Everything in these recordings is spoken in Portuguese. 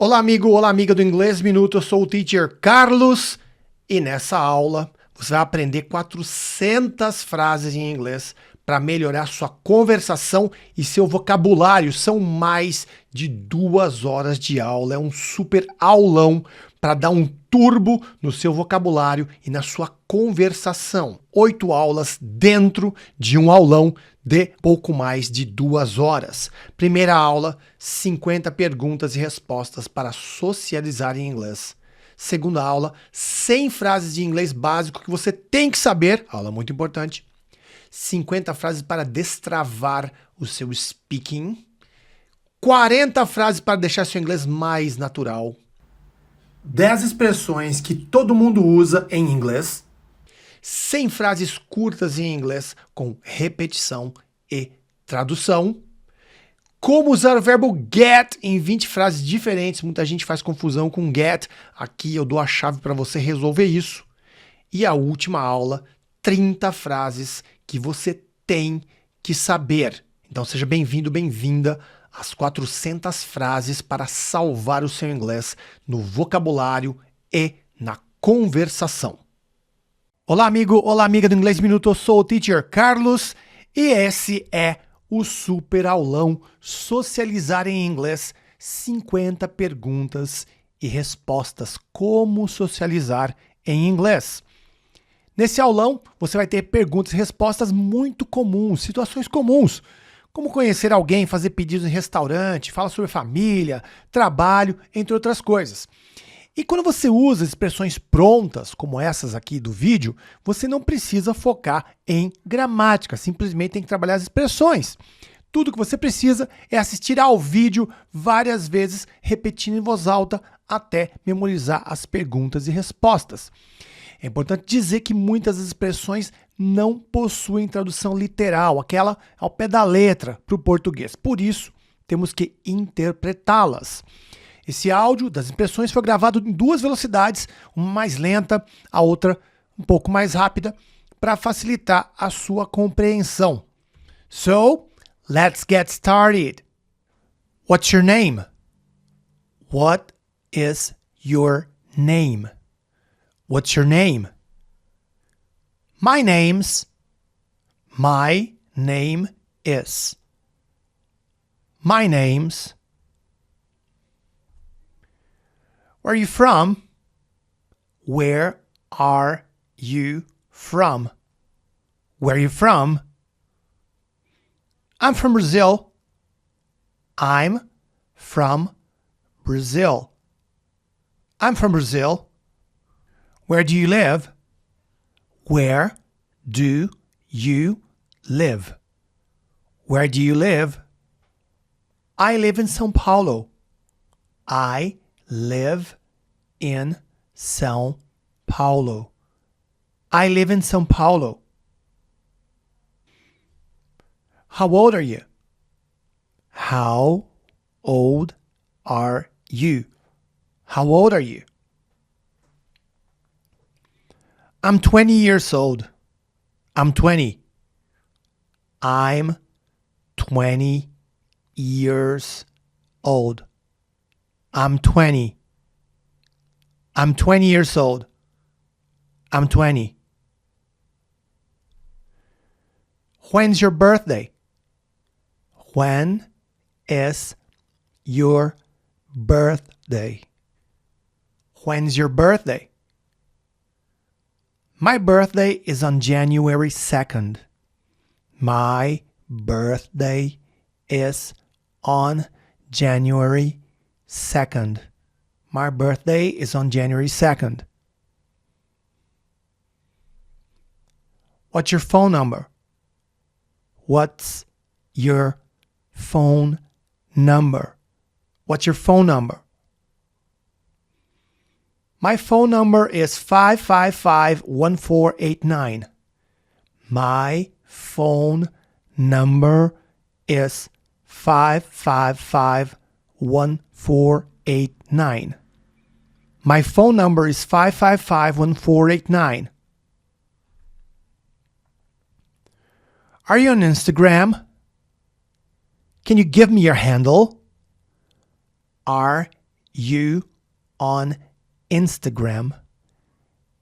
Olá, amigo, olá, amiga do Inglês Minuto. Eu sou o teacher Carlos e nessa aula você vai aprender 400 frases em inglês para melhorar sua conversação e seu vocabulário. São mais de 2 horas de aula. É um super aulão para dar um turbo no seu vocabulário e na sua conversação. 8 aulas dentro de um aulão de pouco mais de 2 horas. Primeira aula, 50 perguntas e respostas para socializar em inglês. Segunda aula, 100 frases de inglês básico que você tem que saber, aula muito importante. 50 frases para destravar o seu speaking. 40 frases para deixar seu inglês mais natural. 10 expressões que todo mundo usa em inglês. 100 frases curtas em inglês com repetição e tradução. Como usar o verbo get em 20 frases diferentes. Muita gente faz confusão com get. Aqui eu dou a chave para você resolver isso. E a última aula, 30 frases que você tem que saber. Então seja bem-vindo, bem-vinda às 400 frases para salvar o seu inglês no vocabulário e na conversação. Olá, amigo, olá, amiga do Inglês Minuto. Eu sou o teacher Carlos e esse é o super aulão Socializar em Inglês, 50 perguntas e respostas. Como socializar em inglês. Nesse aulão, você vai ter perguntas e respostas muito comuns, situações comuns, como conhecer alguém, fazer pedidos em restaurante, fala sobre família, trabalho, entre outras coisas. E quando você usa expressões prontas, como essas aqui do vídeo, você não precisa focar em gramática, simplesmente tem que trabalhar as expressões. Tudo que você precisa é assistir ao vídeo várias vezes, repetindo em voz alta, até memorizar as perguntas e respostas. É importante dizer que muitas das expressões não possuem tradução literal, aquela ao pé da letra para o português. Por isso, temos que interpretá-las. Esse áudio das expressões foi gravado em 2 velocidades, uma mais lenta, a outra um pouco mais rápida, para facilitar a sua compreensão. So, let's get started. What's your name? What is your name? What's your name? My name is. My name's. Where are you from? Where are you from? Where are you from? I'm from Brazil. I'm from Brazil. I'm from Brazil. Where do you live? Where do you live? Where do you live? I live in São Paulo. I live in São Paulo. I live in São Paulo. How old are you? How old are you? How old are you? I'm 20 years old. I'm 20. I'm 20 years old. I'm 20. I'm 20 years old. I'm 20. When's your birthday? When is your birthday? When's your birthday? My birthday is on January 2nd. My birthday is on January 2nd. My birthday is on January 2nd. What's your phone number? What's your phone number? What's your phone number? My phone number is 555-1489. My phone number is 555-1489. My phone number is 555-1489. Are you on Instagram? Can you give me your handle? Are you on Instagram?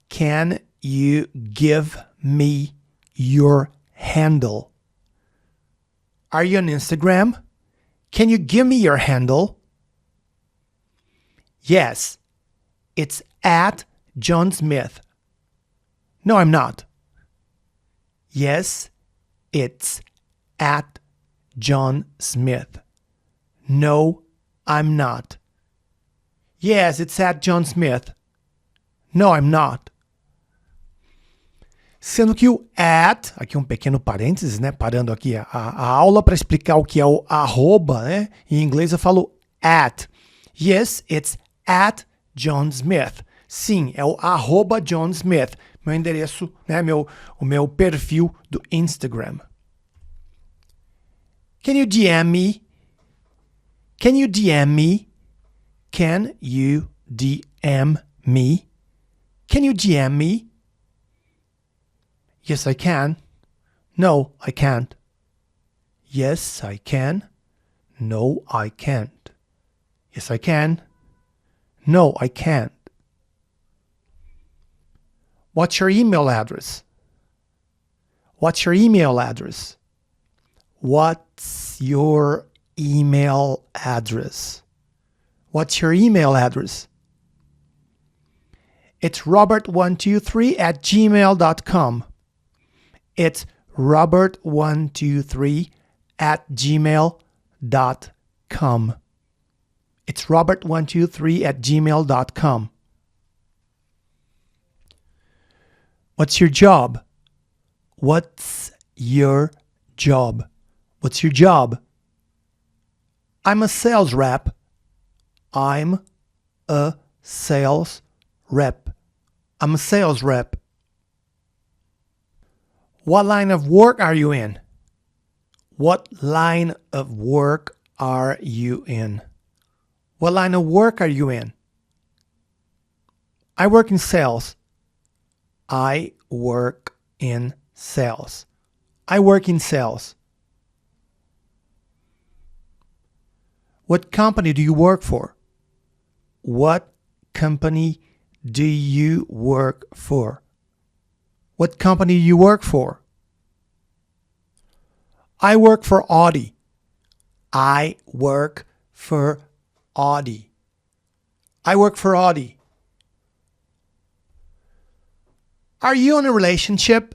Can you give me your handle? Are you on Instagram? Can you give me your handle? Yes, it's at John Smith. No, I'm not. Yes, it's at John Smith. No, I'm not. Yes, it's at John Smith. No, I'm not. Sendo que o at, aqui um pequeno parênteses, né? Parando aqui a aula para explicar o que é o arroba, né? Em inglês eu falo at. Yes, it's at John Smith. Sim, é o arroba John Smith. Meu endereço, né? O meu perfil do Instagram. Can you DM me? Can you DM me? Can you DM me? Can you DM me? Yes, I can. No, I can't. Yes, I can. No, I can't. Yes, I can. No, I can't. What's your email address? What's your email address? What's your email address? What's your email address? It's robert123@gmail.com. It's robert123@gmail.com. It's robert123@gmail.com. What's your job? What's your job? What's your job? I'm a sales rep. I'm a sales rep. I'm a sales rep. What line of work are you in? What line of work are you in? What line of work are you in? I work in sales. I work in sales. I work in sales. What company do you work for? What company do you work for? What company do you work for? I work for Audi. I work for Audi. I work for Audi. Are you in a relationship?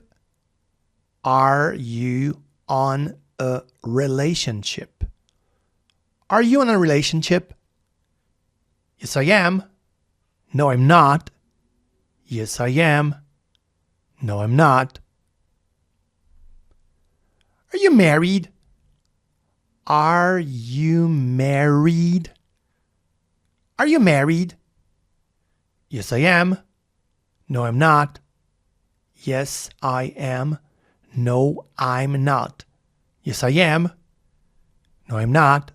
Are you on a relationship? Are you in a relationship? Yes, I am. No, I'm not. Yes, I am. No, I'm not. Are you married? Are you married? Are you married? Yes, I am. No, I'm not. Yes, I am. No, I'm not. Yes, I am. No, I'm not.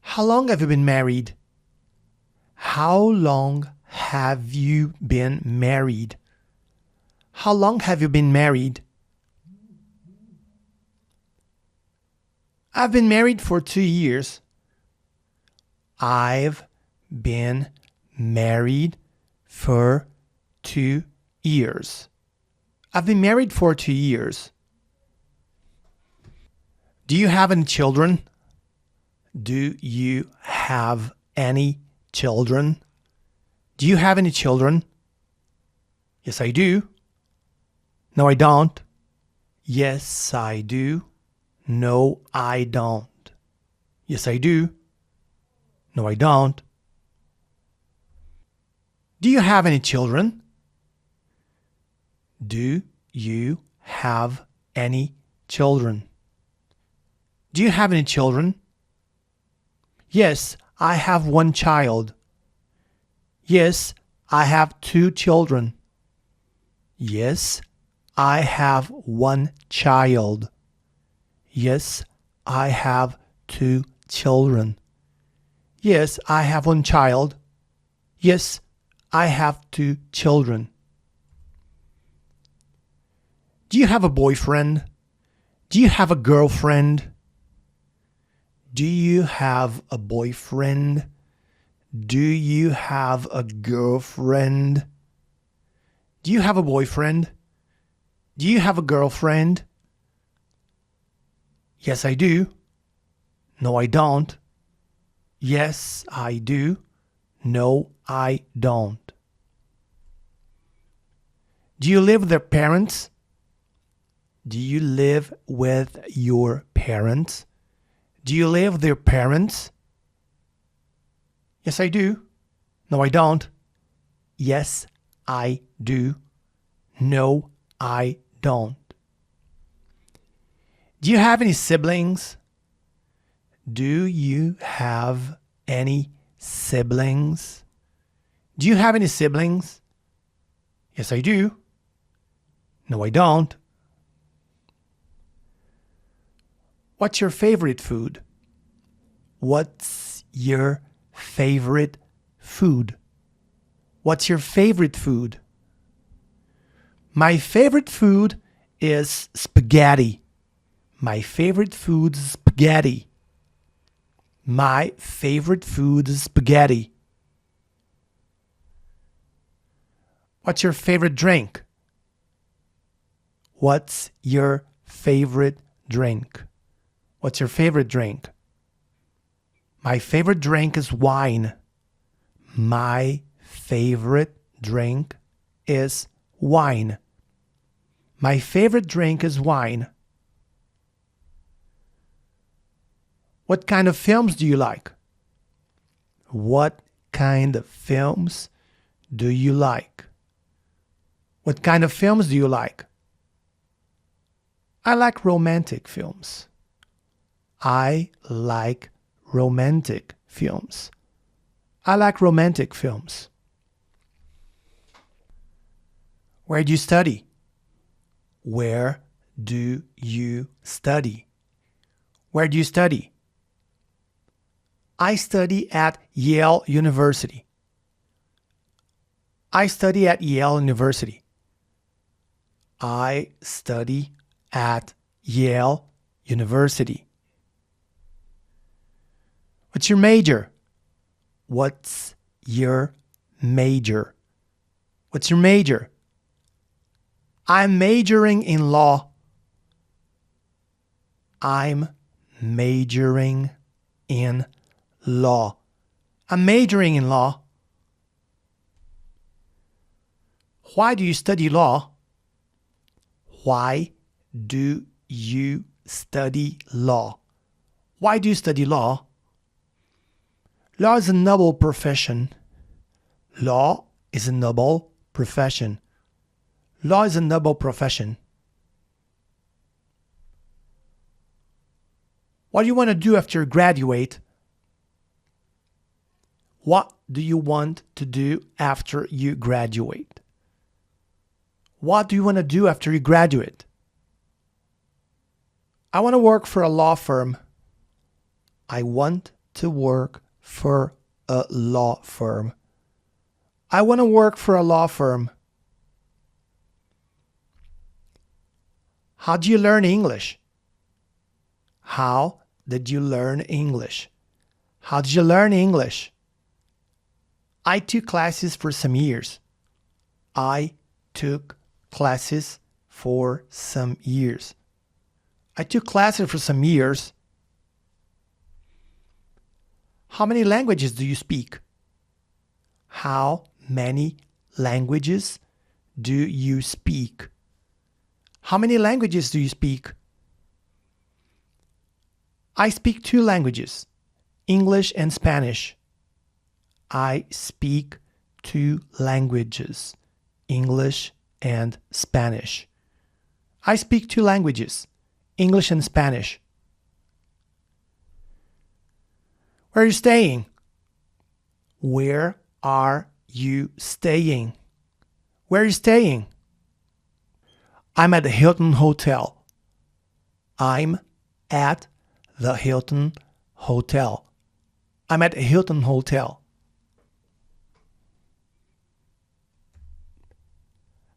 How long have you been married? How long have you been married? How long have you been married? I've been married for 2 years. I've been married for 2 years. I've been married for 2 years. Do you have any children? Do you have any children? Do you have any children? Yes, I do. No, I don't. Yes, I do. No, I don't. Yes, I do. No, I don't. Do you have any children? Do you have any children? Do you have any children? Yes, I have 1 child. Yes, I have 2 children. Yes, I have 1 child. Yes, I have 2 children. Yes, I have 1 child. Yes, I have 2 children. Do you have a boyfriend? Do you have a girlfriend? Do you have a boyfriend? Do you have a girlfriend? Do you have a boyfriend? Do you have a girlfriend? Yes, I do. No, I don't. Yes, I do. No, I don't. Do you live with your parents? Do you live with your parents? Do you live with your parents? Yes, I do. No, I don't. Yes, I do. No, I don't. Do you have any siblings? Do you have any siblings? Do you have any siblings? Yes, I do. No, I don't. What's your favorite food? What's your favorite food? What's your favorite food? My favorite food is spaghetti. My favorite food is spaghetti. My favorite food is spaghetti. What's your favorite drink? What's your favorite drink? What's your favorite drink? My favorite drink is wine. My favorite drink is wine. My favorite drink is wine. What kind of films do you like? What kind of films do you like? What kind of films do you like? I like romantic films. I like romantic films. I like romantic films. Where do you study? Where do you study? Where do you study? I study at Yale University. I study at Yale University. I study at Yale University. What's your major? What's your major? What's your major? I'm majoring in law. I'm majoring in law. I'm majoring in law. Why do you study law? Why do you study law? Why do you study law? Law is a noble profession. Law is a noble profession. Law is a noble profession. What do you want to do after you graduate? What do you want to do after you graduate? What do you want to do after you graduate? I want to work for a law firm. I want to work for a law firm. I want to work for a law firm. How do you learn English? How did you learn English? How did you learn English? I took classes for some years. I took classes for some years. I took classes for some years. How many languages do you speak? How many languages do you speak? How many languages do you speak? I speak 2 languages, English and Spanish. I speak 2 languages, English and Spanish. I speak 2 languages, English and Spanish. Where are you staying? Where are you staying? Where are you staying? I'm at the Hilton Hotel. I'm at the Hilton Hotel. I'm at the Hilton Hotel.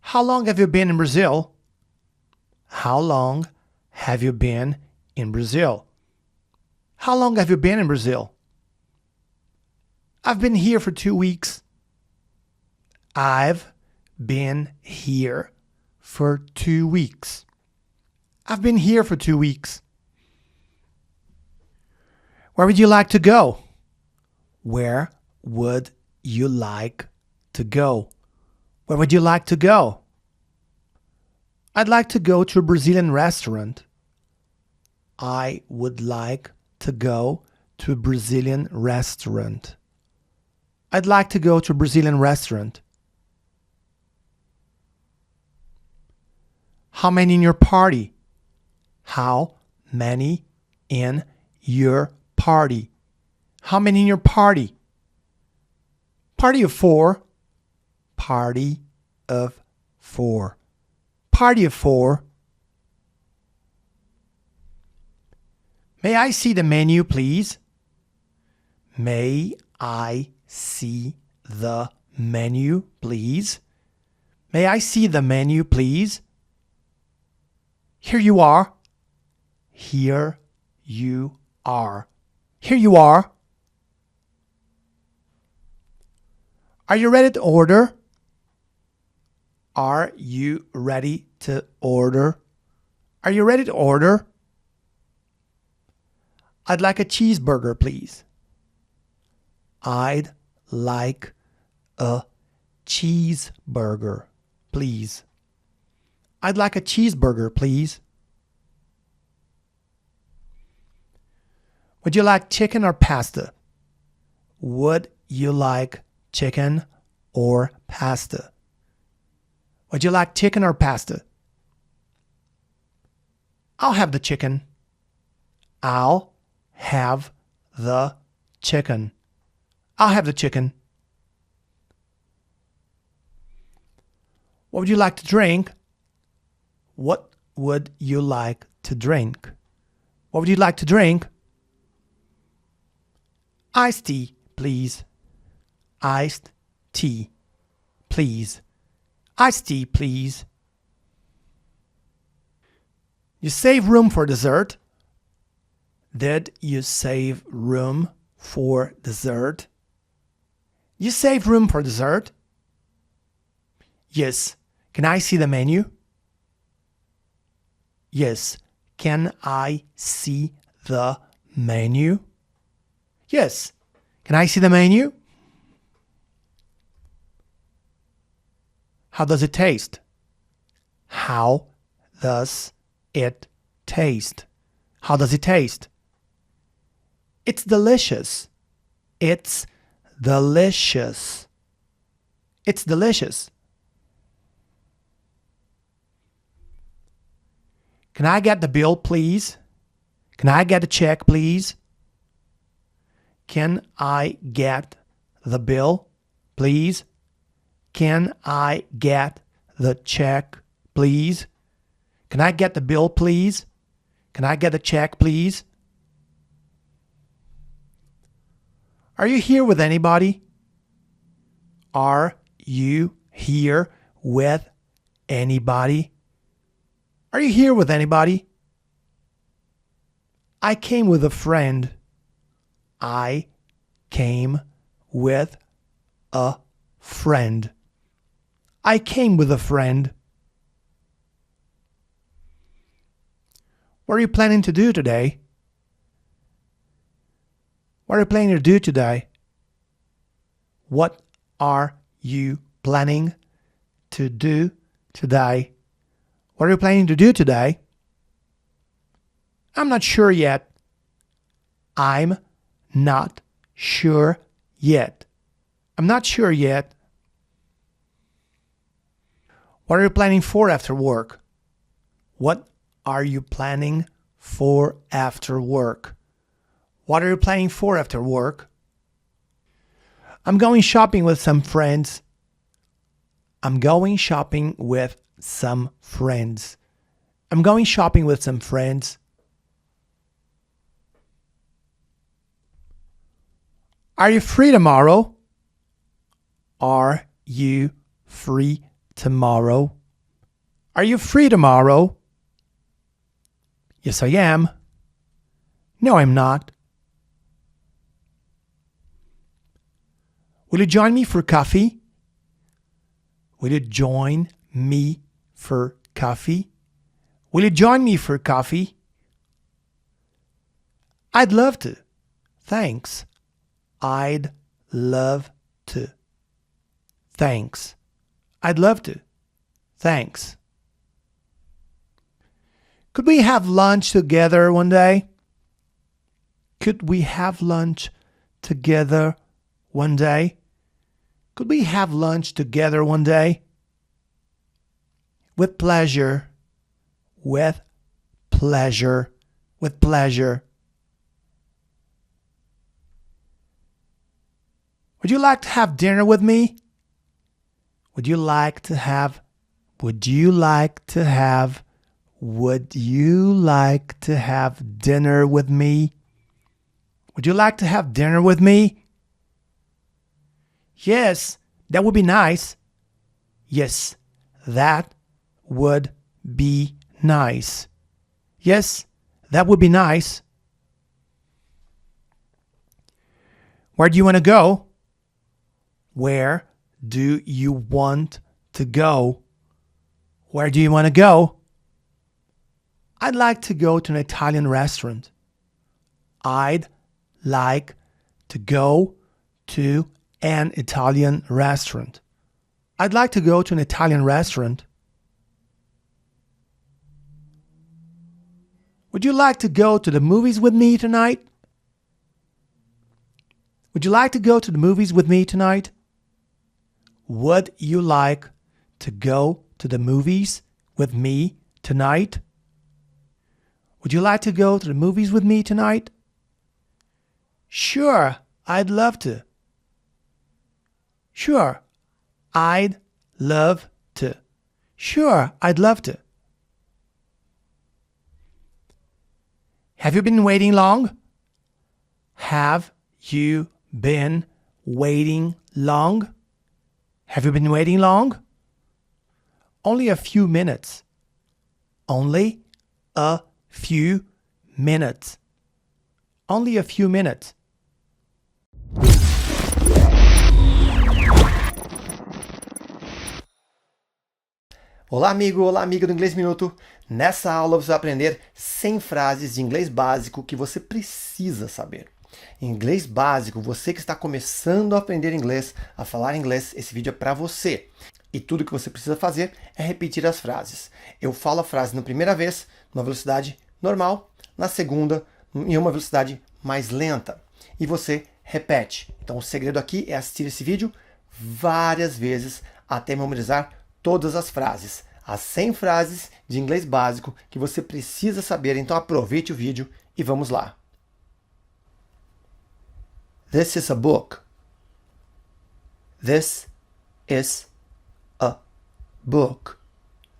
How long have you been in Brazil? How long have you been in Brazil? How long have you been in Brazil? I've been here for 2 weeks. I've been here for 2 weeks. I've been here for 2 weeks. Where would you like to go? Where would you like to go? Where would you like to go? I'd like to go to a Brazilian restaurant. I would like to go to a Brazilian restaurant. I'd like to go to a Brazilian restaurant. How many in your party? How many in your party? How many in your party? Party of 4. Party of 4. Party of 4. May I see the menu, please? May I see the menu, please? May I see the menu, please? Here you are. Here you are. Here you are. Are you ready to order? Are you ready to order? Are you ready to order? I'd like a cheeseburger, please. I'd like a cheeseburger, please. I'd like a cheeseburger, please. Would you like chicken or pasta? Would you like chicken or pasta? Would you like chicken or pasta? I'll have the chicken. I'll have the chicken. I'll have the chicken. What would you like to drink? What would you like to drink? What would you like to drink? Iced tea, please. Iced tea, please. Iced tea, please. You save room for dessert? Did you save room for dessert? You save room for dessert? Yes. Can I see the menu? Yes. Can I see the menu? Yes. Can I see the menu? How does it taste? How does it taste? How does it taste? It's delicious. It's delicious. It's delicious. Can I get the bill, please? Can I get a check, please? Can I get the bill, please? Can I get the check, please? Can I get the bill, please? Can I get the check, please? Are you here with anybody? Are you here with anybody? Are you here with anybody? I came with a friend. I came with a friend. I came with a friend. What are you planning to do today? What are you planning to do today? What are you planning to do today? What are you planning to do today? I'm not sure yet. I'm not sure yet. I'm not sure yet. What are you planning for after work? What are you planning for after work? What are you planning for after work? I'm going shopping with some friends. I'm going shopping with some friends. I'm going shopping with some friends. Are you free tomorrow? Are you free tomorrow? Are you free tomorrow? Yes, I am. No, I'm not. Will you join me for coffee? Will you join me for coffee? Will you join me for coffee? I'd love to. Thanks. I'd love to. Thanks. I'd love to. Thanks. Could we have lunch together one day? Could we have lunch together one day? Could we have lunch together one day? With pleasure. With pleasure. With pleasure. Would you like to have dinner with me? Would you like to have dinner with me? Would you like to have dinner with me? Yes, that would be nice. Yes, that would be nice. Yes, that would be nice. Where do you want to go? Where do you want to go? Where do you want to go? I'd like to go to an Italian restaurant. I'd like to go to an Italian restaurant. I'd like to go to an Italian restaurant. Would you like to go to the movies with me tonight? Would you like to go to the movies with me tonight? Would you like to go to the movies with me tonight? Would you like to go to the movies with me tonight? Sure, I'd love to. Sure, I'd love to. Sure, I'd love to. Have you been waiting long? Have you been waiting long? Have you been waiting long? Only a few minutes. Only a few minutes. Only a few minutes. Olá, amigo! Olá, amiga do Inglês Minuto! Nessa aula você vai aprender 100 frases de inglês básico que você precisa saber. Inglês básico, você que está começando a aprender inglês, a falar inglês, esse vídeo é para você. E tudo que você precisa fazer é repetir as frases. Eu falo a frase na primeira vez, numa velocidade normal, na segunda, em uma velocidade mais lenta. E você repete. Então o segredo aqui é assistir esse vídeo várias vezes até memorizar todas as frases. As 100 frases de inglês básico que você precisa saber. Então aproveite o vídeo e vamos lá. This is a book. This is a book.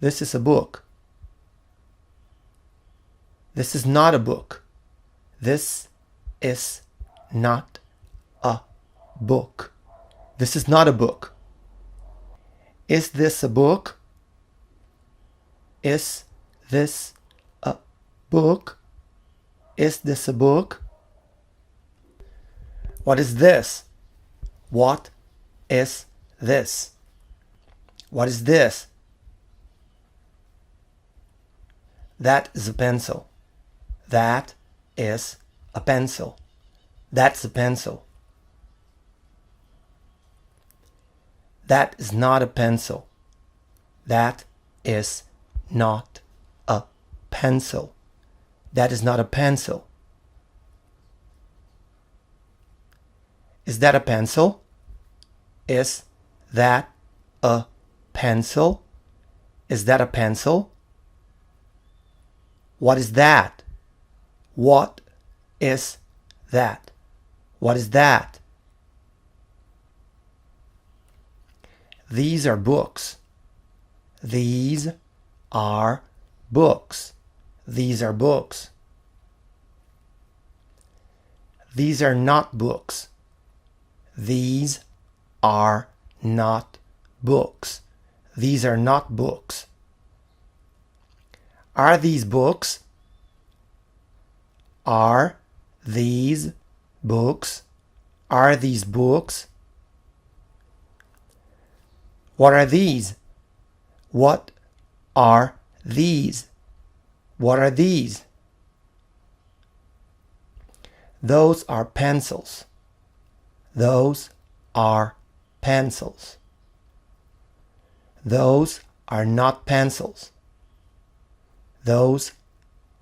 This is a book. This is not a book. This is not a book. This is not a book. Is this a book? Is this a book? Is this a book? What is this? What is this? What is this? That is a pencil. That is a pencil. That's a pencil. That is not a pencil. That is not a pencil. That is not a pencil. Is that a pencil? Is that a pencil? Is that a pencil? What is that? What is that? What is that? These are books. These are books. These are books. These are not books. These are not books. These are not books. Are these books? Are these books? Are these books? What are these? What are these? What are these? Those are pencils. Those are pencils. Those are not pencils. Those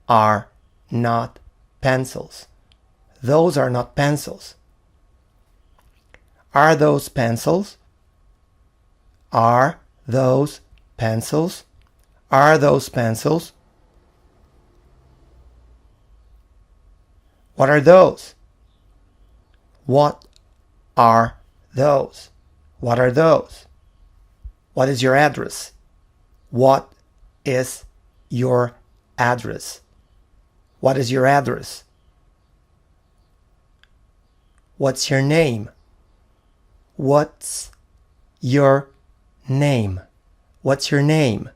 are not pencils. Those are not pencils. Are those pencils? Are those pencils? Are those pencils? What are those? What are those? What are those? What is your address? What is your address? What is your address? What's your name? What's your name? What's your name?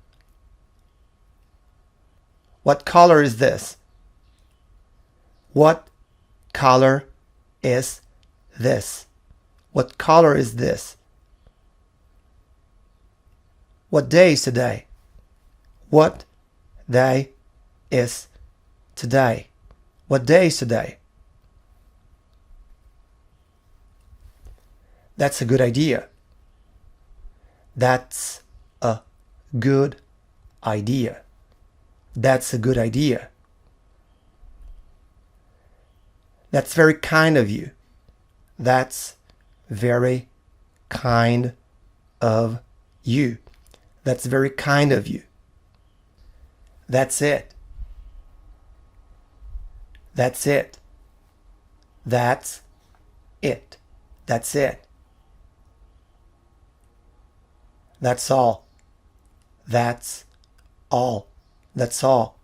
What color is this? What color is this? What color is this? What day is today? What day is today? What day is today? That's a good idea. That's a good idea. That's a good idea. That's very kind of you. That's very kind of you. That's very kind of you. That's it. That's it. That's it. That's it. That's all. That's all. That's all.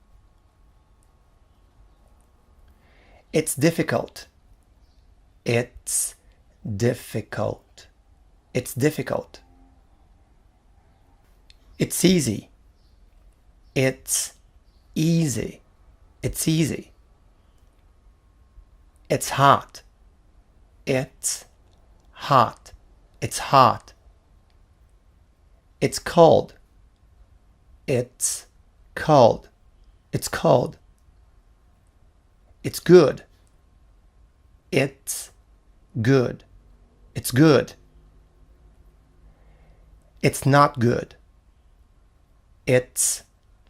It's difficult. It's difficult. It's difficult. It's easy. It's easy. It's easy. It's hot. It's hot. It's hot. It's cold. It's cold. It's cold. It's good. It's good. It's good. It's not good. It's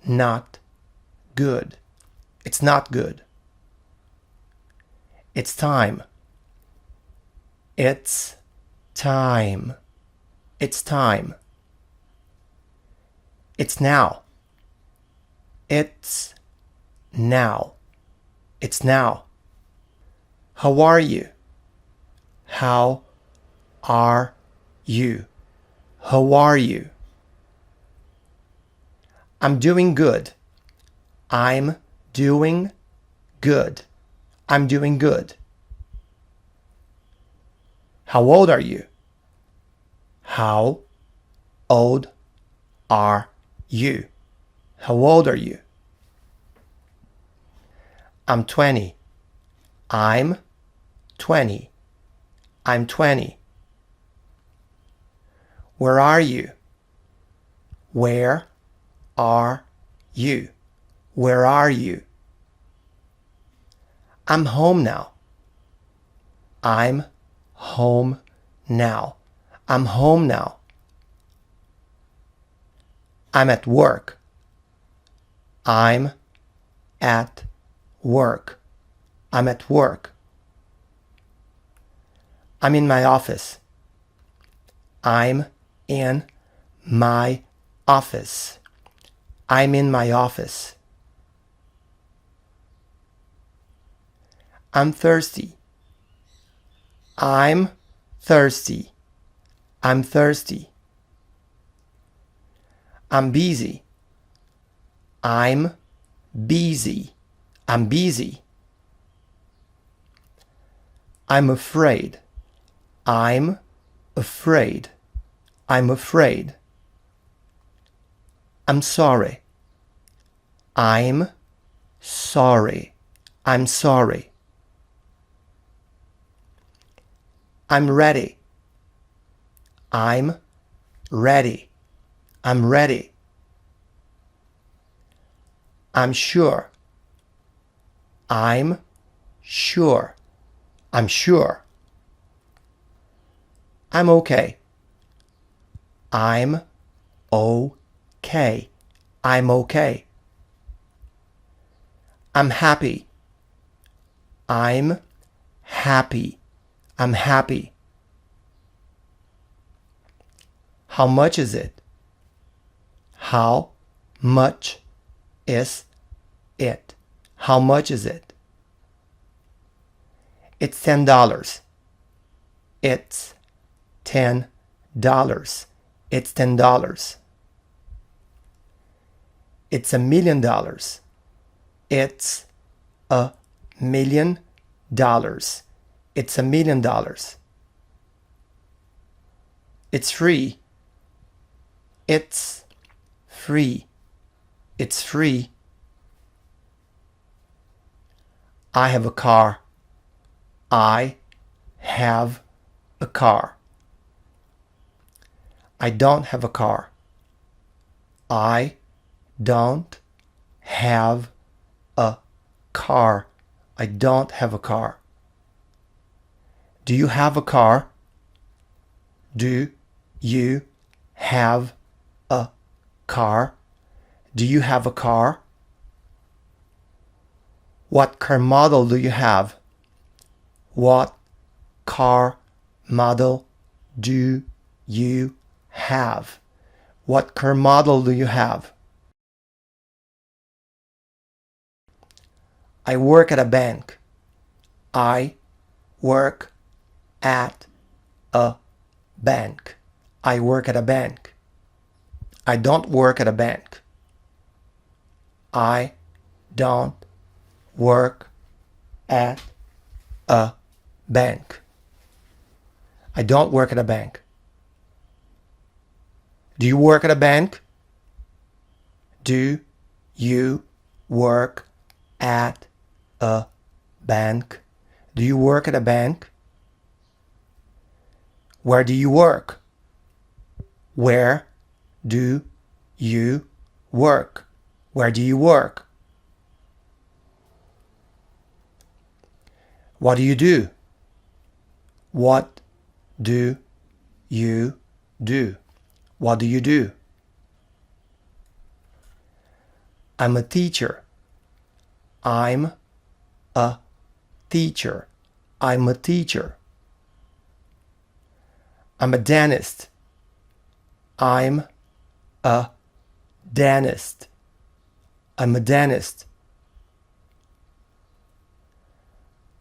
not good. It's not good. It's time. It's time. It's time. It's now. It's now. It's now. How are you? How are you? How are you? I'm doing good. I'm doing good. I'm doing good. How old are you? How old are you? How old are you? I'm 20. I'm 20. I'm 20. Where are you? Where are you? Where are you? I'm home now. I'm home now. I'm home now. I'm at work. I'm at work. I'm at work. I'm in my office. I'm in my office. I'm in my office. I'm thirsty. I'm thirsty. I'm thirsty. I'm busy. I'm busy. I'm busy. I'm afraid. I'm afraid. I'm afraid. I'm sorry. I'm sorry. I'm sorry. I'm ready. I'm ready. I'm ready. I'm sure. I'm sure. I'm sure. I'm okay. I'm okay. I'm okay. I'm happy. I'm happy. I'm happy. How much is it? How much is it? How much is it? It's $10. It's $10. It's $10. It's $1 million. It's $1 million. It's $1 million. It's free. It's free. It's free. I have a car. I have a car. I don't have a car. I don't have a car. I don't have a car. Do you have a car? Do you have a car? Do you have a car? What car model do you have? What car model do you have? What car model do you have? I work at a bank. I work at a bank. I work at a bank. I don't work at a bank. I don't work at a bank. I don't work at a bank. Do you work at a bank? Do you work at a bank? Do you work at a bank? Where do you work? Where do you work? Where do you work? What do you do? What do you do? What do you do? I'm a teacher. I'm a teacher. I'm a teacher. I'm a dentist. I'm a dentist. I'm a dentist.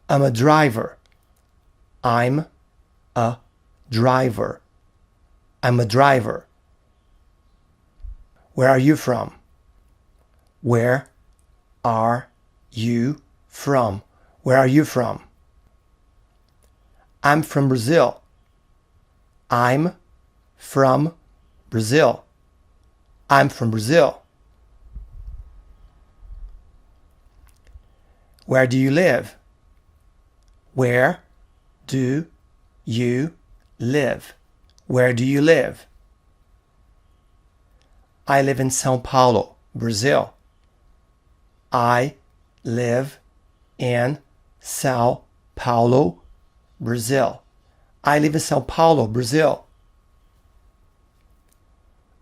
I'm a driver. I'm a driver. I'm a driver. Where are you from? Where are you from? Where are you from? I'm from Brazil. I'm from Brazil. I'm from Brazil. Where do you live? Where do you live? Where do you live? I live in São Paulo, Brazil. I live in São Paulo, Brazil. I live in São Paulo, Brazil.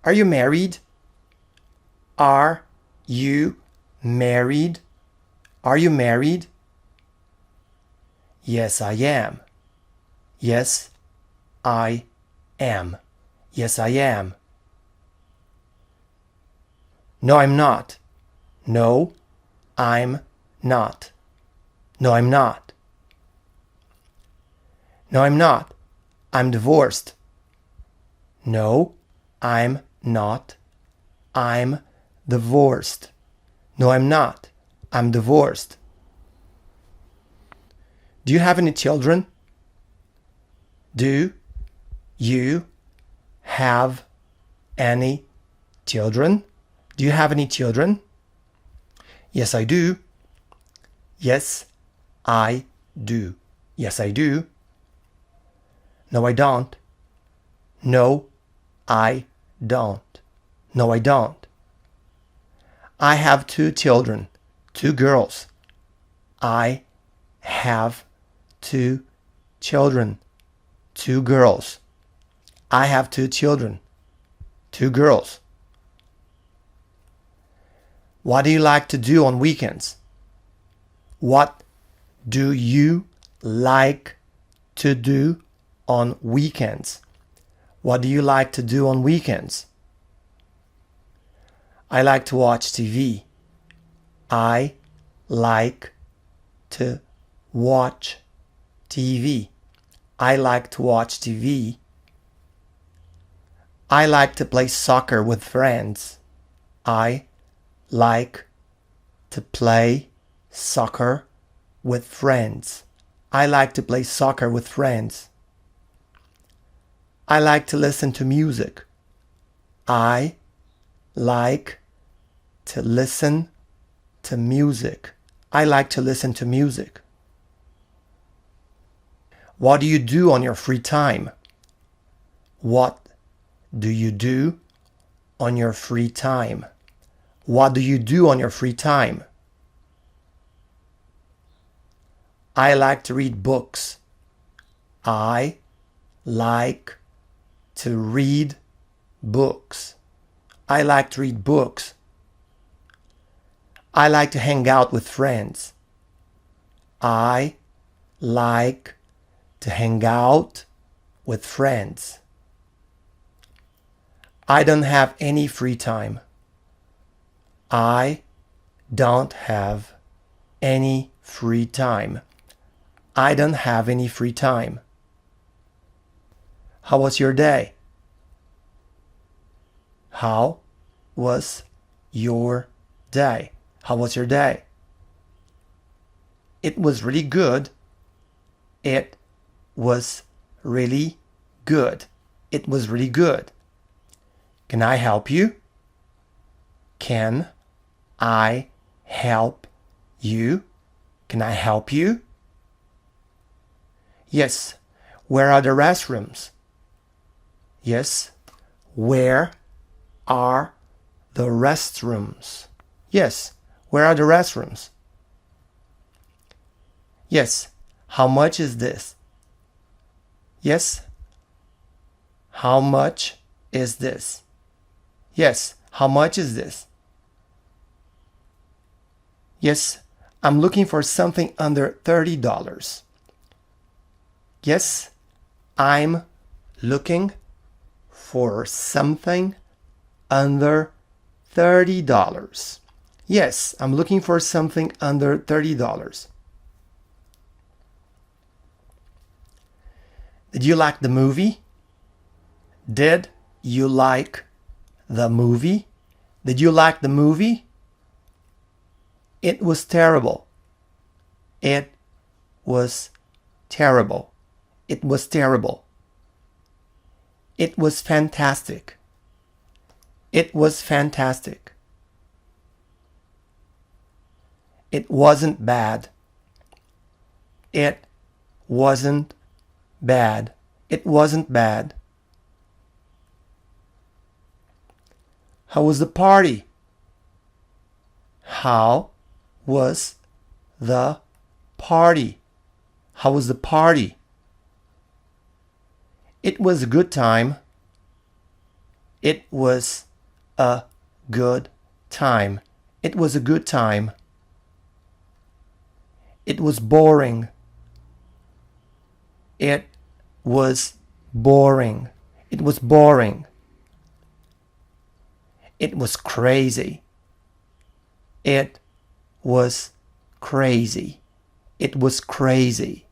Are you married? Are you married? Are you married? Yes, I am. Yes, I am. Yes, I am. No, I'm not. No, I'm not. No, I'm not. No, I'm not. I'm divorced. No, I'm not. I'm divorced. No, I'm not. I'm divorced. Do you have any children? Do you have any children? Do you have any children? Yes, I do. Yes, I do. Yes, I do. No, I don't. No, I don't. No, I don't. I have 2 children, 2 girls. I have 2 children, 2 girls. I have 2 children, 2 girls. What do you like to do on weekends? What do you like to do on weekends? What do you like to do on weekends? I like to watch TV. I like to watch TV. I like to watch TV. I like to play soccer with friends. I like to play soccer with friends. I like to play soccer with friends. I like to listen to music. I like to listen to music. I like to listen to music. What do you do on your free time? What do you do on your free time? What do you do on your free time? I like to read books. I like to read books. I like to read books. I like to hang out with friends. I like to hang out with friends. I don't have any free time. I don't have any free time. I don't have any free time. How was your day? How was your day? How was your day? It was really good. It was really good. It was really good. Can I help you? Can I help you? Can I help you? Yes. Where are the restrooms? Yes. Where are the restrooms? Yes. Where are the restrooms? Yes. How much is this? Yes. How much is this? Yes. How much is this? Yes. I'm looking for something under $30. Yes. I'm looking for something under $30. Yes, I'm looking for something under $30. Did you like the movie? Did you like the movie? Did you like the movie? It was terrible. It was terrible. It was terrible. It was fantastic. It was fantastic. It wasn't bad. It wasn't bad. It wasn't bad. How was the party? How was the party? How was the party? It was a good time. It was a good time. It was a good time. It was boring. It was boring. It was boring. It was crazy. It was crazy. It was crazy.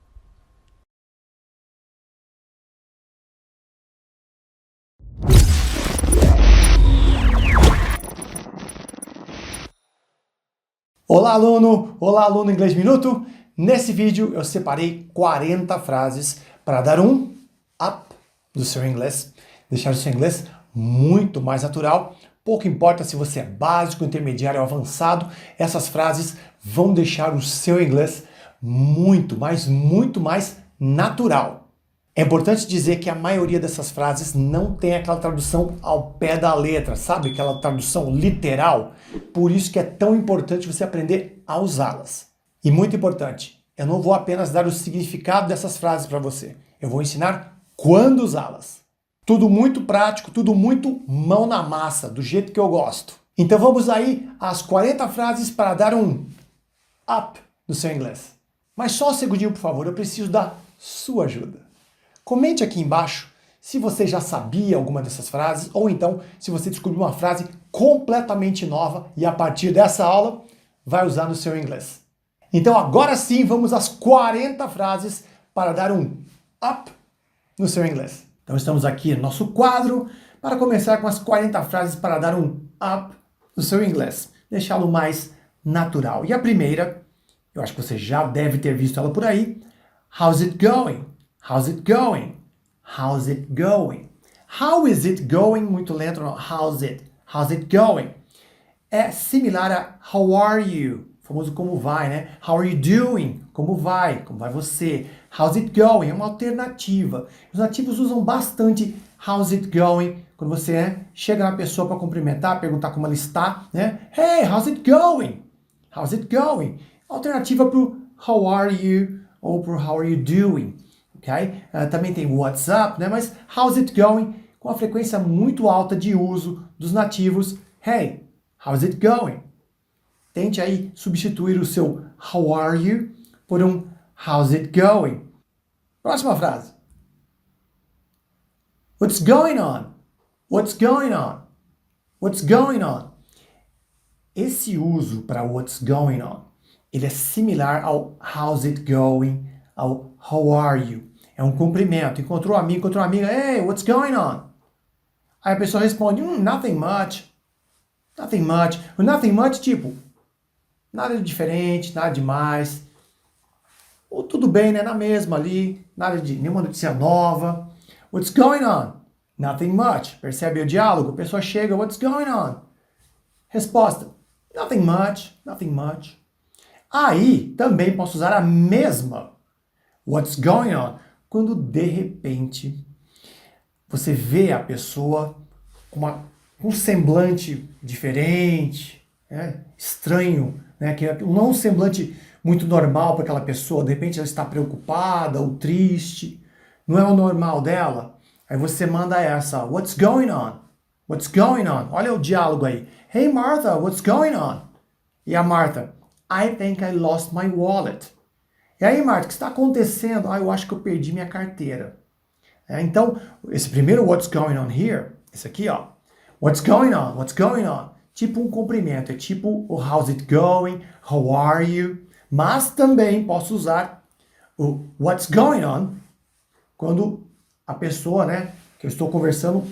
Olá, aluno Inglês Minuto. Nesse vídeo eu separei 40 frases para dar um up do seu inglês, deixar o seu inglês muito mais natural. Pouco importa se você é básico, intermediário ou avançado, essas frases vão deixar o seu inglês muito mais natural. É importante dizer que a maioria dessas frases não tem aquela tradução ao pé da letra, sabe? Aquela tradução literal. Por isso que é tão importante você aprender a usá-las. E muito importante, eu não vou apenas dar o significado dessas frases para você. Eu vou ensinar quando usá-las. Tudo muito prático, tudo muito mão na massa, do jeito que eu gosto. Então vamos aí às 40 frases para dar um up no seu inglês. Mas só um segundinho, por favor, eu preciso da sua ajuda. Comente aqui embaixo se você já sabia alguma dessas frases ou então se você descobriu uma frase completamente nova e a partir dessa aula vai usar no seu inglês. Então agora sim vamos às 40 frases para dar um up no seu inglês. Então estamos aqui no nosso quadro para começar com as 40 frases para dar um up no seu inglês, deixá-lo mais natural. E a primeira, eu acho que você já deve ter visto ela por aí. How's it going? How's it going? How's it going? How is it going? Muito lento. How's it? How's it going? É similar a how are you? O famoso como vai, né? How are you doing? Como vai? Como vai você? How's it going? É uma alternativa. Os nativos usam bastante how's it going quando você chega na pessoa para cumprimentar, perguntar como ela está, né? Hey, how's it going? How's it going? Alternativa para o how are you ou para o how are you doing? Okay? Também tem what's up, né? Mas how's it going? Com a frequência muito alta de uso dos nativos. Hey, how's it going? Tente aí substituir o seu how are you por um how's it going? Próxima frase. What's going on? What's going on? What's going on? Esse uso para what's going on, ele é similar ao how's it going, ao how are you. É um cumprimento. Encontrou um amigo, encontrou uma amiga. Hey, what's going on? Aí a pessoa responde, nothing much. Nothing much. O nothing much, tipo, nada de diferente, nada demais. Ou tudo bem, né? Na mesma ali. Nada de nenhuma notícia nova. What's going on? Nothing much. Percebe o diálogo? A pessoa chega, what's going on? Resposta, nothing much, nothing much. Aí, também posso usar a mesma what's going on quando, de repente, você vê a pessoa com um semblante diferente, né? Estranho, né? Que não é um semblante muito normal para aquela pessoa. De repente ela está preocupada ou triste. Não é o normal dela. Aí você manda essa, what's going on? What's going on? Olha o diálogo aí. Hey Martha, what's going on? E a Martha, I think I lost my wallet. E aí, Marta, o que está acontecendo? Eu acho que eu perdi minha carteira. Então, esse primeiro what's going on here, esse aqui, ó. What's going on? What's going on? Tipo um cumprimento, é tipo o how's it going? How are you? Mas também posso usar o what's going on quando a pessoa, né, que eu estou conversando,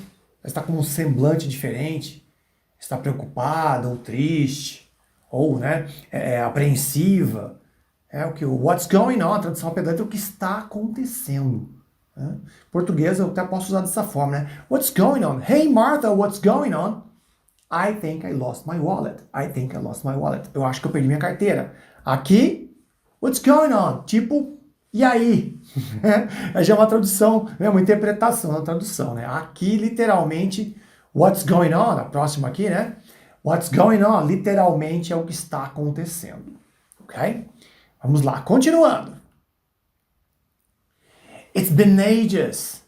está com um semblante diferente, está preocupada ou triste, ou, né, apreensiva. É o que o what's going on, a tradução ao pé da letra, é o que está acontecendo. Né? Português eu até posso usar dessa forma, né? What's going on? Hey Martha, what's going on? I think I lost my wallet. I think I lost my wallet. Eu acho que eu perdi minha carteira. Aqui, what's going on? Tipo, e aí? Já é uma tradução, né? Uma interpretação da tradução, né? Aqui, literalmente, what's going on? A próxima aqui, né? What's going on? Literalmente é o que está acontecendo. Ok? Vamos lá, continuando. It's been ages.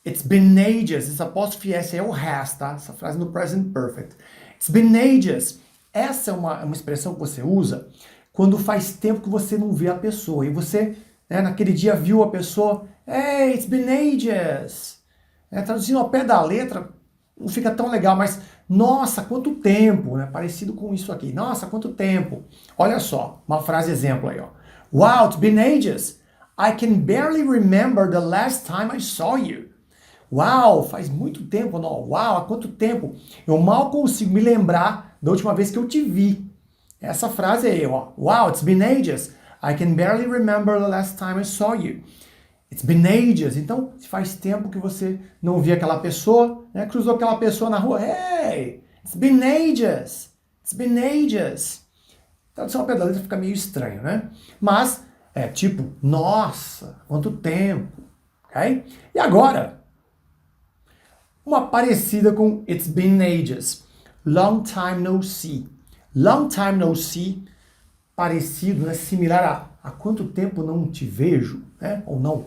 It's been ages. Esse apóstrofe S é o has, tá? Essa frase no present perfect. It's been ages. Essa é uma expressão que você usa quando faz tempo que você não vê a pessoa. E você, né, naquele dia viu a pessoa. Hey, it's been ages. Traduzindo ao pé da letra, não fica tão legal, mas nossa, quanto tempo, né? Parecido com isso aqui. Nossa, quanto tempo. Olha só, uma frase exemplo aí, ó. Wow, it's been ages. I can barely remember the last time I saw you. Uau, faz muito tempo, não? Uau, há quanto tempo? Eu mal consigo me lembrar da última vez que eu te vi. Essa frase aí, ó. Wow, it's been ages. I can barely remember the last time I saw you. It's been ages. Então, se faz tempo que você não via aquela pessoa, né? Cruzou aquela pessoa na rua. Hey, it's been ages. It's been ages. Tradução ao pé da letra fica meio estranho, né? Mas, tipo, nossa, quanto tempo. ok? E agora, uma parecida com It's been ages. Long time no see. Long time no see, parecido, né? Similar a quanto tempo não te vejo, né? Ou não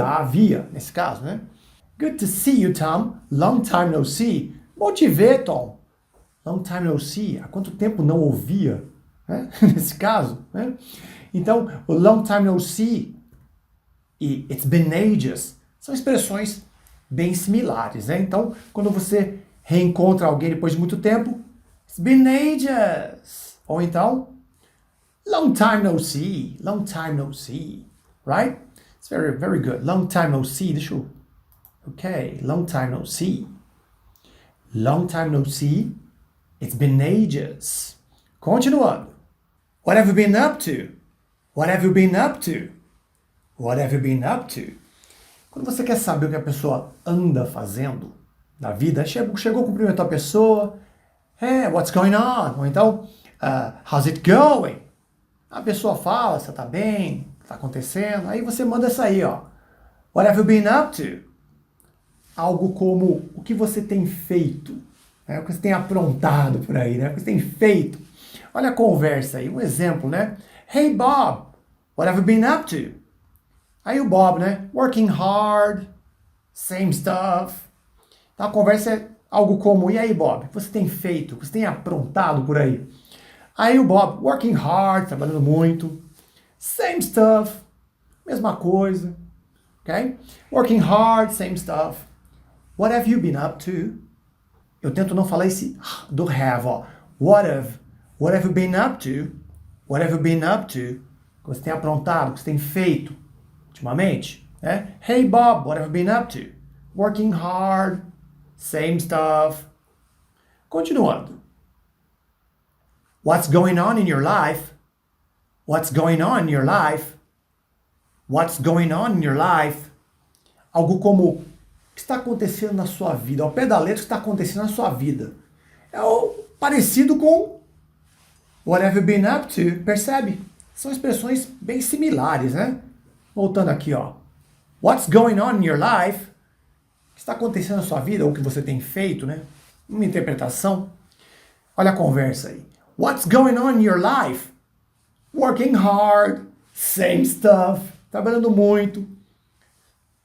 havia, nesse caso, né? Good to see you, Tom. Long time no see. Bom te ver, Tom. Long time no see. Há quanto tempo não ouvia, né? Nesse caso, né? Então, o long time no see e it's been ages são expressões bem similares, né? Então, quando você reencontra alguém depois de muito tempo, it's been ages. Ou então, long time no see, right? It's very, very good. Long time no see, deixa eu... Ok, long time no see. Long time no see, it's been ages. Continuando. What have you been up to? What have you been up to? What have you been up to? Quando você quer saber o que a pessoa anda fazendo na vida, chegou, cumprimentou a pessoa, hey, what's going on? Ou então, how's it going? A pessoa fala, você tá bem, tá acontecendo, aí você manda essa aí, ó. What have you been up to? Algo como, o que você tem feito? Né? O que você tem aprontado por aí, né? O que você tem feito? Olha a conversa aí, um exemplo, né? Hey Bob, what have you been up to? Aí o Bob, né? Working hard, same stuff. Então a conversa é algo como, e aí Bob, o que você tem feito? O que você tem aprontado por aí? Aí o Bob, working hard, trabalhando muito, same stuff, mesma coisa, ok? Working hard, same stuff. What have you been up to? Eu tento não falar esse do have, ó. What have you been up to? What have you been up to? O que você tem aprontado, o que você tem feito ultimamente, né? Hey Bob, what have you been up to? Working hard, same stuff. Continuando. What's going on in your life? What's going on in your life? What's going on in your life? Algo como, o que está acontecendo na sua vida? Ao pé da letra, o que está acontecendo na sua vida? É parecido com what have you been up to? Percebe? São expressões bem similares, né? Voltando aqui, ó. What's going on in your life? O que está acontecendo na sua vida? Ou o que você tem feito, né? Uma interpretação. Olha a conversa aí. What's going on in your life? Working hard, same stuff. Trabalhando muito.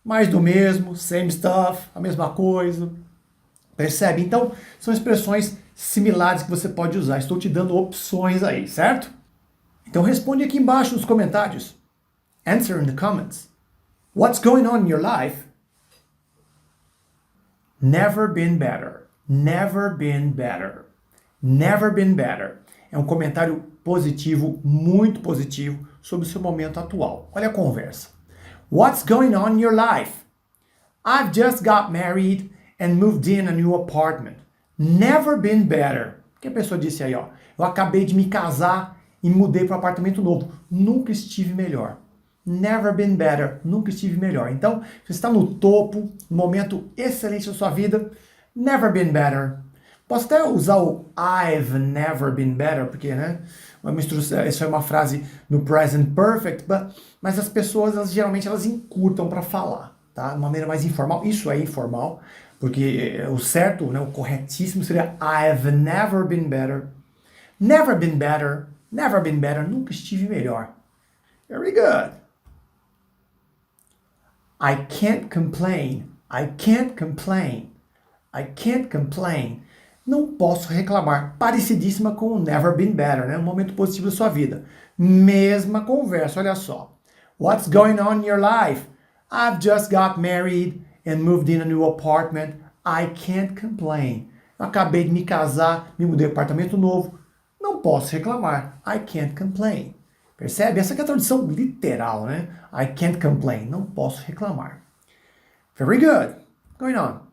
Mais do mesmo, same stuff, a mesma coisa. Percebe? Então, são expressões similares que você pode usar. Estou te dando opções aí, certo? Então responde aqui embaixo nos comentários. Answer in the comments. What's going on in your life? Never been better. Never been better. Never been better. É um comentário positivo, muito positivo, sobre o seu momento atual. Olha a conversa. What's going on in your life? I've just got married and moved in a new apartment. Never been better. O que a pessoa disse aí, ó? Eu acabei de me casar e mudei para um apartamento novo. Nunca estive melhor. Never been better. Nunca estive melhor. Então, você está no topo, no momento excelente da sua vida. Never been better. Posso até usar o I've never been better, porque, né? Isso é uma frase no present perfect, mas as pessoas, geralmente, elas encurtam para falar, tá? De uma maneira mais informal. Isso é informal, porque o certo, né, o corretíssimo seria I've never been better. Never been better. Never been better. Nunca estive melhor. Very good. I can't complain. I can't complain. I can't complain. Não posso reclamar. Parecidíssima com o never been better, né? Um momento positivo da sua vida. Mesma conversa, olha só. What's going on in your life? I've just got married and moved in a new apartment. I can't complain. Eu acabei de me casar, me mudei para um apartamento novo. Não posso reclamar. I can't complain. Percebe? Essa aqui é a tradução literal, né? I can't complain. Não posso reclamar. Very good. Going on.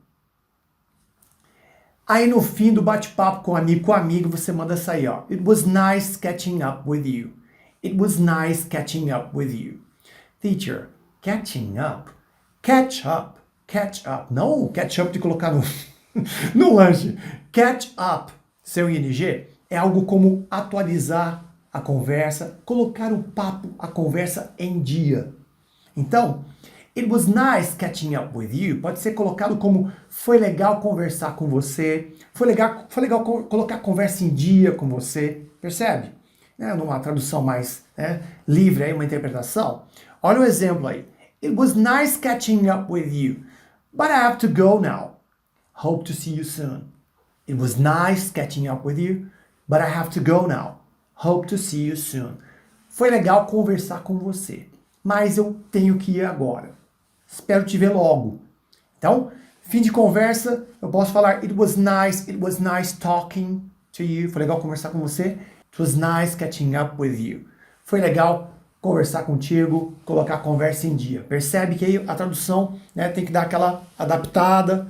Aí no fim do bate-papo com amigo, você manda essa aí, ó. It was nice catching up with you. It was nice catching up with you. Teacher, catching up. Catch up. Catch up. Não catch up de colocar no lanche. Catch up, seu ING, é algo como atualizar a conversa, colocar o papo, a conversa em dia. Então, It was nice catching up with you. Pode ser colocado como foi legal conversar com você. Foi legal colocar a conversa em dia com você. Percebe? Numa tradução mais livre, aí, uma interpretação. Olha o exemplo aí. It was nice catching up with you, but I have to go now. Hope to see you soon. It was nice catching up with you, but I have to go now. Hope to see you soon. Foi legal conversar com você, mas eu tenho que ir agora. Espero te ver logo. Então, fim de conversa, eu posso falar it was nice talking to you. Foi legal conversar com você. It was nice catching up with you. Foi legal conversar contigo, colocar a conversa em dia. Percebe que aí a tradução tem que dar aquela adaptada,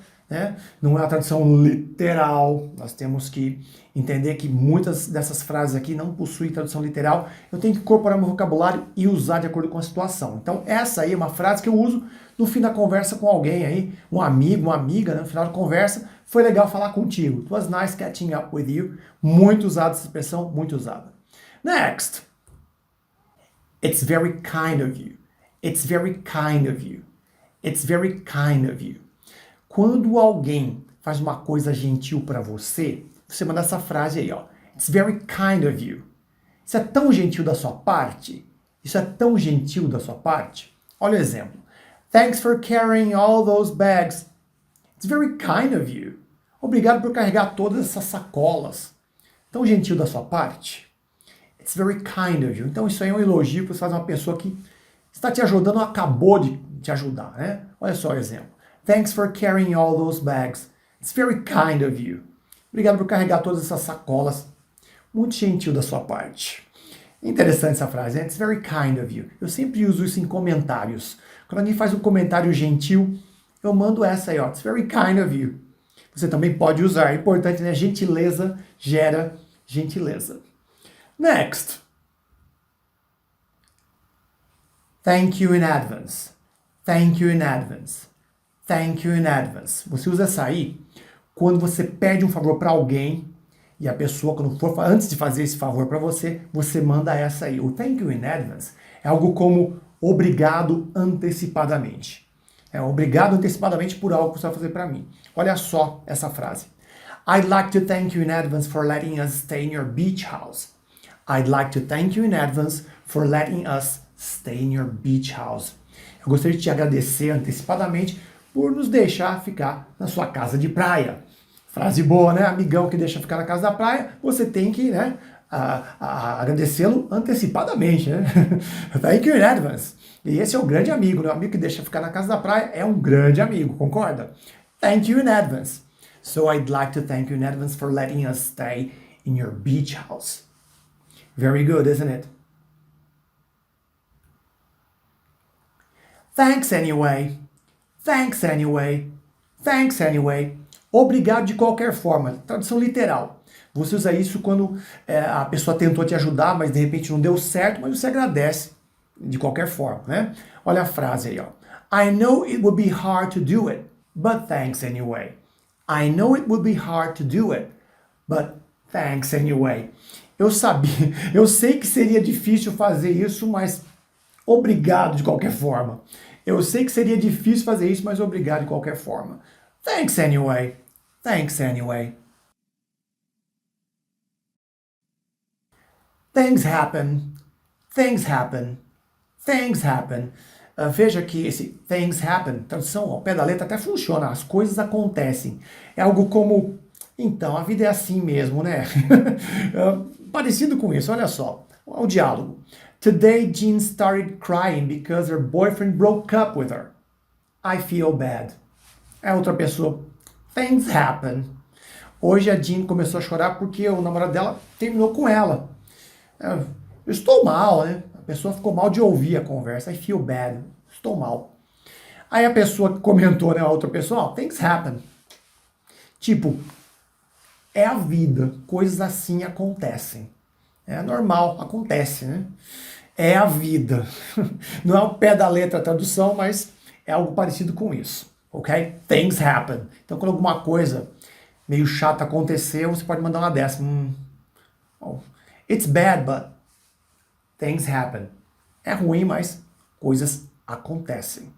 não é uma tradução literal. Nós temos que entender que muitas dessas frases aqui não possuem tradução literal. Eu tenho que incorporar meu vocabulário e usar de acordo com a situação. Então essa aí é uma frase que eu uso no fim da conversa com alguém aí, um amigo, uma amiga, no final da conversa. Foi legal falar contigo. It was nice catching up with you. Muito usada essa expressão, muito usada. Next. It's very kind of you. It's very kind of you. It's very kind of you. Quando alguém faz uma coisa gentil para você, você manda essa frase aí, ó. It's very kind of you. Isso é tão gentil da sua parte. Isso é tão gentil da sua parte. Olha o exemplo. Thanks for carrying all those bags. It's very kind of you. Obrigado por carregar todas essas sacolas. Tão gentil da sua parte. It's very kind of you. Então isso aí é um elogio que você faz a uma pessoa que está te ajudando ou acabou de te ajudar, né? Olha só o exemplo. Thanks for carrying all those bags. It's very kind of you. Obrigado por carregar todas essas sacolas. Muito gentil da sua parte. Interessante essa frase, né? It's very kind of you. Eu sempre uso isso em comentários. Quando alguém faz um comentário gentil, eu mando essa aí, ó. It's very kind of you. Você também pode usar. É importante, né? Gentileza gera gentileza. Next. Thank you in advance. Thank you in advance. Thank you in advance. Você usa essa aí quando você pede um favor para alguém e a pessoa, quando for, antes de fazer esse favor para você, você manda essa aí. O thank you in advance é algo como obrigado antecipadamente. É obrigado antecipadamente por algo que você vai fazer para mim. Olha só essa frase. I'd like to thank you in advance for letting us stay in your beach house. I'd like to thank you in advance for letting us stay in your beach house. Eu gostaria de te agradecer antecipadamente por nos deixar ficar na sua casa de praia. Frase boa, né? Amigão que deixa ficar na casa da praia, você tem que, agradecê-lo antecipadamente, né? Thank you in advance. E esse é o grande amigo, né? O amigo que deixa ficar na casa da praia é um grande amigo, concorda? Thank you in advance. So I'd like to thank you in advance for letting us stay in your beach house. Very good, isn't it? Thanks anyway. Thanks anyway. Thanks anyway. Obrigado de qualquer forma. Tradução literal. Você usa isso quando a pessoa tentou te ajudar, mas de repente não deu certo, mas você agradece de qualquer forma, né? Olha a frase aí, ó. I know it would be hard to do it, but thanks anyway. I know it would be hard to do it, but thanks anyway. Eu sei que seria difícil fazer isso, mas obrigado de qualquer forma. Eu sei que seria difícil fazer isso, mas obrigado de qualquer forma. Thanks anyway. Thanks anyway. Things happen. Things happen. Things happen. Veja que esse things happen, tradução ao pé da letra até funciona. As coisas acontecem. É algo como, então, a vida é assim mesmo, né? Parecido com isso, olha só. O diálogo. Today Jean started crying because her boyfriend broke up with her. I feel bad. A outra pessoa. Things happen. Hoje a Jean começou a chorar porque o namorado dela terminou com ela. Eu estou mal, né? A pessoa ficou mal de ouvir a conversa. I feel bad. Estou mal. Aí a pessoa comentou, né? A outra pessoa, things happen. Tipo, é a vida. Coisas assim acontecem. É normal, acontece, né? É a vida. Não é o pé da letra a tradução, mas é algo parecido com isso, ok? Things happen. Então, quando alguma coisa meio chata aconteceu, você pode mandar uma dessa. It's bad, but things happen. É ruim, mas coisas acontecem.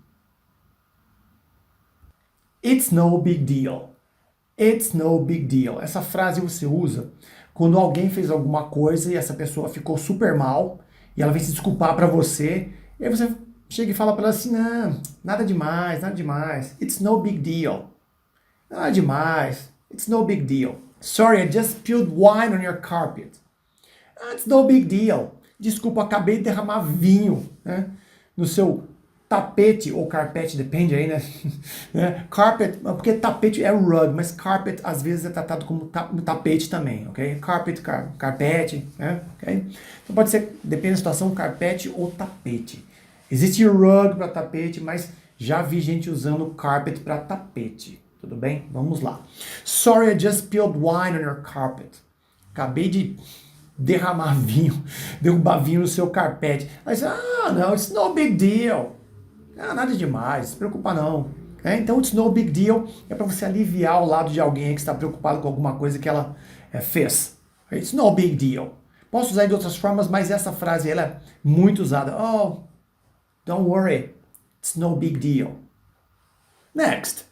It's no big deal. It's no big deal. Essa frase você usa quando alguém fez alguma coisa e essa pessoa ficou super mal e ela vem se desculpar pra você. E aí você chega e fala pra ela assim, não, nada demais, nada demais. It's no big deal. Nada demais. It's no big deal. Sorry, I just spilled wine on your carpet. It's no big deal. Desculpa, acabei de derramar vinho, né, no seu tapete ou carpete, depende aí, né? Carpet, porque tapete é rug, mas carpet às vezes é tratado como tapete também, ok? Carpet, carpete, né? Okay? Então pode ser, depende da situação, carpete ou tapete. Existe rug para tapete, mas já vi gente usando carpet para tapete. Tudo bem? Vamos lá. Sorry, I just spilled wine on your carpet. Acabei de derramar vinho, derrubar vinho no seu carpete. Mas, não, it's no big deal. Nada demais, se preocupa não. Então, it's no big deal é para você aliviar o lado de alguém que está preocupado com alguma coisa que ela fez. It's no big deal. Posso usar de outras formas, mas essa frase ela é muito usada. Oh, don't worry, it's no big deal. Next.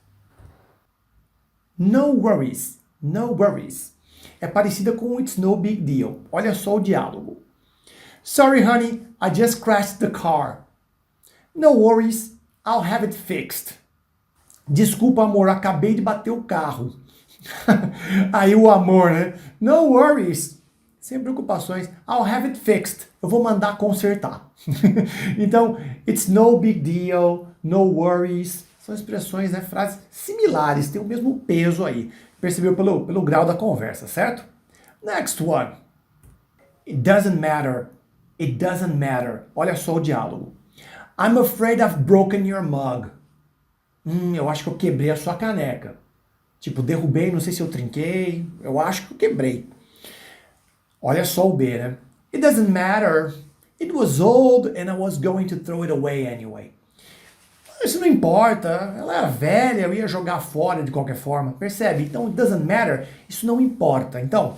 No worries, no worries. É parecida com it's no big deal. Olha só o diálogo. Sorry, honey, I just crashed the car. No worries, I'll have it fixed. Desculpa, amor, acabei de bater o carro. Aí o amor, né? No worries, sem preocupações, I'll have it fixed. Eu vou mandar consertar. Então, it's no big deal, no worries. São expressões, né, frases similares, têm o mesmo peso aí. Percebeu pelo grau da conversa, certo? Next one. It doesn't matter. It doesn't matter. Olha só o diálogo. I'm afraid I've broken your mug. Eu acho que eu quebrei a sua caneca. Tipo, derrubei, não sei se eu trinquei. Eu acho que eu quebrei. Olha só o B, né? It doesn't matter. It was old and I was going to throw it away anyway. Isso não importa, ela era velha, eu ia jogar fora de qualquer forma, percebe? Então, it doesn't matter, isso não importa. Então,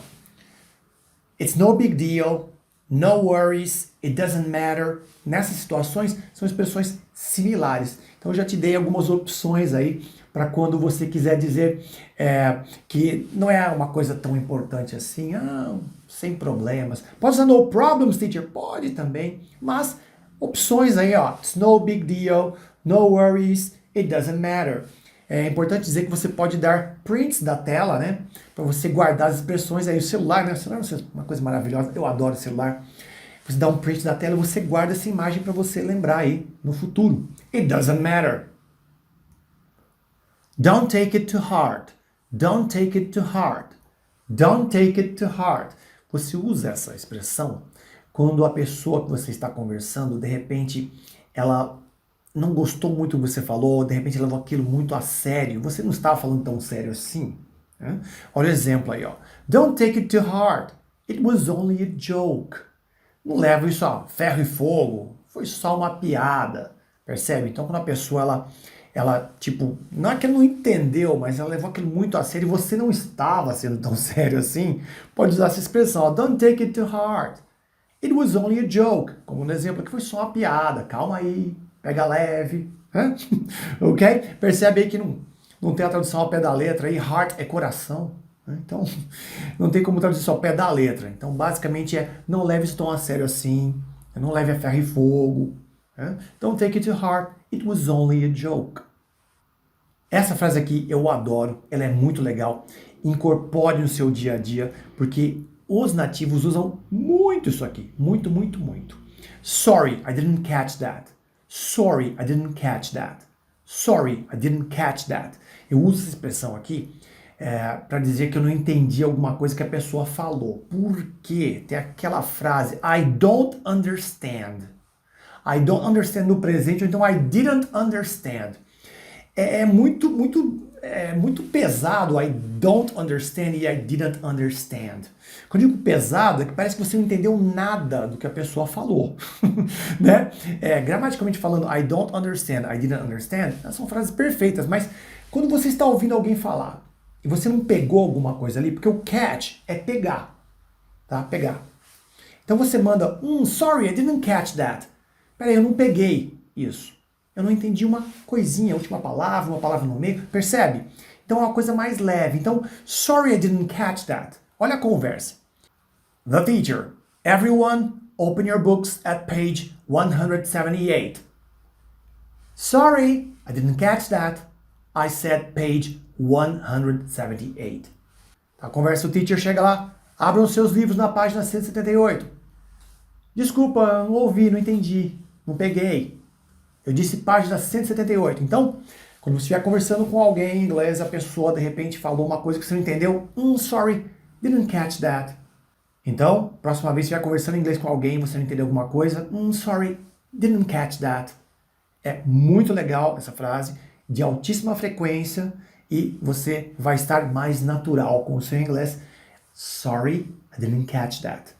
it's no big deal, no worries, it doesn't matter. Nessas situações, são expressões similares. Então, eu já te dei algumas opções aí para quando você quiser dizer que não é uma coisa tão importante assim, sem problemas. Pode usar no problems, teacher? Pode também, mas opções aí, ó, it's no big deal, no worries, it doesn't matter. É importante dizer que você pode dar prints da tela, né? Para você guardar as expressões aí. O celular, né? O celular é uma coisa maravilhosa. Eu adoro o celular. Você dá um print da tela e você guarda essa imagem para você lembrar aí no futuro. It doesn't matter. Don't take it to heart. Don't take it to heart. Don't take it to heart. Você usa essa expressão quando a pessoa que você está conversando, de repente, ela não gostou muito do que você falou, de repente levou aquilo muito a sério, você não estava falando tão sério assim. Né? Olha o exemplo aí, ó. Don't take it to heart. It was only a joke. Não leva isso a ferro e fogo. Foi só uma piada. Percebe? Então, quando a pessoa, ela tipo, não é que ela não entendeu, mas ela levou aquilo muito a sério e você não estava sendo tão sério assim, pode usar essa expressão, ó. Don't take it to heart. It was only a joke. Como no exemplo aqui, foi só uma piada. Calma aí. Pega leve, ok? Percebe aí que não tem a tradução ao pé da letra, aí heart é coração, né? Então não tem como traduzir só ao pé da letra. Então basicamente não leve isso tão a sério assim, não leve a ferro e fogo. Don't take it to heart, it was only a joke. Essa frase aqui eu adoro, ela é muito legal. Incorpore no seu dia a dia, porque os nativos usam muito isso aqui, muito, muito, muito. Sorry, I didn't catch that. Sorry, I didn't catch that. Sorry, I didn't catch that. Eu uso essa expressão aqui para dizer que eu não entendi alguma coisa que a pessoa falou. Por quê? Tem aquela frase, I don't understand. I don't understand no presente, ou então I didn't understand. É muito pesado, I don't understand e I didn't understand. Quando eu digo pesado, é que parece que você não entendeu nada do que a pessoa falou. Né? Gramaticalmente falando, I don't understand, I didn't understand, são frases perfeitas, mas quando você está ouvindo alguém falar e você não pegou alguma coisa ali, porque o catch é pegar, tá? Pegar. Então você manda, sorry, I didn't catch that. Peraí, eu não peguei isso. eu não entendi uma coisinha, a última palavra, uma palavra no meio, percebe? Então é uma coisa mais leve. Então, sorry I didn't catch that. Olha a conversa. The teacher. Everyone, open your books at page 178. Sorry, I didn't catch that. I said page 178. A conversa, o teacher chega lá, abram seus livros na página 178. Desculpa, não ouvi, não entendi, não peguei. Eu disse página 178. Então, quando você estiver conversando com alguém em inglês, a pessoa de repente falou uma coisa que você não entendeu. Sorry, didn't catch that. Então, próxima vez que estiver conversando em inglês com alguém, você não entendeu alguma coisa. Sorry, didn't catch that. É muito legal essa frase, de altíssima frequência, e você vai estar mais natural com o seu inglês. Sorry, I didn't catch that.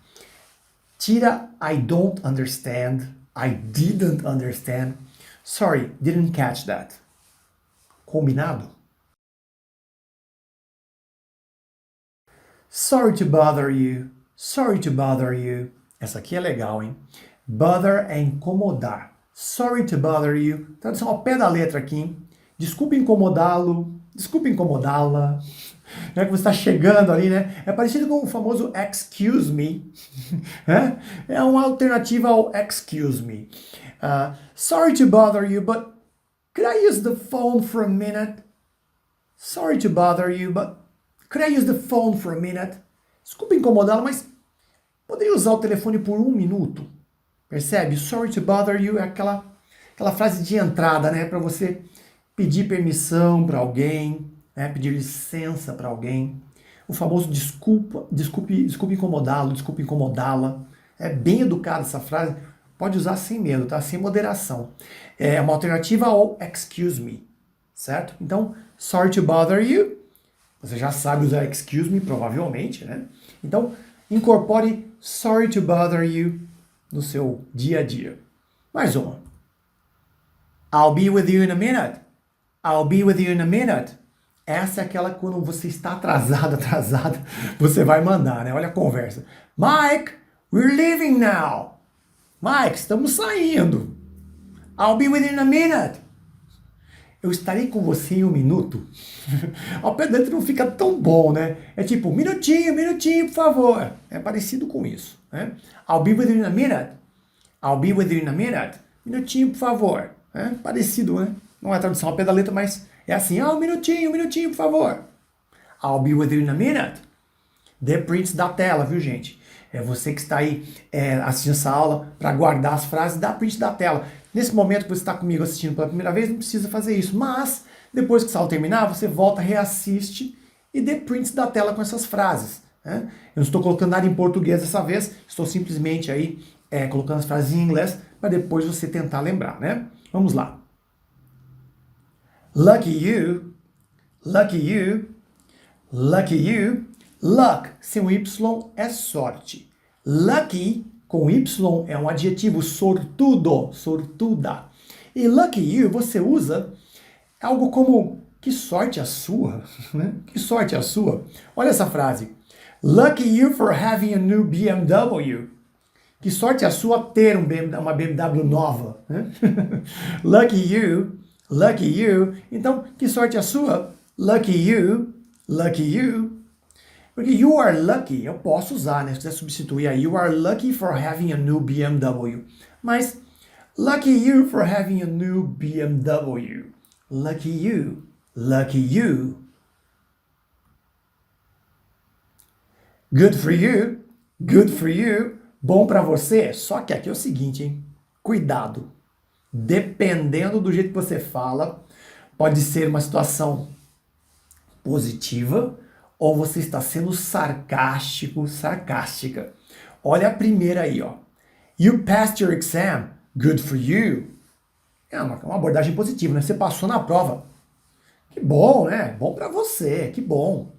Tira I don't understand, I didn't understand. Sorry, didn't catch that. Combinado? Sorry to bother you. Sorry to bother you. Essa aqui é legal, hein? Bother é incomodar. Sorry to bother you. Tradução ao pé da letra aqui, hein? Desculpe incomodá-lo. Desculpe incomodá-la. Não é que você está chegando ali, né? É parecido com o famoso excuse me. É uma alternativa ao excuse me. Sorry to bother you, but could I use the phone for a minute? Sorry to bother you, but could I use the phone for a minute? Desculpa incomodá-la, mas poderia usar o telefone por 1 minuto? Percebe? Sorry to bother you é aquela frase de entrada, né? Para você pedir permissão para alguém, né? Pedir licença para alguém. O famoso desculpe incomodá-lo, desculpe incomodá-la. É bem educada essa frase. Pode usar sem medo, tá? Sem moderação. É uma alternativa ao excuse me, certo? Então, sorry to bother you. Você já sabe usar excuse me, provavelmente, né? Então, incorpore sorry to bother you no seu dia a dia. Mais uma. I'll be with you in a minute. I'll be with you in a minute. Essa é aquela quando você está atrasada, você vai mandar, né? Olha a conversa. Mike, we're leaving now. Mike, estamos saindo. I'll be with you in a minute. Eu estarei com você em 1 minuto. Ao pé dentro não fica tão bom, né? É tipo, minutinho, por favor. É parecido com isso, né? I'll be with you in a minute. I'll be with you in a minute. Minutinho, por favor. É parecido, né? Não é tradução ao pé da letra, mas é assim. Um minutinho, por favor. I'll be with you in a minute. Dê prints da tela, viu, gente? É você que está aí assistindo essa aula para guardar as frases, dá print da tela. Nesse momento que você está comigo assistindo pela primeira vez, não precisa fazer isso. Mas, depois que essa aula terminar, você volta, reassiste e dê prints da tela com essas frases. Né? Eu não estou colocando nada em português dessa vez, estou simplesmente aí colocando as frases em inglês para depois você tentar lembrar, né? Vamos lá. Lucky you, lucky you, lucky you. Luck, sem Y, é sorte. Lucky, com Y, é um adjetivo sortudo, sortuda. E lucky you, você usa algo como, que sorte a sua, né? Que sorte a sua. Olha essa frase. Lucky you for having a new BMW. Que sorte a sua ter uma BMW nova. Né? Lucky you, lucky you. Então, que sorte a sua? Lucky you, lucky you. Porque you are lucky, eu posso usar, né? Se quiser substituir aí, you are lucky for having a new BMW. Mas, lucky you for having a new BMW. Lucky you, lucky you. Good for you, good for you. Bom pra você. Só que aqui é o seguinte, hein? Cuidado. Dependendo do jeito que você fala, pode ser uma situação positiva, ou você está sendo sarcástico, sarcástica. Olha a primeira aí, ó. You passed your exam. Good for you. É uma abordagem positiva, né? Você passou na prova. Que bom, né? Bom pra você, que bom.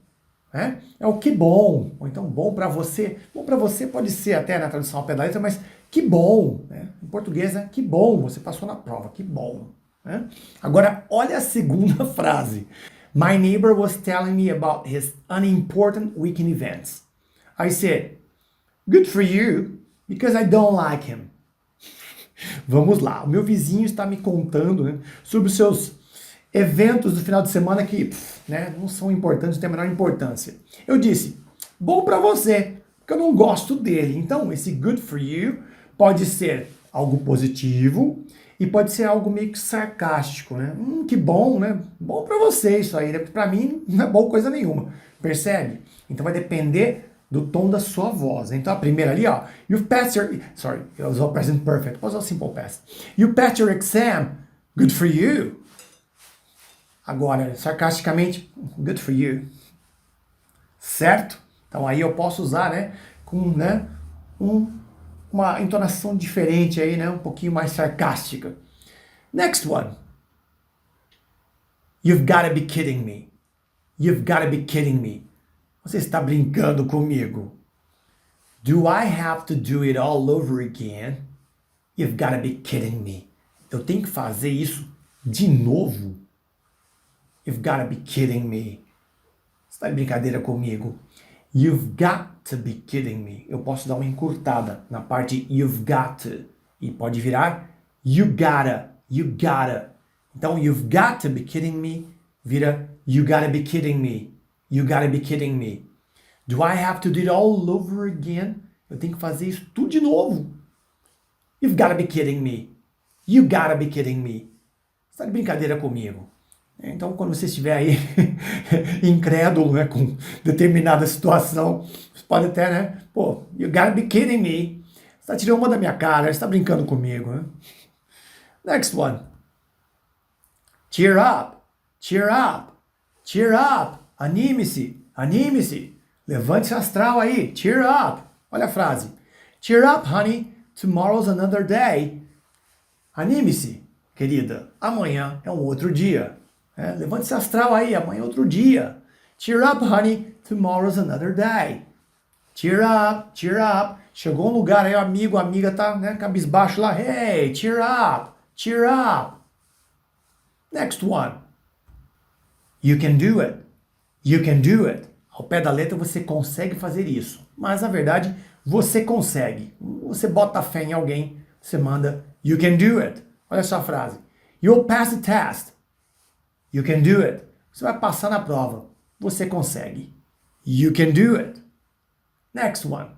É o que bom. Ou então, bom pra você. Bom pra você pode ser até na tradução ao pé da letra, mas que bom. Né? Em português, né? Que bom, você passou na prova, que bom. Né? Agora, olha a segunda frase. My neighbor was telling me about his unimportant weekend events. I said, good for you, because I don't like him. Vamos lá, o meu vizinho está me contando, né, sobre os seus eventos do final de semana que, né, não são importantes, não tem a menor importância. Eu disse, bom para você, porque eu não gosto dele. Então, esse good for you pode ser algo positivo e pode ser algo meio que sarcástico, né? Que bom, né? Bom para você isso aí, né? Porque para mim não é bom coisa nenhuma, percebe? Então vai depender do tom da sua voz. Então a primeira ali, ó, you've passed your, sorry, eu usei o present perfect, posso usar o simple past. You passed your exam, good for you. Agora, sarcasticamente, good for you. Certo? Então aí eu posso usar, né, com, né, uma entonação diferente aí, né, um pouquinho mais sarcástica. Next one. You've gotta be kidding me. You've gotta be kidding me. Você está brincando comigo. Do I have to do it all over again? You've gotta be kidding me. Eu tenho que fazer isso de novo? You've gotta be kidding me. Você está de brincadeira comigo? You've got to be kidding me. Eu posso dar uma encurtada na parte you've got to. E pode virar you gotta, you gotta. Então, you've got to be kidding me vira you gotta be kidding me. You gotta be kidding me. Do I have to do it all over again? Eu tenho que fazer isso tudo de novo. You've gotta be kidding me. You gotta be kidding me. Você está de brincadeira comigo? Então, quando você estiver aí incrédulo, né, com determinada situação, você pode até, né, pô, you gotta be kidding me. Você está tirando uma da minha cara, você está brincando comigo, né? Next one. Cheer up, cheer up, cheer up. Anime-se, anime-se. Levante-se astral aí, cheer up. Olha a frase. Cheer up, honey, tomorrow's another day. Anime-se, querida, amanhã é um outro dia. Levante-se astral aí, amanhã é outro dia. Cheer up, honey, tomorrow's another day. Cheer up, cheer up. Chegou um lugar aí, o amigo, a amiga tá, né, cabisbaixo lá. Hey, cheer up, cheer up. Next one. You can do it. You can do it. Ao pé da letra você consegue fazer isso. Mas na verdade, você consegue. Você bota fé em alguém, você manda you can do it. Olha só a frase. You'll pass the test. You can do it. Você vai passar na prova. Você consegue. You can do it. Next one.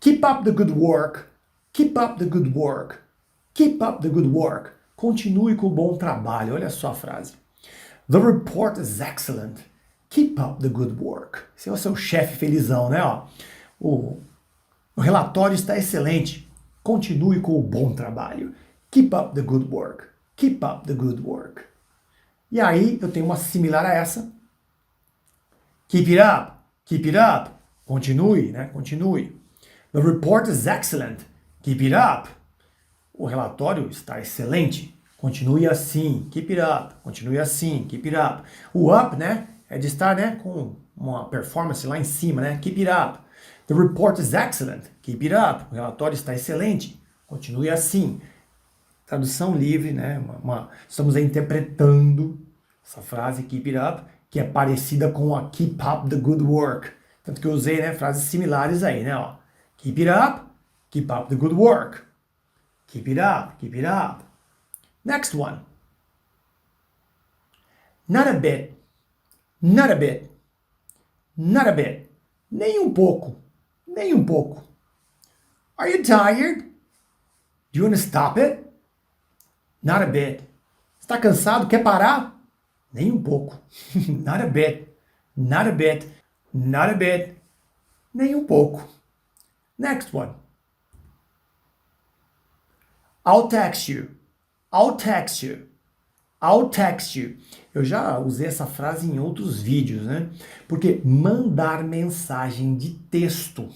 Keep up the good work. Keep up the good work. Keep up the good work. Continue com o bom trabalho. Olha só a frase. The report is excellent. Keep up the good work. Esse é o seu chefe felizão, né? Ó, o relatório está excelente. Continue com o bom trabalho. Keep up the good work. Keep up the good work. E aí eu tenho uma similar a essa. Keep it up. Keep it up. Continue, né? Continue. The report is excellent. Keep it up. O relatório está excelente. Continue assim. Keep it up. Continue assim. Keep it up. O up, né? É de estar, né, com uma performance lá em cima, né? Keep it up. The report is excellent. Keep it up. O relatório está excelente. Continue assim. Tradução livre, né? Estamos interpretando essa frase keep it up, que é parecida com a keep up the good work. Tanto que eu usei, né, frases similares aí, né? Ó. Keep it up the good work. Keep it up, keep it up. Next one. Not a bit. Not a bit. Not a bit. Nem um pouco. Nem um pouco. Are you tired? Do you want to stop it? Not a bit. Está cansado? Quer parar? Nem um pouco. Not a bit. Not a bit. Not a bit. Nem um pouco. Next one. I'll text you. I'll text you. I'll text you. Eu já usei essa frase em outros vídeos, né? Porque mandar mensagem de texto,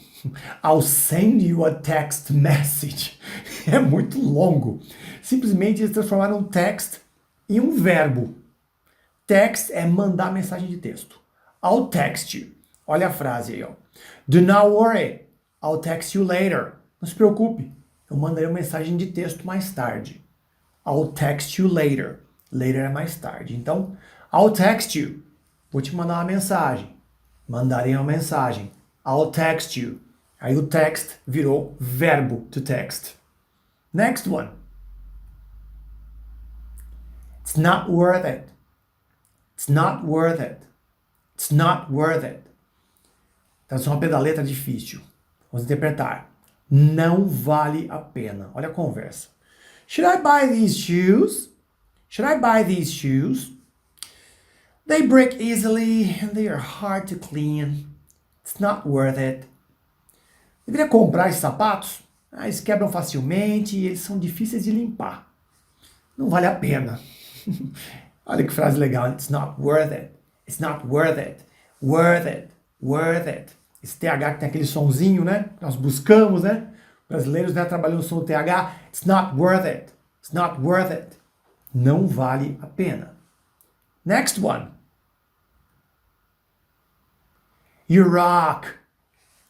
I'll send you a text message, é muito longo. Simplesmente eles transformaram text em um verbo. Text é mandar mensagem de texto. I'll text you. Olha a frase aí, ó. Do not worry. I'll text you later. Não se preocupe. Eu mandarei uma mensagem de texto mais tarde. I'll text you later. Later é mais tarde. Então, I'll text you. Vou te mandar uma mensagem. Mandarei uma mensagem. I'll text you. Aí o text virou verbo to text. Next one. It's not worth it. It's not worth it. It's not worth it. Tradução ao pé da letra difícil. Vamos interpretar. Não vale a pena. Olha a conversa. Should I buy these shoes? Should I buy these shoes? They break easily and they are hard to clean. It's not worth it. Deveria comprar esses sapatos? Eles quebram facilmente e eles são difíceis de limpar. Não vale a pena. Olha que frase legal. It's not worth it. It's not worth it. Worth it. Worth it. Esse TH que tem aquele sonzinho, né? Nós buscamos, né? Brasileiros, né? Trabalhando o som do TH. It's not worth it. It's not worth it. Não vale a pena. Next one. You rock.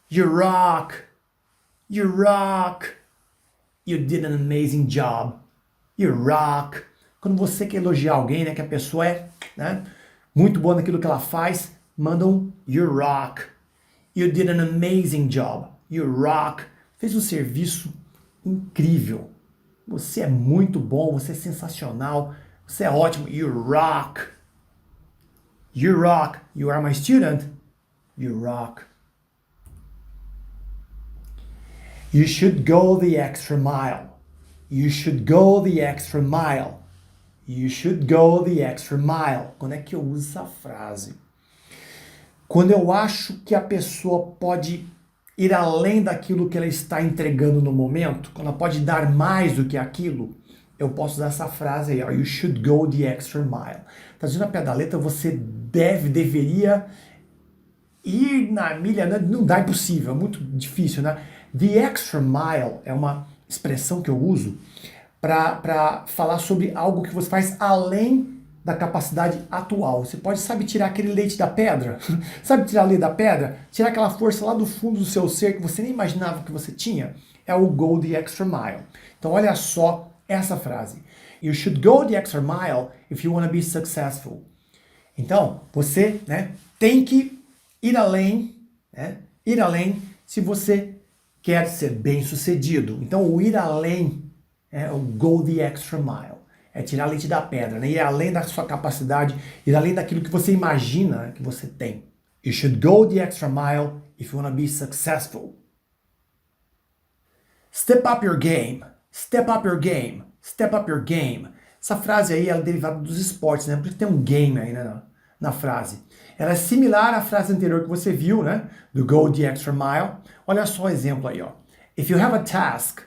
You rock. You rock. You did an amazing job. You rock. Quando você quer elogiar alguém, né? Que a pessoa é, né, muito boa naquilo que ela faz, manda um you rock. You did an amazing job. You rock. Fez um serviço incrível. Você é muito bom, você é sensacional, você é ótimo. You rock. You rock. You are my student. You rock. You should go the extra mile. You should go the extra mile. You should go the extra mile. Quando é que eu uso essa frase? Quando eu acho que a pessoa pode ir além daquilo que ela está entregando no momento, quando ela pode dar mais do que aquilo, eu posso usar essa frase aí, ó, you should go the extra mile. Traduzindo a pé da letra, você deveria ir na milha, não dá, impossível, é muito difícil, né? The extra mile é uma expressão que eu uso para falar sobre algo que você faz além da capacidade atual. Você pode, sabe, tirar aquele leite da pedra? Sabe tirar o leite da pedra? Tirar aquela força lá do fundo do seu ser que você nem imaginava que você tinha? É o go the extra mile. Então olha só essa frase. You should go the extra mile if you want to be successful. Então, você, né, tem que ir além, né? Ir além se você quer ser bem sucedido. Então o ir além é o go the extra mile. É tirar leite da pedra, né? Ir além da sua capacidade, ir além daquilo que você imagina que você tem. You should go the extra mile if you want to be successful. Step up your game. Step up your game. Step up your game. Essa frase aí ela é derivada dos esportes, né? Porque tem um game aí, né, na frase. Ela é similar à frase anterior que você viu, né? Do go the extra mile. Olha só o exemplo aí, ó. If you have a task,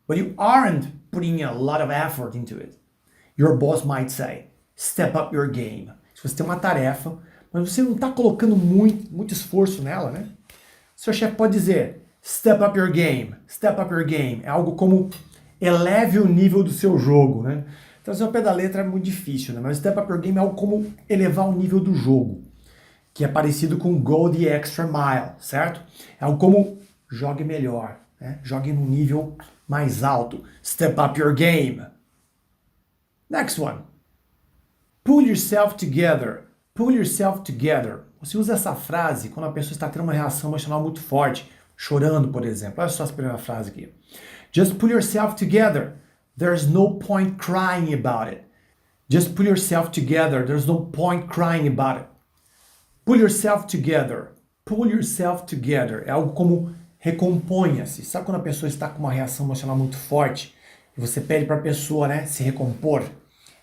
but you aren't putting a lot of effort into it, your boss might say, step up your game. Se você tem uma tarefa, mas você não está colocando muito esforço nela, né? Seu chefe pode dizer, step up your game, step up your game. É algo como eleve o nível do seu jogo, né? Então, ao pé da letra é muito difícil, né? Mas step up your game é algo como elevar o nível do jogo, que é parecido com go the extra mile, certo? É algo como jogue melhor, né? Jogue num nível mais alto. Step up your game. Next one. Pull yourself together. Pull yourself together. Você usa essa frase quando a pessoa está tendo uma reação emocional muito forte, chorando, por exemplo. Olha só essa primeira frase aqui. Just pull yourself together. There's no point crying about it. Just pull yourself together. There's no point crying about it. Pull yourself together. Pull yourself together. É algo como recomponha-se. Sabe quando a pessoa está com uma reação emocional muito forte e você pede para a pessoa, né, se recompor?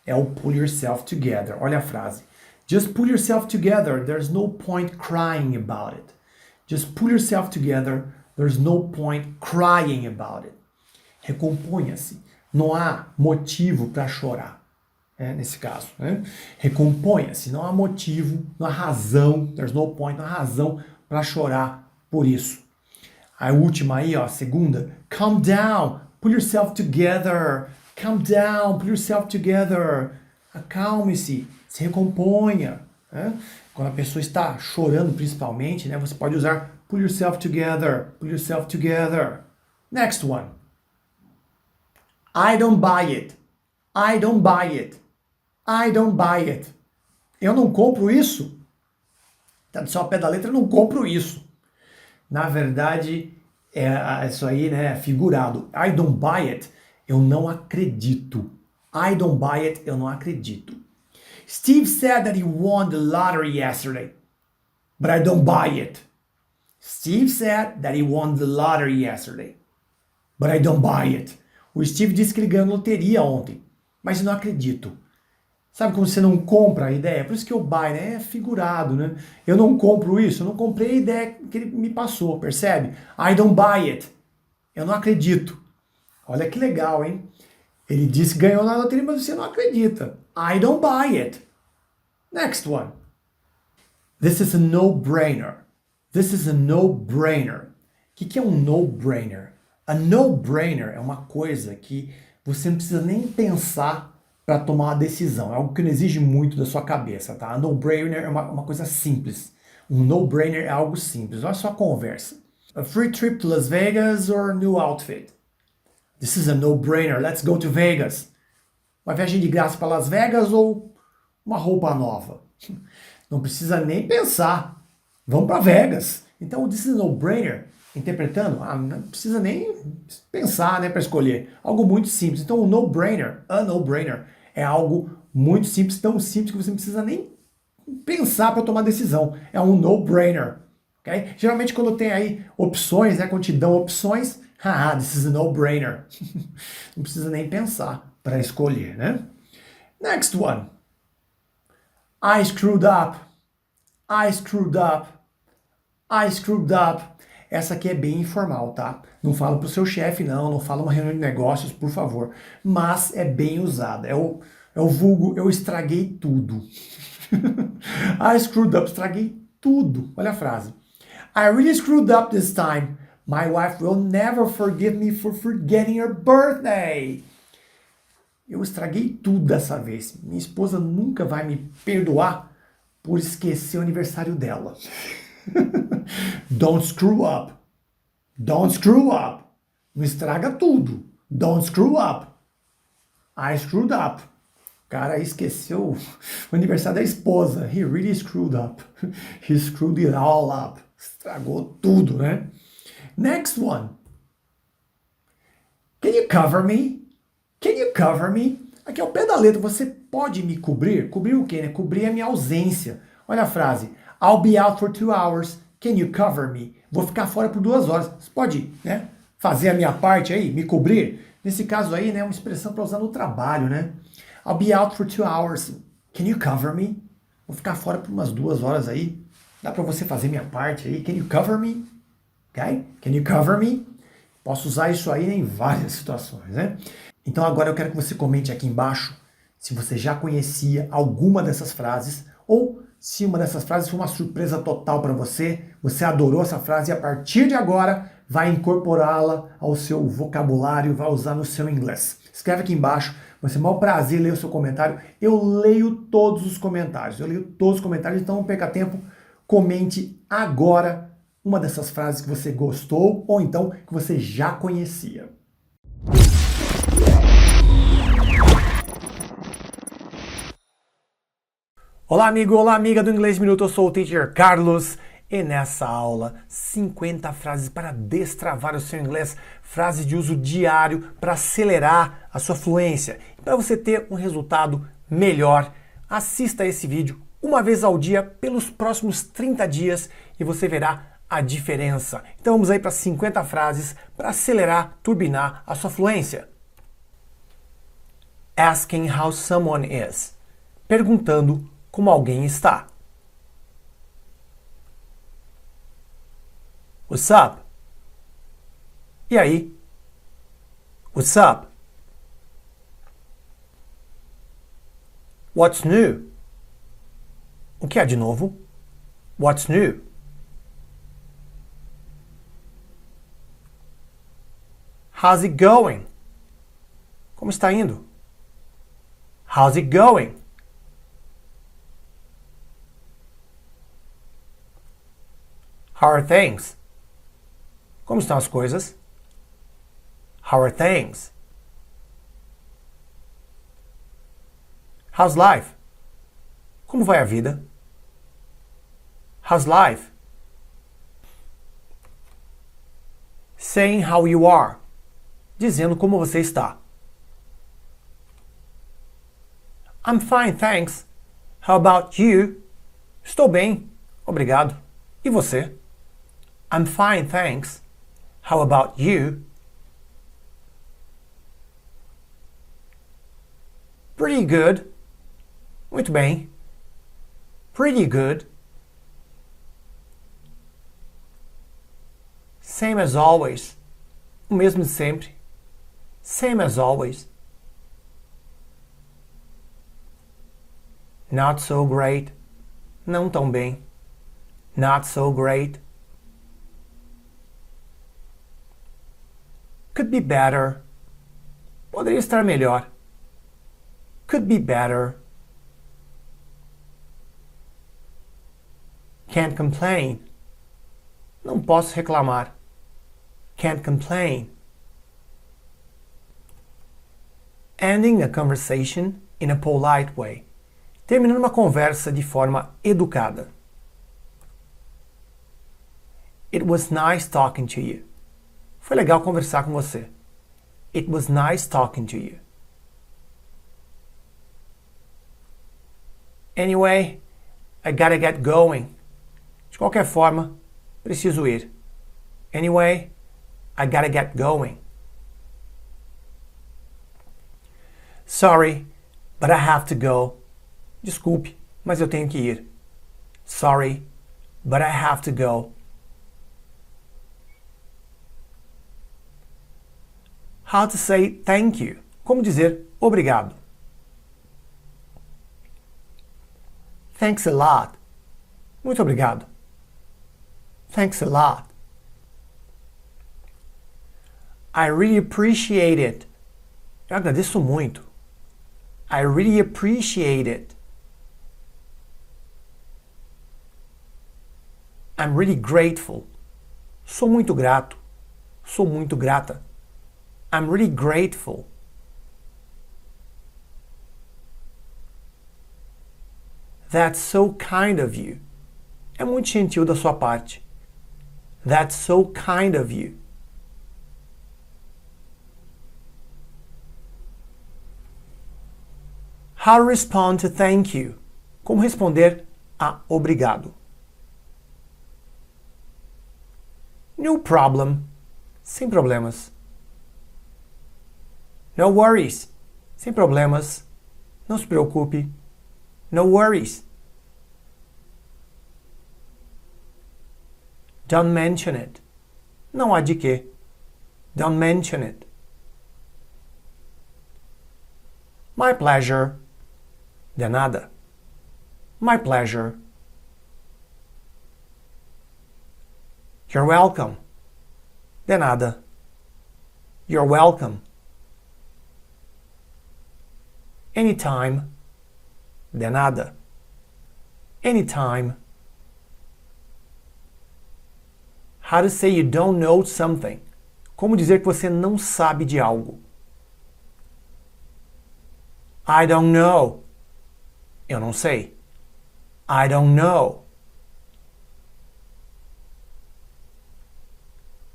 É o pull yourself together. Olha a frase. Just pull yourself together. There's no point crying about it. Just pull yourself together. There's no point crying about it. Recomponha-se. Não há motivo para chorar. Nesse caso, né? Recomponha-se. Não há motivo, não há razão. There's no point, não há razão para chorar por isso. A última aí, ó, a segunda. Calm down. Pull yourself together. Calm down, pull yourself together. Acalme-se, se recomponha. Né? Quando a pessoa está chorando, principalmente, né, você pode usar pull yourself together, pull yourself together. Next one. I don't buy it. I don't buy it. I don't buy it. Eu não compro isso. Tradução ao pé da letra, eu não compro isso. Na verdade, Isso aí, né, figurado. I don't buy it. Eu não acredito. I don't buy it. Eu não acredito. Steve said that he won the lottery yesterday, but I don't buy it. Steve said that he won the lottery yesterday, but I don't buy it. O Steve disse que ele ganhou loteria ontem, mas eu não acredito. Sabe como você não compra a ideia? Por isso que eu buy, né? É figurado, né? Eu não compro isso, eu não comprei a ideia que ele me passou, percebe? I don't buy it. Eu não acredito. Olha que legal, hein? Ele disse que ganhou na loteria, mas você não acredita. I don't buy it. Next one. This is a no-brainer. This is a no-brainer. O que é um no-brainer? A no-brainer é uma coisa que você não precisa nem pensar para tomar uma decisão. É algo que não exige muito da sua cabeça, tá? A no-brainer é uma coisa simples. Um no-brainer é algo simples. Olha só a conversa. A free trip to Las Vegas or a new outfit? This is a no-brainer. Let's go to Vegas. Uma viagem de graça para Las Vegas ou uma roupa nova? Não precisa nem pensar. Vamos para Vegas. Então, this is a no-brainer, interpretando, não precisa nem pensar, né, para escolher. Algo muito simples. Então, o no-brainer, a no-brainer, é algo muito simples, tão simples que você não precisa nem pensar para tomar decisão. É um no-brainer. Okay? Geralmente, quando tem aí opções, né, quando te dão opções, this is a no-brainer. Não precisa nem pensar para escolher, né? Next one. I screwed up. I screwed up. I screwed up. Essa aqui é bem informal, tá? Não fala pro seu chefe, não fala uma reunião de negócios, por favor. Mas é bem usada. É o vulgo, eu estraguei tudo. I screwed up, estraguei tudo. Olha a frase. I really screwed up this time. My wife will never forgive me for forgetting her birthday. Eu estraguei tudo dessa vez. Minha esposa nunca vai me perdoar por esquecer o aniversário dela. Don't screw up. Don't screw up. Não estraga tudo. Don't screw up. I screwed up. O cara esqueceu o aniversário da esposa. He really screwed up. He screwed it all up. Estragou tudo, né? Next one. Can you cover me? Can you cover me? Aqui ao pé da letra, você pode me cobrir? Cobrir o quê, né? Cobrir a minha ausência. Olha a frase. I'll be out for 2 hours. Can you cover me? Vou ficar fora por 2 horas. Você pode, né, fazer a minha parte aí, me cobrir? Nesse caso aí, né, é uma expressão para usar no trabalho, né? I'll be out for 2 hours. Can you cover me? Vou ficar fora por umas 2 horas aí. Dá para você fazer minha parte aí? Can you cover me? Ok? Can you cover me? Posso usar isso aí em várias situações, né? Então agora eu quero que você comente aqui embaixo se você já conhecia alguma dessas frases ou se uma dessas frases foi uma surpresa total para você, você adorou essa frase e a partir de agora vai incorporá-la ao seu vocabulário, vai usar no seu inglês. Escreve aqui embaixo, vai ser o maior prazer ler o seu comentário. Eu leio todos os comentários, então não perca tempo, comente agora uma dessas frases que você gostou ou então que você já conhecia. Olá amigo, olá amiga do Inglês Minuto, eu sou o teacher Carlos e nessa aula 50 frases para destravar o seu inglês, frases de uso diário para acelerar a sua fluência. Para você ter um resultado melhor, assista esse vídeo uma vez ao dia pelos próximos 30 dias e você verá a diferença. Então vamos aí para 50 frases para acelerar, turbinar a sua fluência. Asking how someone is. Perguntando como alguém está. What's up? E aí? What's up? What's new? O que há de novo? What's new? How's it going? Como está indo? How's it going? How are things? Como estão as coisas? How are things? How's life? Como vai a vida? How's life? Saying how you are. Dizendo como você está. I'm fine, thanks. How about you? Estou bem, obrigado. E você? I'm fine, thanks. How about you? Pretty good. Muito bem. Pretty good. Same as always. O mesmo de sempre. Same as always. Not so great. Não tão bem. Not so great. Could be better. Poderia estar melhor. Could be better. Can't complain. Não posso reclamar. Can't complain. Ending a conversation in a polite way. Terminando uma conversa de forma educada. It was nice talking to you. Foi legal conversar com você. It was nice talking to you. Anyway, I gotta get going. De qualquer forma, preciso ir. Anyway, I gotta get going. Sorry, but I have to go. Desculpe, mas eu tenho que ir. Sorry, but I have to go. How to say thank you. Como dizer obrigado. Thanks a lot. Muito obrigado. Thanks a lot. I really appreciate it. Eu agradeço muito. I really appreciate it. I'm really grateful. Sou muito grato. Sou muito grata. I'm really grateful. That's so kind of you. É muito gentil da sua parte. That's so kind of you. How to respond to thank you. Como responder a obrigado. No problem. Sem problemas. No worries. Sem problemas. Não se preocupe. No worries. Don't mention it. Não há de quê. Don't mention it. My pleasure. De nada. My pleasure. You're welcome. De nada. You're welcome. Anytime. De nada. Anytime. How to say you don't know something. Como dizer que você não sabe de algo. I don't know. Eu não sei. I don't know.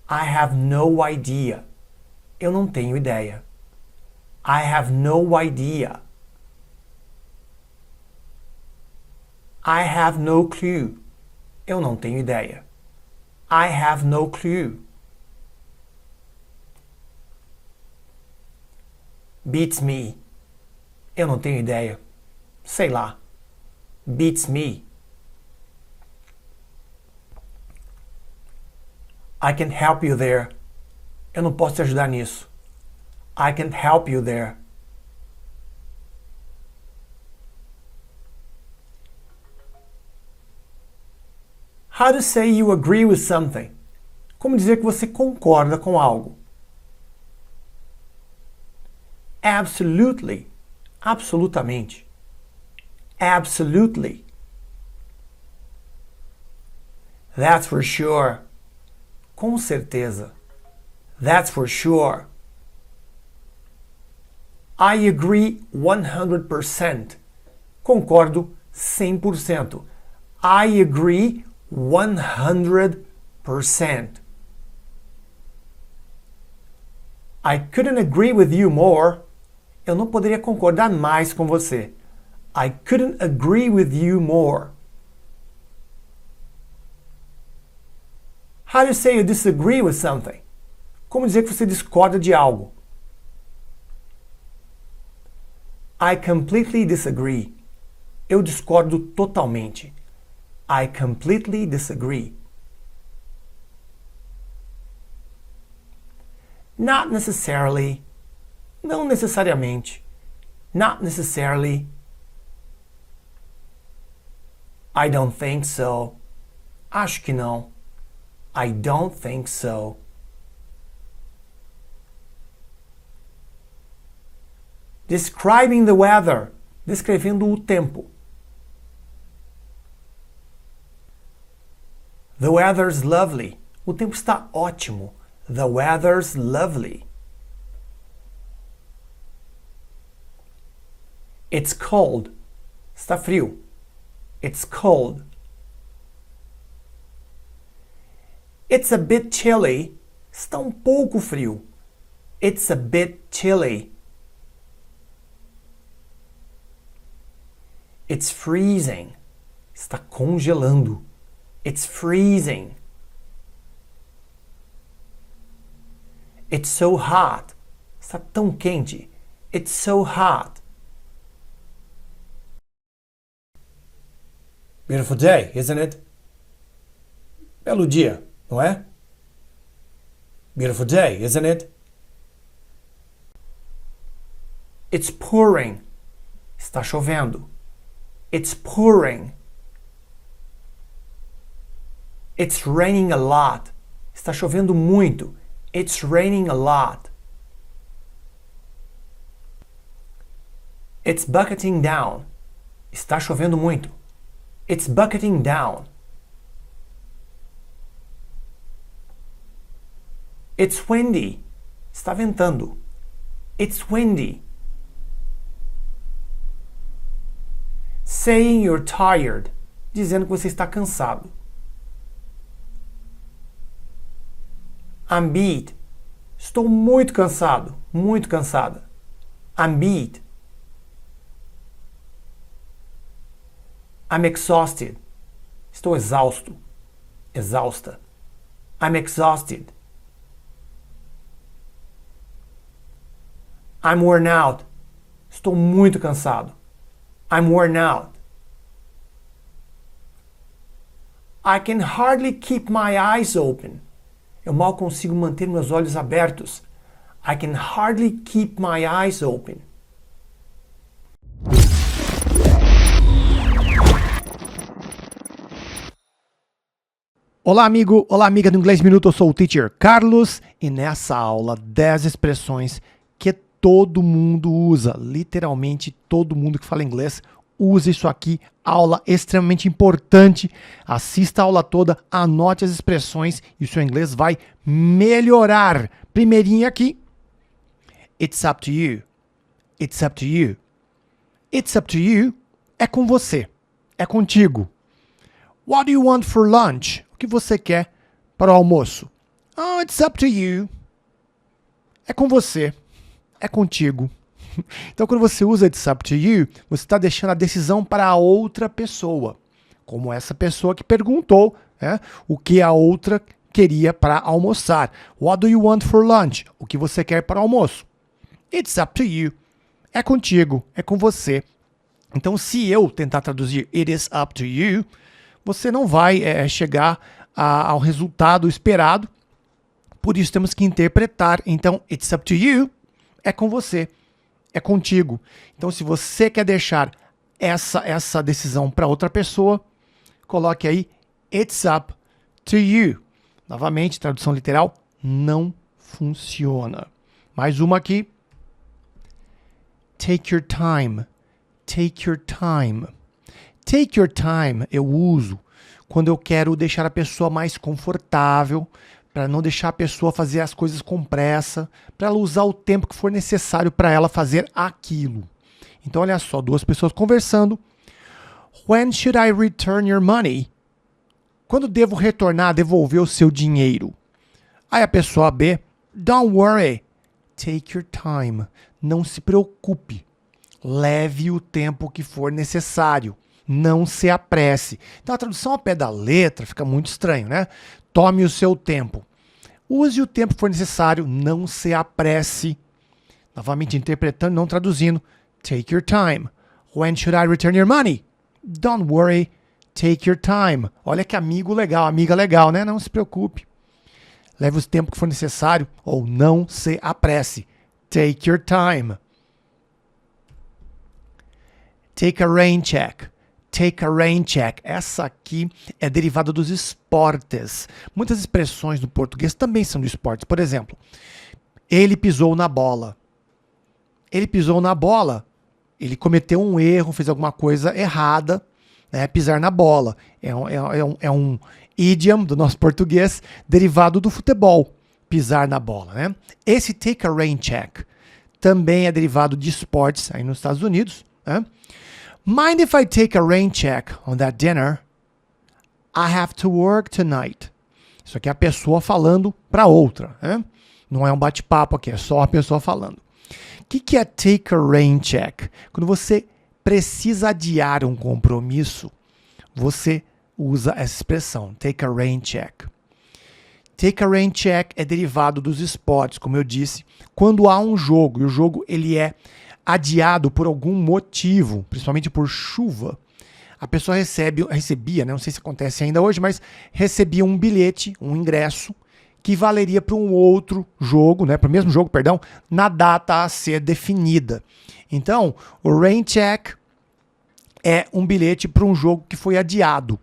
I have no idea. Eu não tenho ideia. I have no idea. I have no clue. Eu não tenho ideia. I have no clue. Beats me. Eu não tenho ideia. Sei lá. Beats me. I can help you there. Eu não posso te ajudar nisso. I can help you there. How to say you agree with something. Como dizer que você concorda com algo. Absolutely. Absolutamente. Absolutely. That's for sure. Com certeza. That's for sure. I agree 100%. Concordo 100%. I agree 100%. I couldn't agree with you more. Eu não poderia concordar mais com você. I couldn't agree with you more. How do you say you disagree with something? Como dizer que você discorda de algo? I completely disagree. Eu discordo totalmente. I completely disagree. Not necessarily. Não necessariamente. Not necessarily. I don't think so. Acho que não. I don't think so. Describing the weather. Descrevendo o tempo. The weather's lovely. O tempo está ótimo. The weather's lovely. It's cold. Está frio. It's cold. It's a bit chilly. Está um pouco frio. It's a bit chilly. It's freezing. Está congelando. It's freezing. It's so hot. Está tão quente. It's so hot. Beautiful day, isn't it? Belo dia, não é? Beautiful day, isn't it? It's pouring. Está chovendo. It's pouring. It's raining a lot. Está chovendo muito. It's raining a lot. It's bucketing down. Está chovendo muito. It's bucketing down. It's windy. Está ventando. It's windy. Saying you're tired. Dizendo que você está cansado. I'm beat. Estou muito cansado. Muito cansada. I'm beat. I'm exhausted. Estou exausto. Exausta. I'm exhausted. I'm worn out. Estou muito cansado. I'm worn out. I can hardly keep my eyes open. Eu mal consigo manter meus olhos abertos. I can hardly keep my eyes open. Olá, amigo! Olá, amiga do Inglês Minuto. Eu sou o teacher Carlos e nessa aula 10 expressões que todo mundo usa. Literalmente todo mundo que fala inglês usa isso aqui. Aula extremamente importante. Assista a aula toda, anote as expressões e o seu inglês vai melhorar. Primeirinha aqui. It's up to you. It's up to you. It's up to you é com você. É contigo. What do you want for lunch? O que você quer para o almoço? Oh, it's up to you. É com você. É contigo. Então, quando você usa it's up to you, você está deixando a decisão para a outra pessoa. Como essa pessoa que perguntou, né, o que a outra queria para almoçar. What do you want for lunch? O que você quer para o almoço? It's up to you. É contigo. É com você. Então, se eu tentar traduzir it is up to you, você não vai chegar ao resultado esperado. Por isso temos que interpretar. Então, it's up to you é com você, é contigo. Então, se você quer deixar essa decisão para outra pessoa, coloque aí it's up to you. Novamente, tradução literal não funciona. Mais uma aqui. Take your time. Take your time. Take your time eu uso quando eu quero deixar a pessoa mais confortável, para não deixar a pessoa fazer as coisas com pressa, para ela usar o tempo que for necessário para ela fazer aquilo. Então, olha só, duas pessoas conversando. When should I return your money? Quando devo retornar, devolver o seu dinheiro? Aí a pessoa B, don't worry, take your time. Não se preocupe. Leve o tempo que for necessário. Não se apresse. Então a tradução ao pé da letra fica muito estranho, né? Tome o seu tempo. Use o tempo que for necessário. Não se apresse. Novamente interpretando, não traduzindo. Take your time. When should I return your money? Don't worry. Take your time. Olha que amigo legal, amiga legal, né? Não se preocupe. Leve o tempo que for necessário ou não se apresse. Take your time. Take a rain check. Take a rain check. Essa aqui é derivada dos esportes. Muitas expressões no português também são de esportes. Por exemplo, ele pisou na bola. Ele pisou na bola. Ele cometeu um erro, fez alguma coisa errada, né? Pisar na bola. É um idiom do nosso português derivado do futebol. Pisar na bola, né? Esse take a rain check também é derivado de esportes aí nos Estados Unidos, né? Mind if I take a rain check on that dinner? I have to work tonight. Isso aqui é a pessoa falando para outra, né? Não é um bate-papo aqui, é só a pessoa falando. O que é take a rain check? Quando você precisa adiar um compromisso, você usa essa expressão, take a rain check. Take a rain check é derivado dos esportes, como eu disse, quando há um jogo, e o jogo ele é adiado por algum motivo, principalmente por chuva, a pessoa recebia, né, não sei se acontece ainda hoje, mas recebia um bilhete, um ingresso, que valeria para um outro jogo, né, para o mesmo jogo, perdão, na data a ser definida. Então, o rain check é um bilhete para um jogo que foi adiado,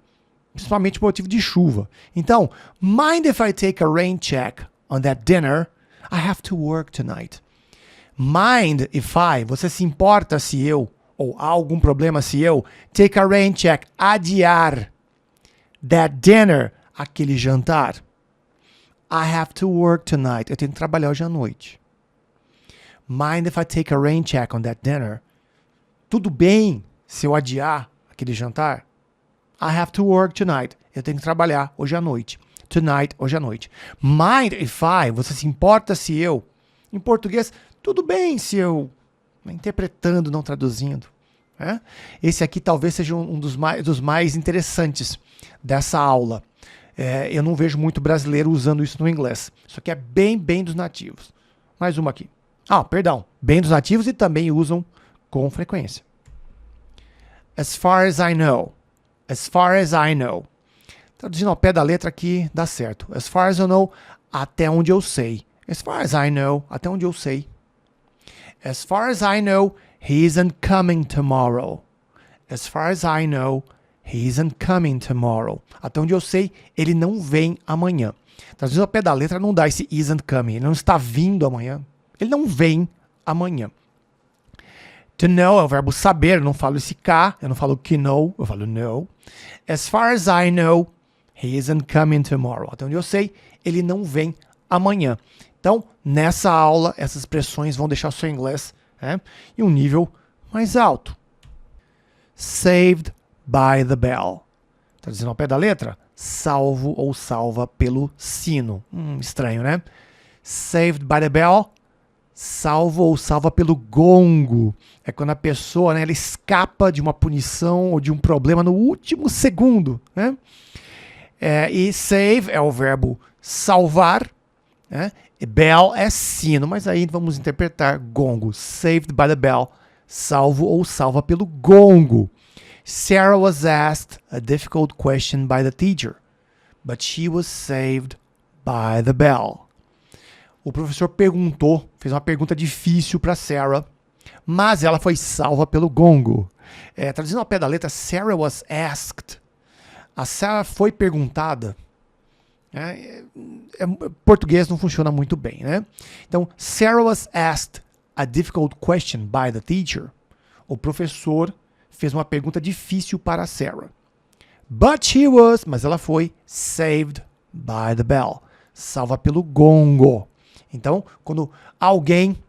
principalmente por motivo de chuva. Então, mind if I take a rain check on that dinner? I have to work tonight. Mind if I, você se importa se eu, ou há algum problema se eu, take a rain check, adiar that dinner, aquele jantar. I have to work tonight. Eu tenho que trabalhar hoje à noite. Mind if I take a rain check on that dinner? Tudo bem se eu adiar aquele jantar? I have to work tonight. Eu tenho que trabalhar hoje à noite. Tonight, hoje à noite. Mind if I, você se importa se eu, em português, tudo bem se eu, interpretando, não traduzindo. Né? Esse aqui talvez seja um dos mais interessantes dessa aula. Eu não vejo muito brasileiro usando isso no inglês. Isso aqui é bem dos nativos. Mais uma aqui. Bem dos nativos e também usam com frequência. As far as I know. As far as I know. Traduzindo ao pé da letra aqui, dá certo. As far as I know, até onde eu sei. As far as I know, até onde eu sei. As far as I know, he isn't coming tomorrow. As far as I know, he isn't coming tomorrow. Até onde eu sei, ele não vem amanhã. Traduzindo ao pé da letra, não dá esse isn't coming. Ele não está vindo amanhã. Ele não vem amanhã. To know é o verbo saber. Eu não falo esse K. Eu não falo que know. Eu falo know. As far as I know, he isn't coming tomorrow. Até onde eu sei, ele não vem amanhã. Então, nessa aula, essas expressões vão deixar o seu inglês em um nível mais alto. Saved by the bell. Traduzindo ao pé da letra, salvo ou salva pelo sino. Estranho, né? Saved by the bell, salvo ou salva pelo gongo. É quando a pessoa, ela escapa de uma punição ou de um problema no último segundo. Né? E save é o verbo salvar, né? E bell é sino, mas aí vamos interpretar gongo. Saved by the bell, salvo ou salva pelo gongo. Sarah was asked a difficult question by the teacher, but she was saved by the bell. O professor fez uma pergunta difícil para Sarah, mas ela foi salva pelo gongo. Traduzindo ao pé da letra, Sarah was asked. A Sarah foi perguntada. Português não funciona muito bem, né? Então, Sarah was asked a difficult question by the teacher. O professor fez uma pergunta difícil para Sarah. Mas ela foi saved by the bell. Salva pelo gongo. Então, quando alguém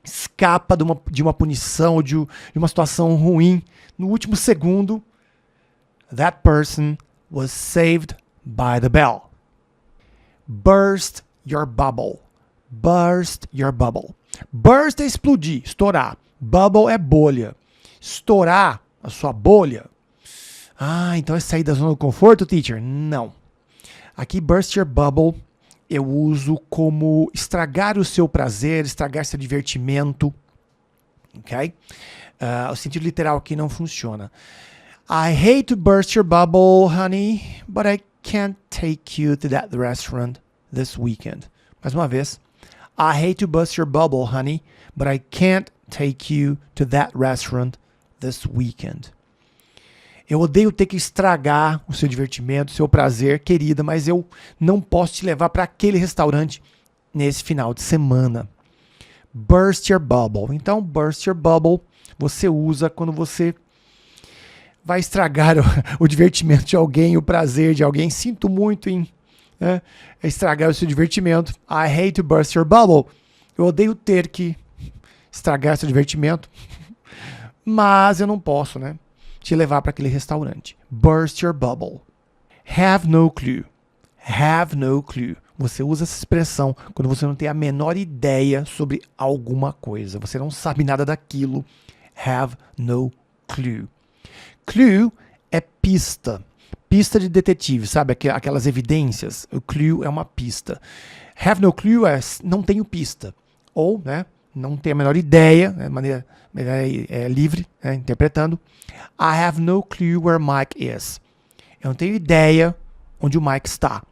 escapa de uma punição ou de uma situação ruim, no último segundo, that person was saved by the bell. Burst your bubble. Burst your bubble. Burst é explodir, estourar. Bubble é bolha. Estourar a sua bolha. Ah, então é sair da zona do conforto, teacher? Não. Aqui, burst your bubble, eu uso como estragar o seu prazer, estragar seu divertimento. Ok? O sentido literal aqui não funciona. I hate to burst your bubble, honey, but I can't take you to that restaurant this weekend. Mais uma vez. I hate to burst your bubble, honey, but I can't take you to that restaurant this weekend. Eu odeio ter que estragar o seu divertimento, o seu prazer, querida, mas eu não posso te levar para aquele restaurante nesse final de semana. Burst your bubble. Então, burst your bubble você usa quando você vai estragar o divertimento de alguém, o prazer de alguém. Sinto muito em estragar o seu divertimento. I hate to burst your bubble. Eu odeio ter que estragar seu divertimento, mas eu não posso, te levar para aquele restaurante. Burst your bubble. Have no clue. Have no clue. Você usa essa expressão quando você não tem a menor ideia sobre alguma coisa. Você não sabe nada daquilo. Have no clue. Clue é pista. Pista de detetive, sabe? Aquelas evidências. O clue é uma pista. Have no clue é não tenho pista. Ou, não tenho a menor ideia, de maneira livre, interpretando. I have no clue where Mike is. Eu não tenho ideia onde o Mike está.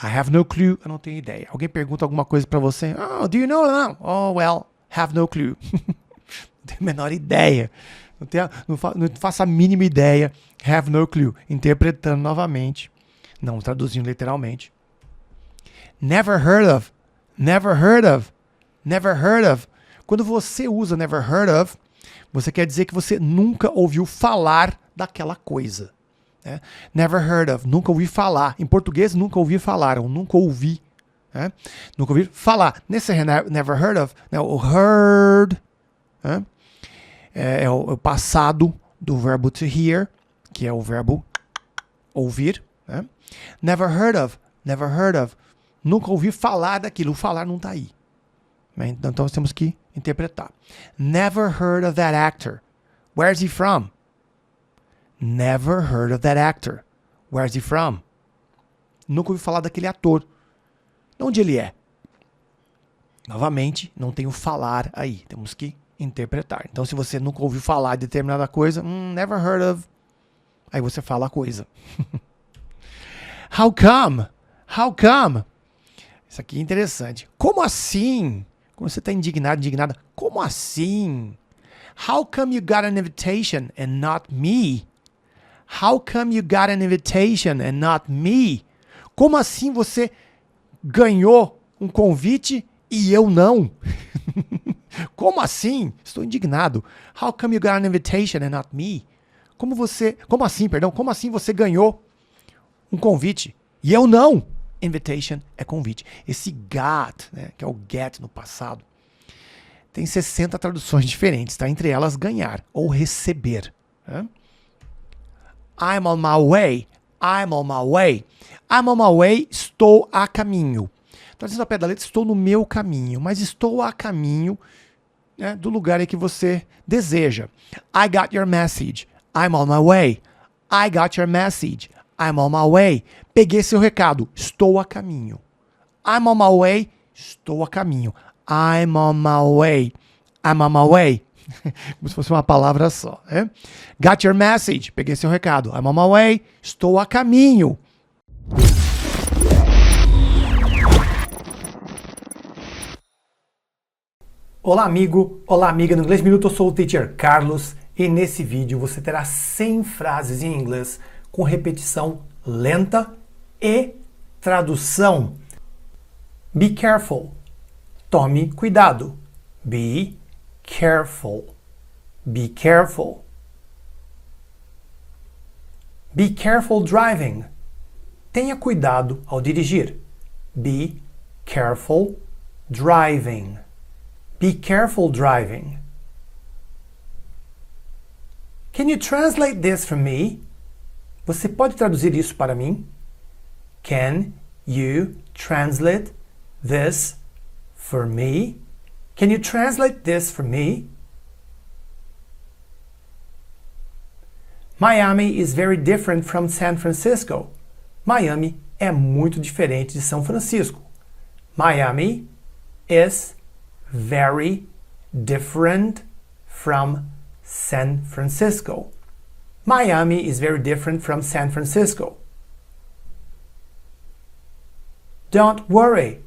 I have no clue, eu não tenho ideia. Alguém pergunta alguma coisa para você. Oh, do you know? No. Oh, well, have no clue. Não tenho a menor ideia. Não faço a mínima ideia. Have no clue. Interpretando novamente. Não traduzindo literalmente. Never heard of. Never heard of. Never heard of. Quando você usa never heard of, você quer dizer que você nunca ouviu falar daquela coisa. Never heard of. Nunca ouvi falar. Em português, nunca ouvi falar. Ou nunca ouvi. Nunca ouvi falar. Nesse never heard of, o heard é o passado do verbo to hear, que é o verbo ouvir. Never heard of. Never heard of. Nunca ouvi falar daquilo. O falar não está aí. Então nós temos que interpretar. Never heard of that actor. Where's he from? Never heard of that actor. Where's he from? Nunca ouvi falar daquele ator. De onde ele é? Novamente, não tem o falar aí. Temos que interpretar. Então, se você nunca ouviu falar de determinada coisa, never heard of. Aí você fala a coisa. How come? How come? Isso aqui é interessante. Como assim? Quando você está indignado, indignada. Como assim? How come you got an invitation and not me? How come you got an invitation and not me? Como assim você ganhou um convite e eu não? Como assim? Estou indignado. How come you got an invitation and not me? Como assim você ganhou um convite e eu não? Invitation é convite. Esse got, que é o get no passado, tem 60 traduções diferentes, tá? Entre elas ganhar ou receber. I'm on my way. I'm on my way. I'm on my way. Estou a caminho. Traduzindo ao pé da letra, estou no meu caminho, mas estou a caminho do lugar em que você deseja. I got your message. I'm on my way. I got your message. I'm on my way. Peguei seu recado. Estou a caminho. I'm on my way. Estou a caminho. I'm on my way. I'm on my way. Como se fosse uma palavra só. Got your message. Peguei seu recado. I'm on my way. Estou a caminho. Olá, amigo. Olá, amiga. No Inglês Minuto, eu sou o teacher Carlos. E nesse vídeo você terá 100 frases em inglês com repetição lenta e tradução. Be careful. Tome cuidado. Be careful. Be careful. Be careful driving. Tenha cuidado ao dirigir. Be careful driving. Be careful driving. Can you translate this for me? Você pode traduzir isso para mim? Can you translate this for me? Can you translate this for me? Miami is very different from San Francisco. Miami é muito diferente de São Francisco. Miami is very different from San Francisco. Miami is very different from San Francisco. Don't worry.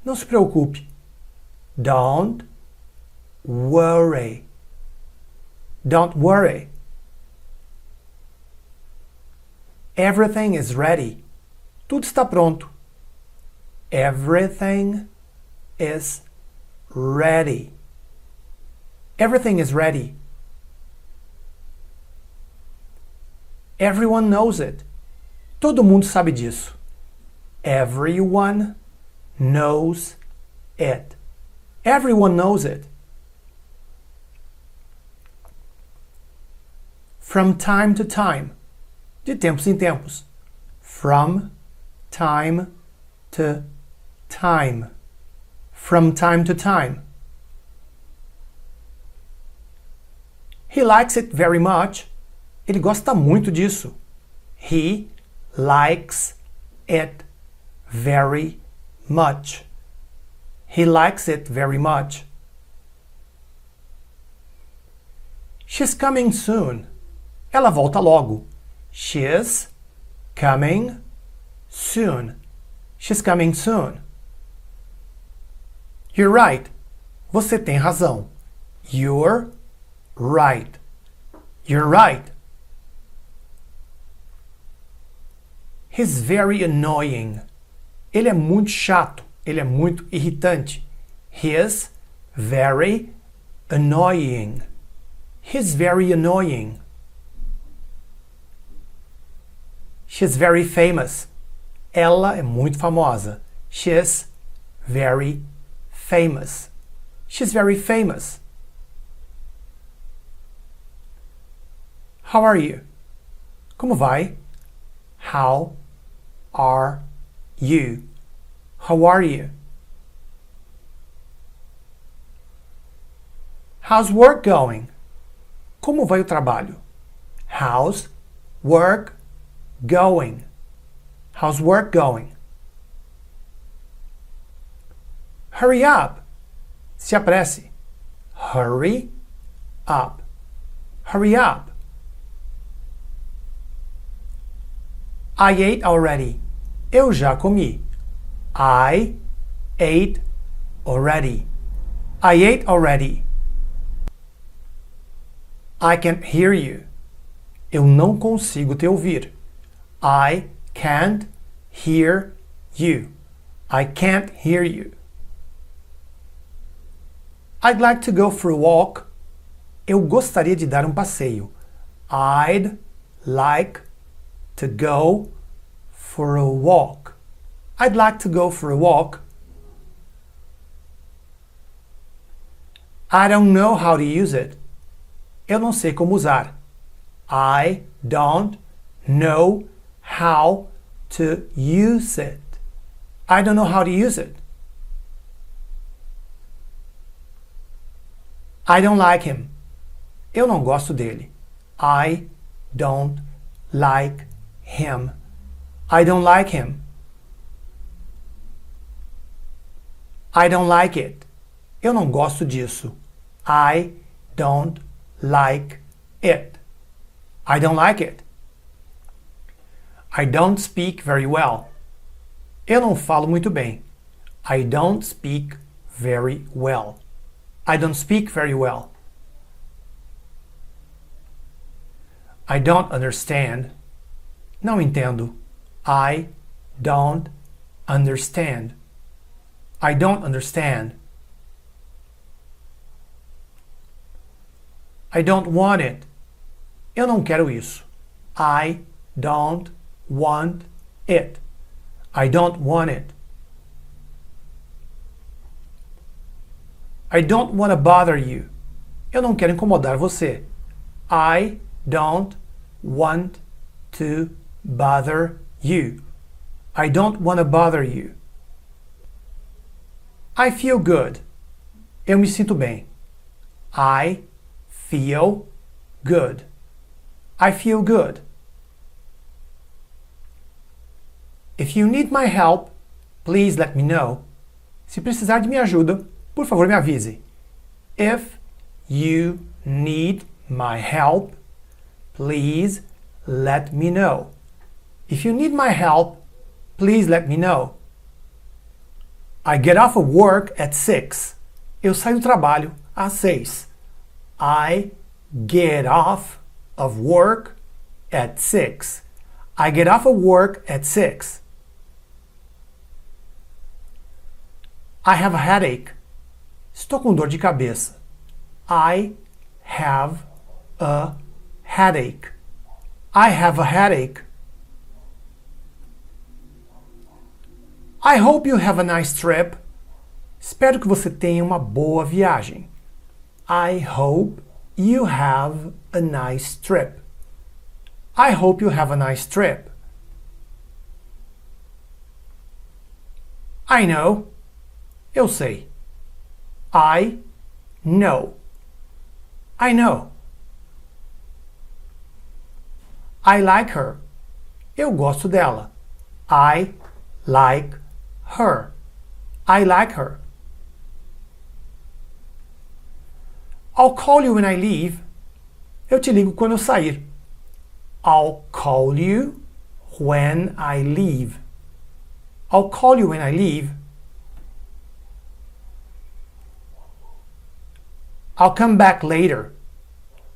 Não se preocupe. Don't worry. Don't worry. Everything is ready. Tudo está pronto. Everything is ready. Everything is ready. Everyone knows it. Todo mundo sabe disso. Everyone knows it. Everyone knows it. From time to time. De tempos em tempos. From time to time. From time to time. He likes it very much. Ele gosta muito disso. He likes it very much. He likes it very much. She's coming soon. Ela volta logo. She's coming soon. She's coming soon. You're right. Você tem razão. You're right. You're right. He's very annoying. Ele é muito chato. Ele é muito irritante. He's very annoying. He's very annoying. She's very famous. Ela é muito famosa. She's very famous. She's very famous. How are you? Como vai? How are you? How are you? How's work going? Como vai o trabalho? How's work going? How's work going? Hurry up. Se apresse. Hurry up. Hurry up. I ate already. Eu já comi. I ate already. I ate already. I can't hear you. Eu não consigo te ouvir. I can't hear you. I can't hear you. I'd like to go for a walk. Eu gostaria de dar um passeio. I'd like to go for a walk. I'd like to go for a walk. I don't know how to use it. Eu não sei como usar. I don't know how to use it. I don't know how to use it. I don't like him. Eu não gosto dele. I don't like him. I don't like him. I don't like it. Eu não gosto disso. I don't like it. I don't like it. I don't speak very well. Eu não falo muito bem. I don't speak very well. I don't speak very well. I don't understand. Não entendo. I don't understand. I don't understand. I don't want it. Eu não quero isso. I don't want it. I don't want it. I don't want to bother you. Eu não quero incomodar você. I don't want to bother you. I don't want to bother you. I feel good. Eu me sinto bem. I feel good. I feel good. If you need my help, please let me know. Se precisar de minha ajuda, por favor me avise. If you need my help, please let me know. If you need my help, please let me know. I get off of work at 6. Eu saio do trabalho às 6. I get off of work at 6. I get off of work at 6. I have a headache. Estou com dor de cabeça. I have a headache. I have a headache. I hope you have a nice trip. Espero que você tenha uma boa viagem. I hope you have a nice trip. I hope you have a nice trip. I know. Eu sei. I know. I know. I like her. Eu gosto dela. I like her. I like her. I'll call you when I leave. Eu te ligo quando eu sair. I'll call you when I leave. I'll call you when I leave. I'll come back later.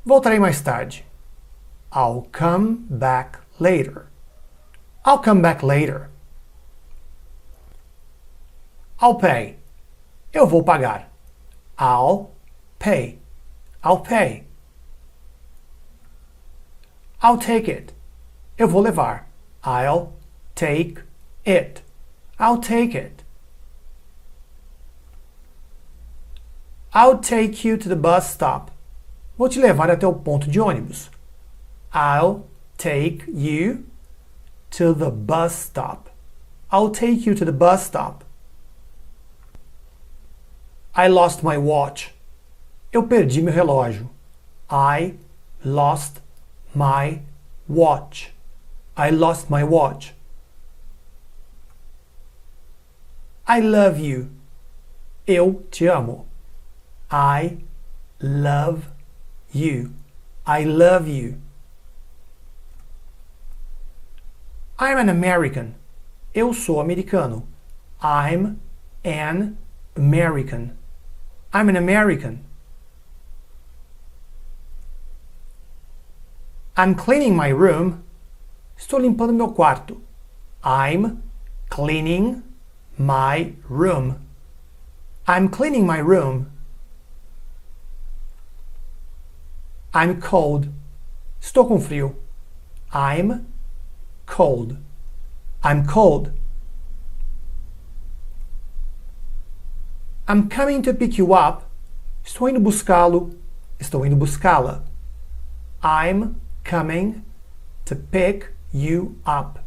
Voltarei mais tarde. I'll come back later. I'll come back later. I'll pay. Eu vou pagar. I'll pay. I'll pay. I'll take it. Eu vou levar. I'll take it. I'll take it. I'll take you to the bus stop. Vou te levar até o ponto de ônibus. I'll take you to the bus stop. I'll take you to the bus stop. I lost my watch. Eu perdi meu relógio. I lost my watch. I lost my watch. I love you. Eu te amo. I love you. I love you. I'm an American. Eu sou americano. I'm an American. I'm an American. I'm cleaning my room. Estou limpando meu quarto. I'm cleaning my room. I'm cleaning my room. I'm cold. Estou com frio. I'm cold. I'm cold. I'm coming to pick you up. Estou indo buscá-lo. Estou indo buscá-la. I'm coming to pick you up.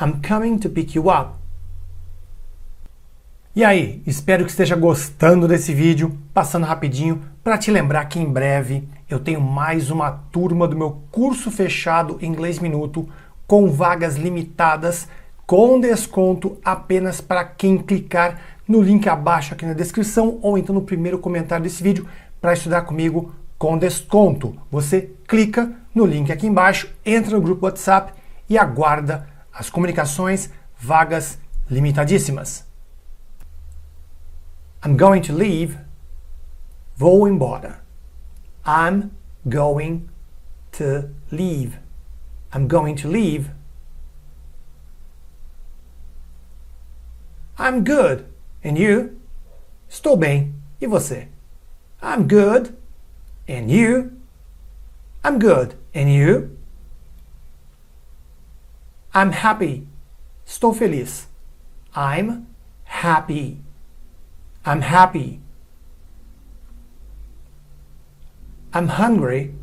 I'm coming to pick you up. E aí, espero que esteja gostando desse vídeo, passando rapidinho para te lembrar que em breve eu tenho mais uma turma do meu curso fechado Inglês Minuto, com vagas limitadas, com desconto apenas para quem clicar no link abaixo aqui na descrição ou então no primeiro comentário desse vídeo para estudar comigo com desconto. Você clica no link aqui embaixo, entra no grupo WhatsApp e aguarda as comunicações, vagas limitadíssimas. I'm going to leave. Vou embora. I'm going to leave. I'm going to leave. I'm good. And you? Estou bem. E você? I'm good. And you? I'm good. And you? I'm happy. Estou feliz. I'm happy. I'm happy. I'm hungry.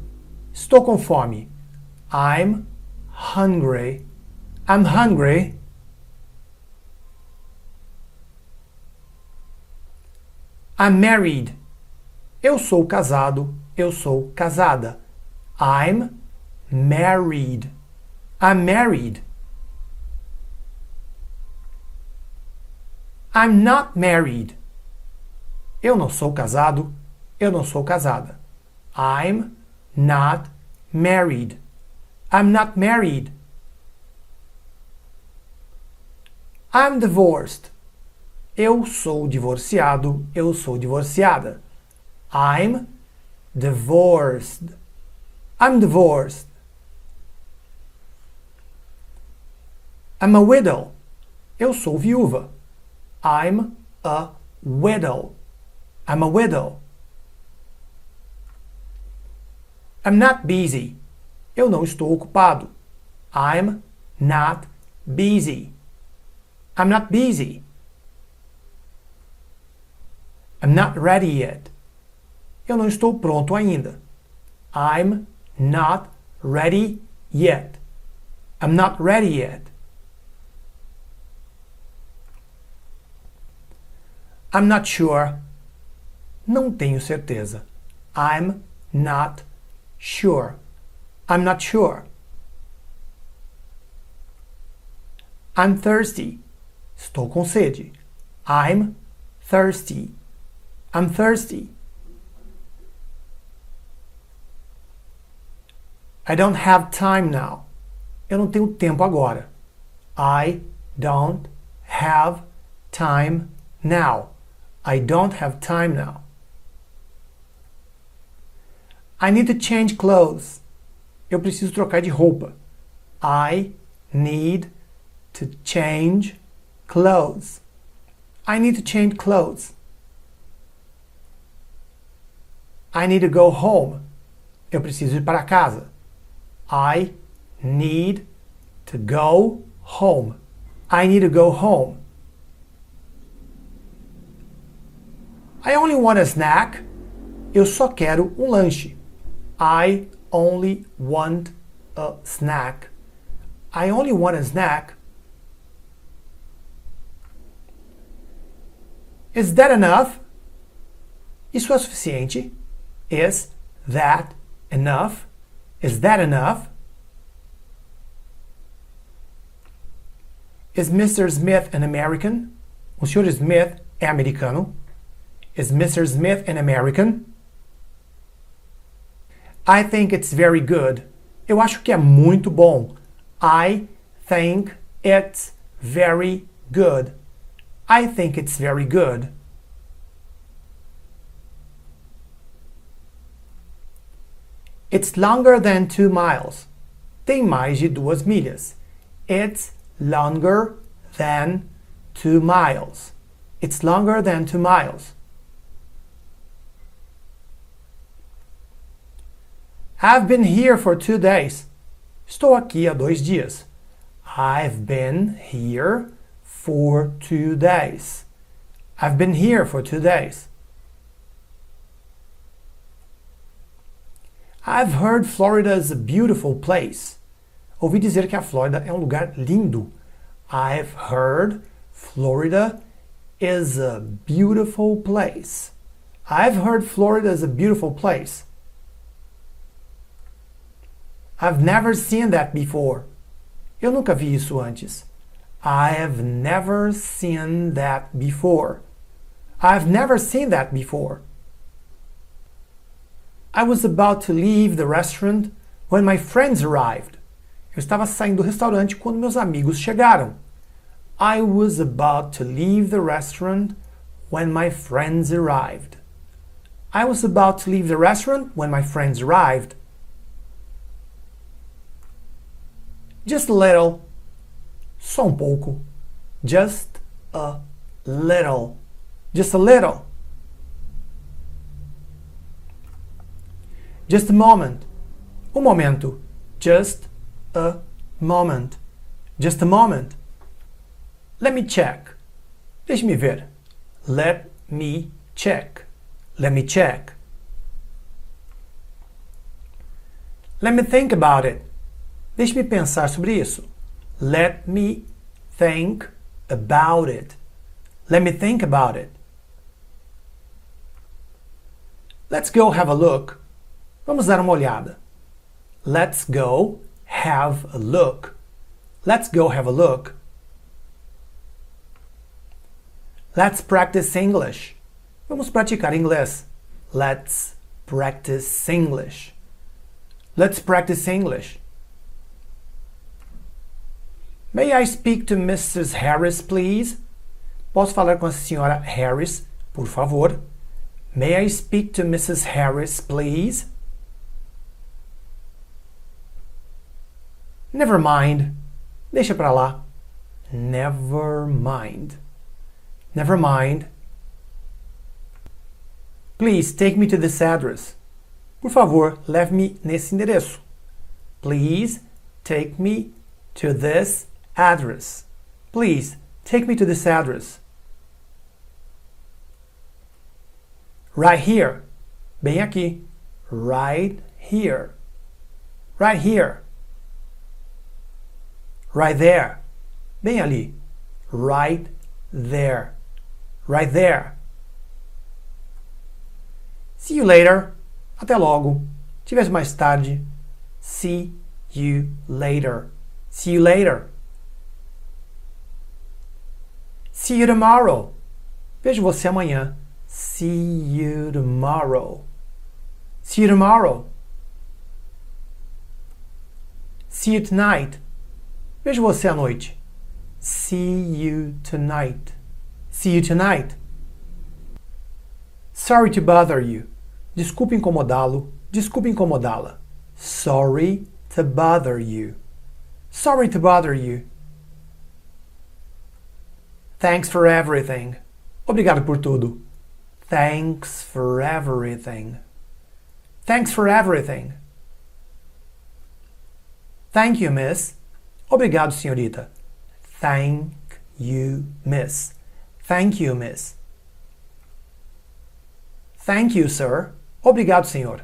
Estou com fome. I'm hungry. I'm hungry. I'm married. Eu sou casado, eu sou casada. I'm married. I'm married. I'm not married. Eu não sou casado, eu não sou casada. I'm not married. I'm not married. I'm divorced. Eu sou divorciado, eu sou divorciada. I'm divorced. I'm divorced. I'm a widow. Eu sou viúva. I'm a widow. I'm a widow. I'm not busy. Eu não estou ocupado. I'm not busy. I'm not busy. I'm not ready yet. Eu não estou pronto ainda. I'm not ready yet. I'm not ready yet. I'm not sure. Não tenho certeza. I'm not sure. I'm not sure. I'm thirsty. Estou com sede. I'm thirsty. I'm thirsty. I don't have time now. Eu não tenho tempo agora. I don't have time now. I don't have time now. I need to change clothes. Eu preciso trocar de roupa. I need to change clothes. I need to change clothes. I need to go home. Eu preciso ir para casa. I need to go home. I need to go home. I only want a snack. Eu só quero um lanche. I only want a snack. I only want a snack. Is that enough? Isso é suficiente? Is that enough? Is that enough? Is Mr. Smith an American? O Sr. Smith é americano? Is Mr. Smith an American? I think it's very good. Eu acho que é muito bom. I think it's very good. I think it's very good. It's longer than 2 miles. Tem mais de 2 milhas. It's longer than 2 miles. It's longer than 2 miles. I've been here for 2 days. Estou aqui há 2 dias. I've been here for 2 days. I've been here for 2 days. I've heard Florida is a beautiful place. Ouvi dizer que a Flórida é um lugar lindo. I've heard Florida is a beautiful place. I've heard Florida is a beautiful place. I've never seen that before. Eu nunca vi isso antes. I've never seen that before. I've never seen that before. I was about to leave the restaurant when my friends arrived. Eu estava saindo do restaurante quando meus amigos chegaram. I was about to leave the restaurant when my friends arrived. I was about to leave the restaurant when my friends arrived. Just a little. Só um pouco. Just a little. Just a little. Just a moment. Um momento. Just a moment. Just a moment. Let me check. Deixe-me ver. Let me check. Let me check. Let me think about it. Deixe-me pensar sobre isso. Let me think about it. Let me think about it. Let's go have a look. Vamos dar uma olhada. Let's go have a look. Let's go have a look. Let's practice English. Vamos praticar inglês. Let's practice English. Let's practice English. May I speak to Mrs. Harris, please? Posso falar com a senhora Harris, por favor? May I speak to Mrs. Harris, please? Never mind. Deixa pra lá. Never mind. Never mind. Please take me to this address. Por favor, leve-me nesse endereço. Please take me to this address. Please take me to this address. Right here. Bem aqui. Right here. Right here. Right there. Bem ali. Right there. Right there. See you later. Até logo. Te vejo mais tarde. See you later. See you later. See you tomorrow. Vejo você amanhã. See you tomorrow. See you tomorrow. See you tonight. Vejo você à noite. See you tonight. See you tonight. Sorry to bother you. Desculpe incomodá-lo. Desculpe incomodá-la. Sorry to bother you. Sorry to bother you. Thanks for everything. Obrigado por tudo. Thanks for everything. Thanks for everything. Thank you, miss. Obrigado, senhorita. Thank you, miss. Thank you, miss. Thank you, sir. Obrigado, senhor.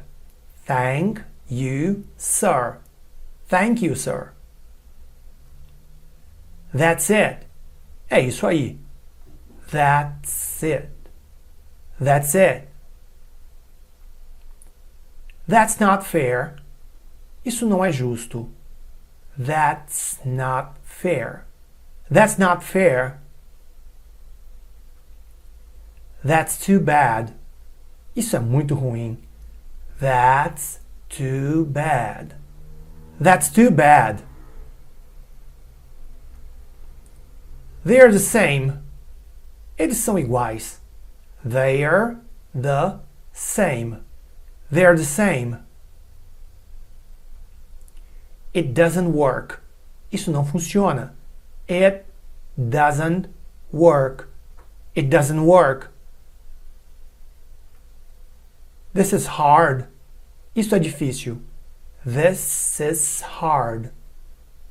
Thank you, sir. Thank you, sir. That's it. É isso aí. That's it. That's it. That's not fair. Isso não é justo. That's not fair. That's not fair. That's too bad. Isso é muito ruim. That's too bad. That's too bad. They're the same. Eles são iguais. They're the same. They're the same. It doesn't work. Isso não funciona. It doesn't work. It doesn't work. This is hard. Isso é difícil. This is hard.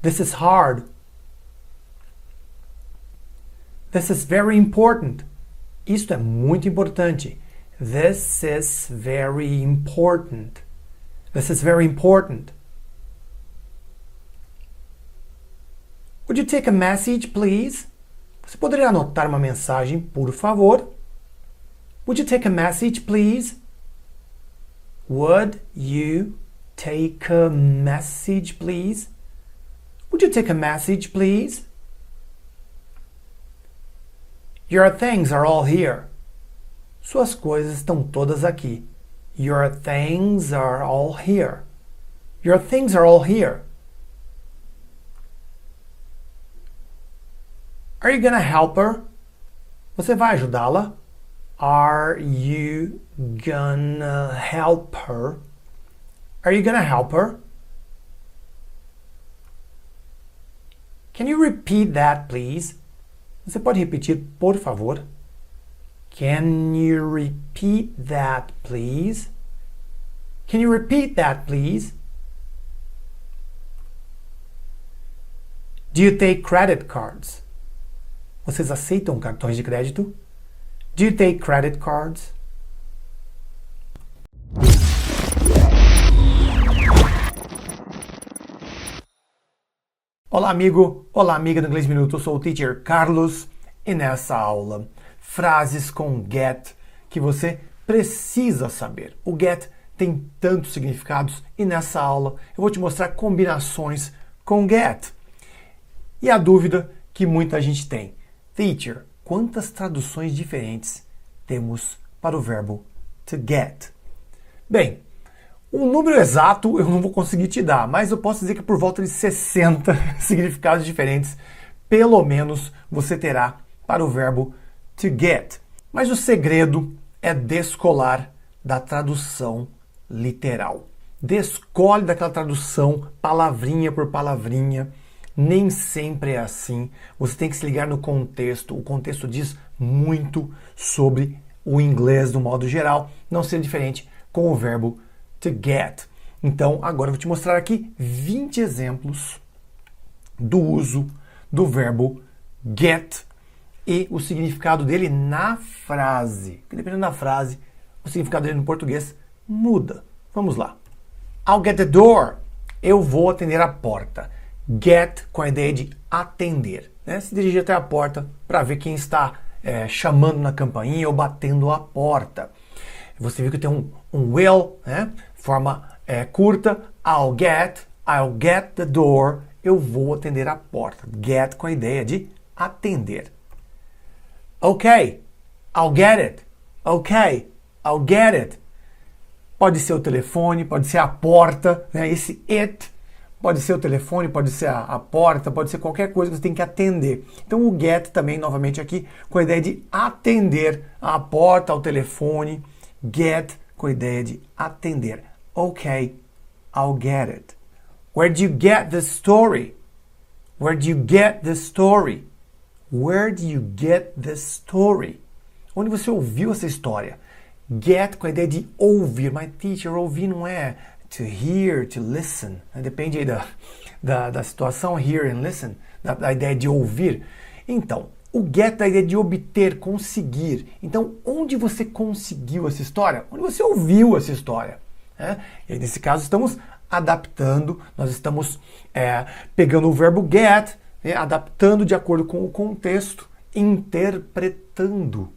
This is hard. This is very important. Isto é muito importante. This is very important. This is very important. Would you take a message, please? Você poderia anotar uma mensagem, por favor? Would you take a message, please? Would you take a message, please? Would you take a message, please? Your things are all here. Suas coisas estão todas aqui. Your things are all here. Your things are all here. Are you gonna help her? Você vai ajudá-la? Are you gonna help her? Are you gonna help her? Can you repeat that, please? Você pode repetir, por favor? Can you repeat that, please? Can you repeat that, please? Do you take credit cards? Vocês aceitam cartões de crédito? Do you take credit cards? Olá, amigo! Olá, amiga do Inglês Minuto. Eu sou o teacher Carlos e nessa aula, frases com get que você precisa saber. O get tem tantos significados e nessa aula eu vou te mostrar combinações com get. E a dúvida que muita gente tem: Teacher, quantas traduções diferentes temos para o verbo to get? Bem, um número exato eu não vou conseguir te dar, mas eu posso dizer que por volta de 60 significados diferentes, pelo menos, você terá para o verbo to get. Mas o segredo é descolar da tradução literal. Descole daquela tradução palavrinha por palavrinha. Nem sempre é assim. Você tem que se ligar no contexto. O contexto diz muito sobre o inglês do modo geral. Não seria diferente com o verbo to get. Então, agora eu vou te mostrar aqui 20 exemplos do uso do verbo get e o significado dele na frase. Porque dependendo da frase, o significado dele no português muda. Vamos lá. I'll get the door. Eu vou atender a porta. Get com a ideia de atender, né? Se dirigir até a porta para ver quem está chamando na campainha ou batendo a porta. Você viu que tem um will, né? Forma curta. I'll get the door. Eu vou atender a porta. Get com a ideia de atender. Ok, I'll get it. Ok, I'll get it. Pode ser o telefone, pode ser a porta, né? Esse it pode ser o telefone, pode ser a porta, pode ser qualquer coisa que você tem que atender. Então o get também, novamente aqui, com a ideia de atender a porta, ao telefone. Get com a ideia de atender. Ok, I'll get it. Where do you get the story? Where do you get the story? Where do you get the story? Onde você ouviu essa história? Get com a ideia de ouvir. My teacher, ouvir não é to hear, to listen. Depende aí da situação, hear and listen, da ideia de ouvir. Então, o get da ideia de obter, conseguir. Então, onde você conseguiu essa história? Onde você ouviu essa história? E aí, nesse caso, estamos adaptando, nós estamos pegando o verbo get, adaptando de acordo com o contexto, interpretando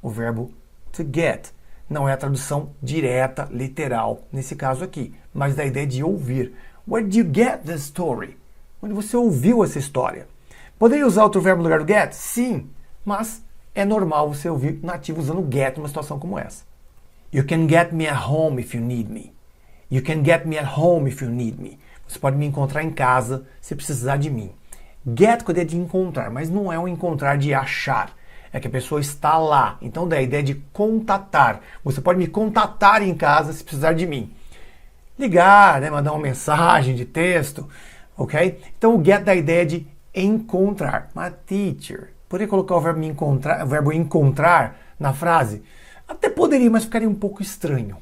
o verbo to get. Não é a tradução direta, literal, nesse caso aqui, mas da ideia de ouvir. Where did you get the story? Onde você ouviu essa história? Poderia usar outro verbo no lugar do get? Sim, mas é normal você ouvir nativo usando get numa situação como essa. You can get me at home if you need me. You can get me at home if you need me. Você pode me encontrar em casa se precisar de mim. Get com a ideia de encontrar, mas não é um encontrar de achar. É que a pessoa está lá. Então, da ideia de contatar. Você pode me contatar em casa se precisar de mim. Ligar, né, mandar uma mensagem de texto, ok? Então, o get da ideia de encontrar. My teacher. Poderia colocar o verbo encontrar na frase? Até poderia, mas ficaria um pouco estranho,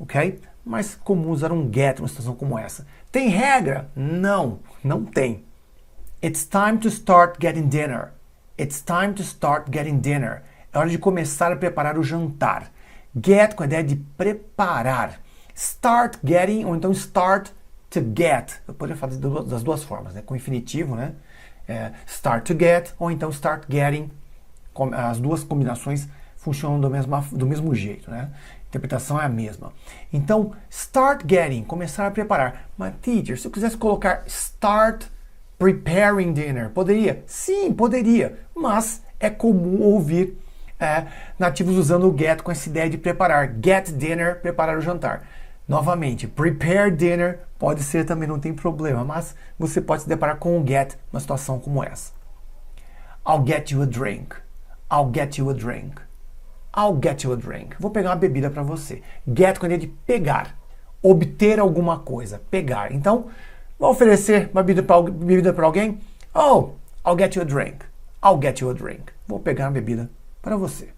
ok? Mas comum usar um get numa situação como essa. Tem regra? Não, não tem. It's time to start getting dinner. It's time to start getting dinner. É hora de começar a preparar o jantar. Get com a ideia de preparar. Start getting, ou então start to get. Eu poderia fazer das duas formas, né? Com infinitivo, né? Start to get, ou então start getting. As duas combinações funcionam do mesmo jeito, né? A interpretação é a mesma. Então, start getting, começar a preparar. Mas, teacher, se eu quisesse colocar start preparing dinner, poderia? Sim, poderia. Mas é comum ouvir nativos usando o get com essa ideia de preparar. Get dinner, preparar o jantar. Novamente, prepare dinner pode ser também, não tem problema, mas você pode se deparar com o get numa situação como essa. I'll get you a drink. I'll get you a drink. I'll get you a drink. Vou pegar uma bebida para você. Get com a ideia de pegar. Obter alguma coisa. Pegar. Então, vou oferecer uma bebida para alguém. Oh, I'll get you a drink. I'll get you a drink. Vou pegar uma bebida para você.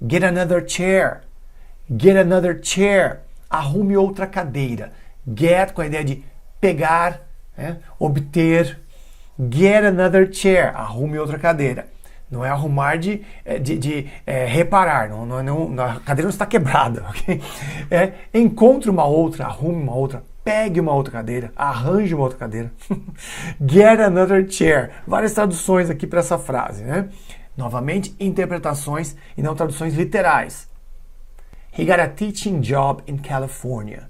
Get another chair. Get another chair. Arrume outra cadeira. Get com a ideia de pegar, obter. Get another chair. Arrume outra cadeira. Não é arrumar de reparar. A cadeira não está quebrada. Okay? Encontre uma outra, arrume uma outra. Pegue uma outra cadeira, arranje uma outra cadeira. Get another chair. Várias traduções aqui para essa frase, né? Novamente, interpretações e não traduções literais. He got a teaching job in California.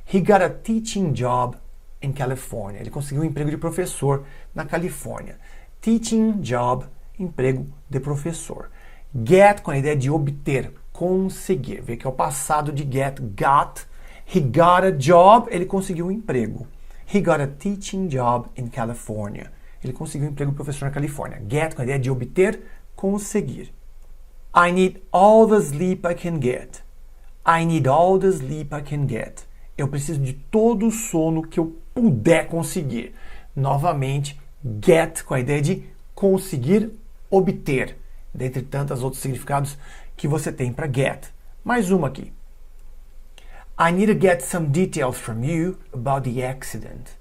He got a teaching job in California. Ele conseguiu um emprego de professor na Califórnia. Teaching job, emprego de professor. Get com a ideia de obter, conseguir. Vê que é o passado de get, got. He got a job, ele conseguiu um emprego. He got a teaching job in California. Ele conseguiu um emprego de professor na Califórnia. Get com a ideia de obter, conseguir. I need all the sleep I can get. I need all the sleep I can get. Eu preciso de todo o sono que eu puder conseguir. Novamente, get com a ideia de conseguir, obter. Dentre tantos outros significados que você tem para get. Mais uma aqui. I need to get some details from you about the accident.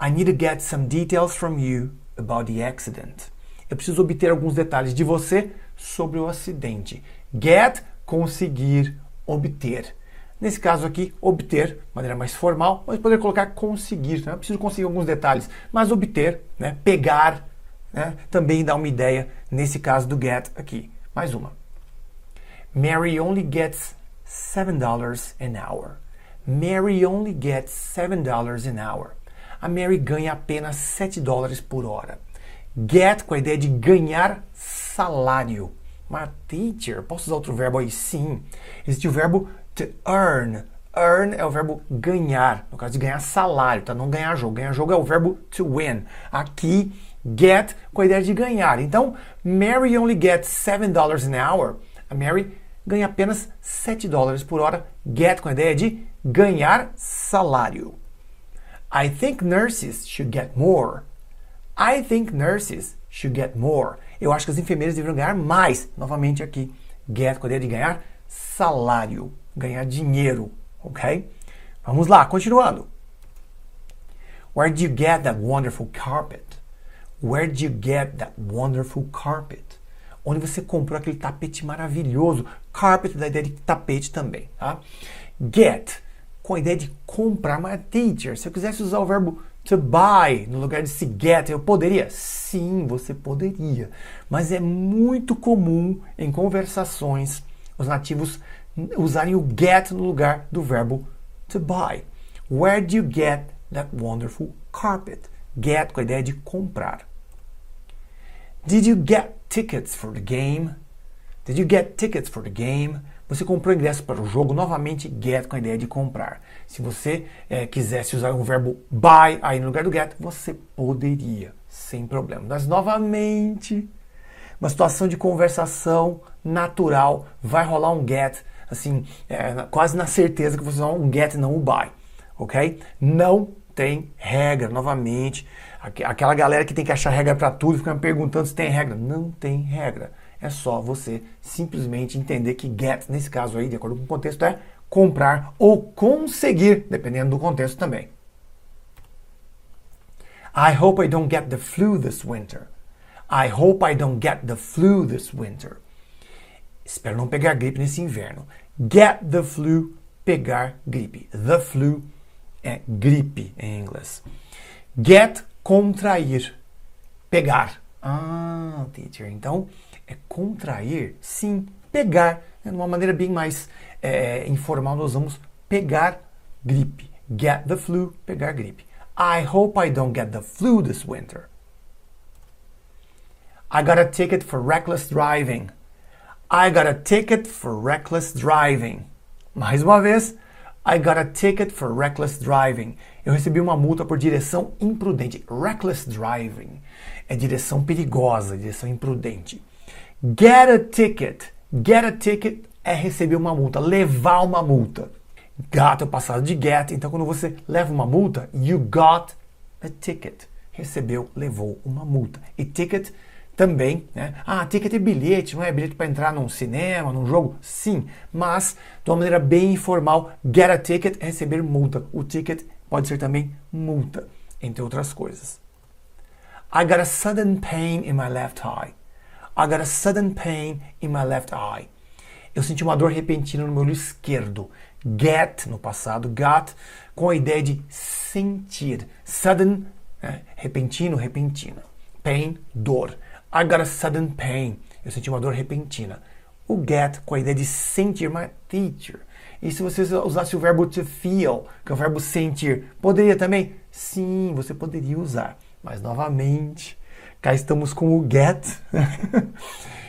I need to get some details from you about the accident. Eu preciso obter alguns detalhes de você sobre o acidente. Get, conseguir, obter. Nesse caso aqui, obter, de maneira mais formal, mas poder colocar conseguir. Né? Eu preciso conseguir alguns detalhes, mas obter, né? Pegar, né? Também dá uma ideia nesse caso do get aqui. Mais uma. Mary only gets $7 an hour. Mary only gets $7 an hour. A Mary ganha apenas $7 por hora. Get com a ideia de ganhar salário. Mas, teacher, posso usar outro verbo aí? Sim. Existe o verbo to earn. Earn é o verbo ganhar. No caso de ganhar salário, tá? Não ganhar jogo. Ganhar jogo é o verbo to win. Aqui, get com a ideia de ganhar. Então, Mary only gets $7 an hour. A Mary ganha apenas $7 por hora. Get com a ideia de ganhar salário. I think nurses should get more. I think nurses should get more. Eu acho que as enfermeiras deveriam ganhar mais. Novamente aqui, get com a ideia de ganhar salário, ganhar dinheiro, ok? Vamos lá, continuando. Where did you get that wonderful carpet? Where did you get that wonderful carpet? Onde você comprou aquele tapete maravilhoso? Carpet da ideia de tapete também, tá? Get, com a ideia de comprar. Mas, teacher, se eu quisesse usar o verbo to buy no lugar de se get, eu poderia? Sim, você poderia. Mas é muito comum em conversações os nativos usarem o get no lugar do verbo to buy. Where did you get that wonderful carpet? Get com a ideia de comprar. Did you get tickets for the game? Did you get tickets for the game? Você comprou ingresso para o jogo? Novamente, get com a ideia de comprar. Se você quisesse usar o verbo buy aí no lugar do get, você poderia, sem problema. Mas, novamente, uma situação de conversação natural, vai rolar um get, assim, quase na certeza que você vai usar um get e não um buy, ok? Não tem regra, novamente. Aquela galera que tem que achar regra para tudo, fica me perguntando se tem regra. Não tem regra. É só você simplesmente entender que get, nesse caso aí, de acordo com o contexto, é comprar ou conseguir, dependendo do contexto também. I hope I don't get the flu this winter. I hope I don't get the flu this winter. Espero não pegar gripe nesse inverno. Get the flu, pegar gripe. The flu é gripe em inglês. Get, contrair. Pegar. Ah, teacher, então é contrair? Sim, pegar. De uma maneira bem mais informal, nós vamos pegar gripe. Get the flu, pegar gripe. I hope I don't get the flu this winter. I got a ticket for reckless driving. I got a ticket for reckless driving. Mais uma vez, I got a ticket for reckless driving. Eu recebi uma multa por direção imprudente. Reckless driving é direção perigosa, direção imprudente. Get a ticket. Get a ticket é receber uma multa, levar uma multa. Got é o passado de get, então quando você leva uma multa, you got a ticket. Recebeu, levou uma multa. E ticket também, né? Ah, ticket é bilhete, não é bilhete para entrar num cinema, num jogo? Sim, mas de uma maneira bem informal, get a ticket é receber multa. O ticket pode ser também multa, entre outras coisas. I got a sudden pain in my left eye. I got a sudden pain in my left eye. Eu senti uma dor repentina no meu olho esquerdo. Get, no passado, got, com a ideia de sentir. Sudden, repentino, repentina. Pain, dor. I got a sudden pain. Eu senti uma dor repentina. O get com a ideia de sentir, my teacher. E se você usasse o verbo to feel, que é o verbo sentir, poderia também? Sim, você poderia usar. Mas, novamente, cá estamos com o get.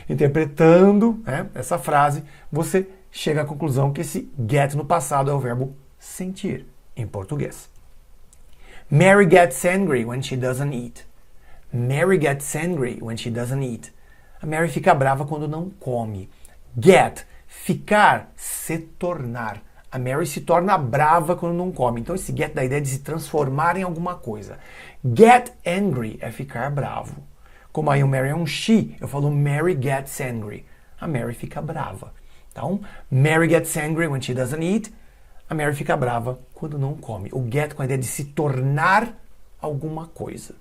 Interpretando, né, essa frase, você chega à conclusão que esse get no passado é o verbo sentir, em português. Mary gets angry when she doesn't eat. Mary gets angry when she doesn't eat. A Mary fica brava quando não come. Get, ficar, se tornar. A Mary se torna brava quando não come. Então esse get dá a ideia de se transformar em alguma coisa. Get angry é ficar bravo. Como aí o Mary é um she, eu falo Mary gets angry. A Mary fica brava. Então, Mary gets angry when she doesn't eat. A Mary fica brava quando não come. O get com a ideia de se tornar alguma coisa.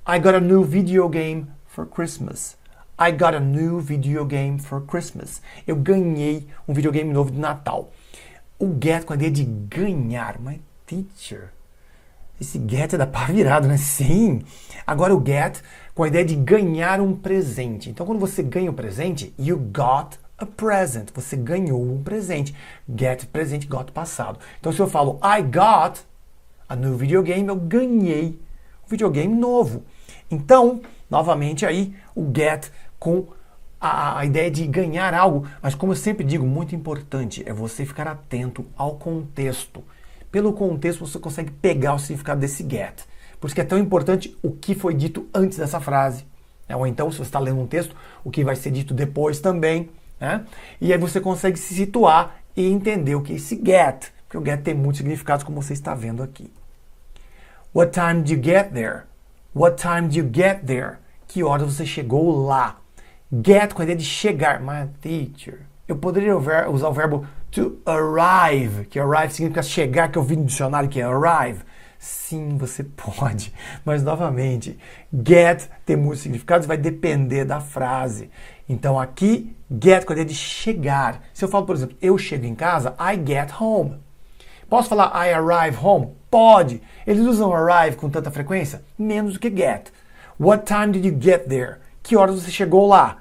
I got a new video game for Christmas. I got a new video game for Christmas. Eu ganhei um videogame novo de Natal. O get com a ideia de ganhar. My teacher. Esse get é da pá virado, né? Sim. Agora o get com a ideia de ganhar um presente. Então, quando você ganha um presente, you got a present. Você ganhou um presente. Get, presente, got, passado. Então, se eu falo I got a new video game, eu ganhei um videogame novo. Então, novamente aí, o get com a ideia de ganhar algo. Mas, como eu sempre digo, muito importante é você ficar atento ao contexto. Pelo contexto, você consegue pegar o significado desse get. Por isso que é tão importante o que foi dito antes dessa frase. Né? Ou então, se você está lendo um texto, o que vai ser dito depois também. Né? E aí você consegue se situar e entender o que é esse get. Porque o get tem muitos significados, como você está vendo aqui. What time did you get there? What time did you get there? Que hora você chegou lá? Get com a ideia de chegar. My teacher. Eu poderia usar o verbo to arrive, que arrive significa chegar, que eu vi no dicionário que é arrive. Sim, você pode. Mas, novamente, get tem muitos significados, vai depender da frase. Então, aqui, get com a ideia de chegar. Se eu falo, por exemplo, eu chego em casa, I get home. Posso falar I arrive home? Pode. Eles usam arrive com tanta frequência? Menos do que get. What time did you get there? Que horas você chegou lá?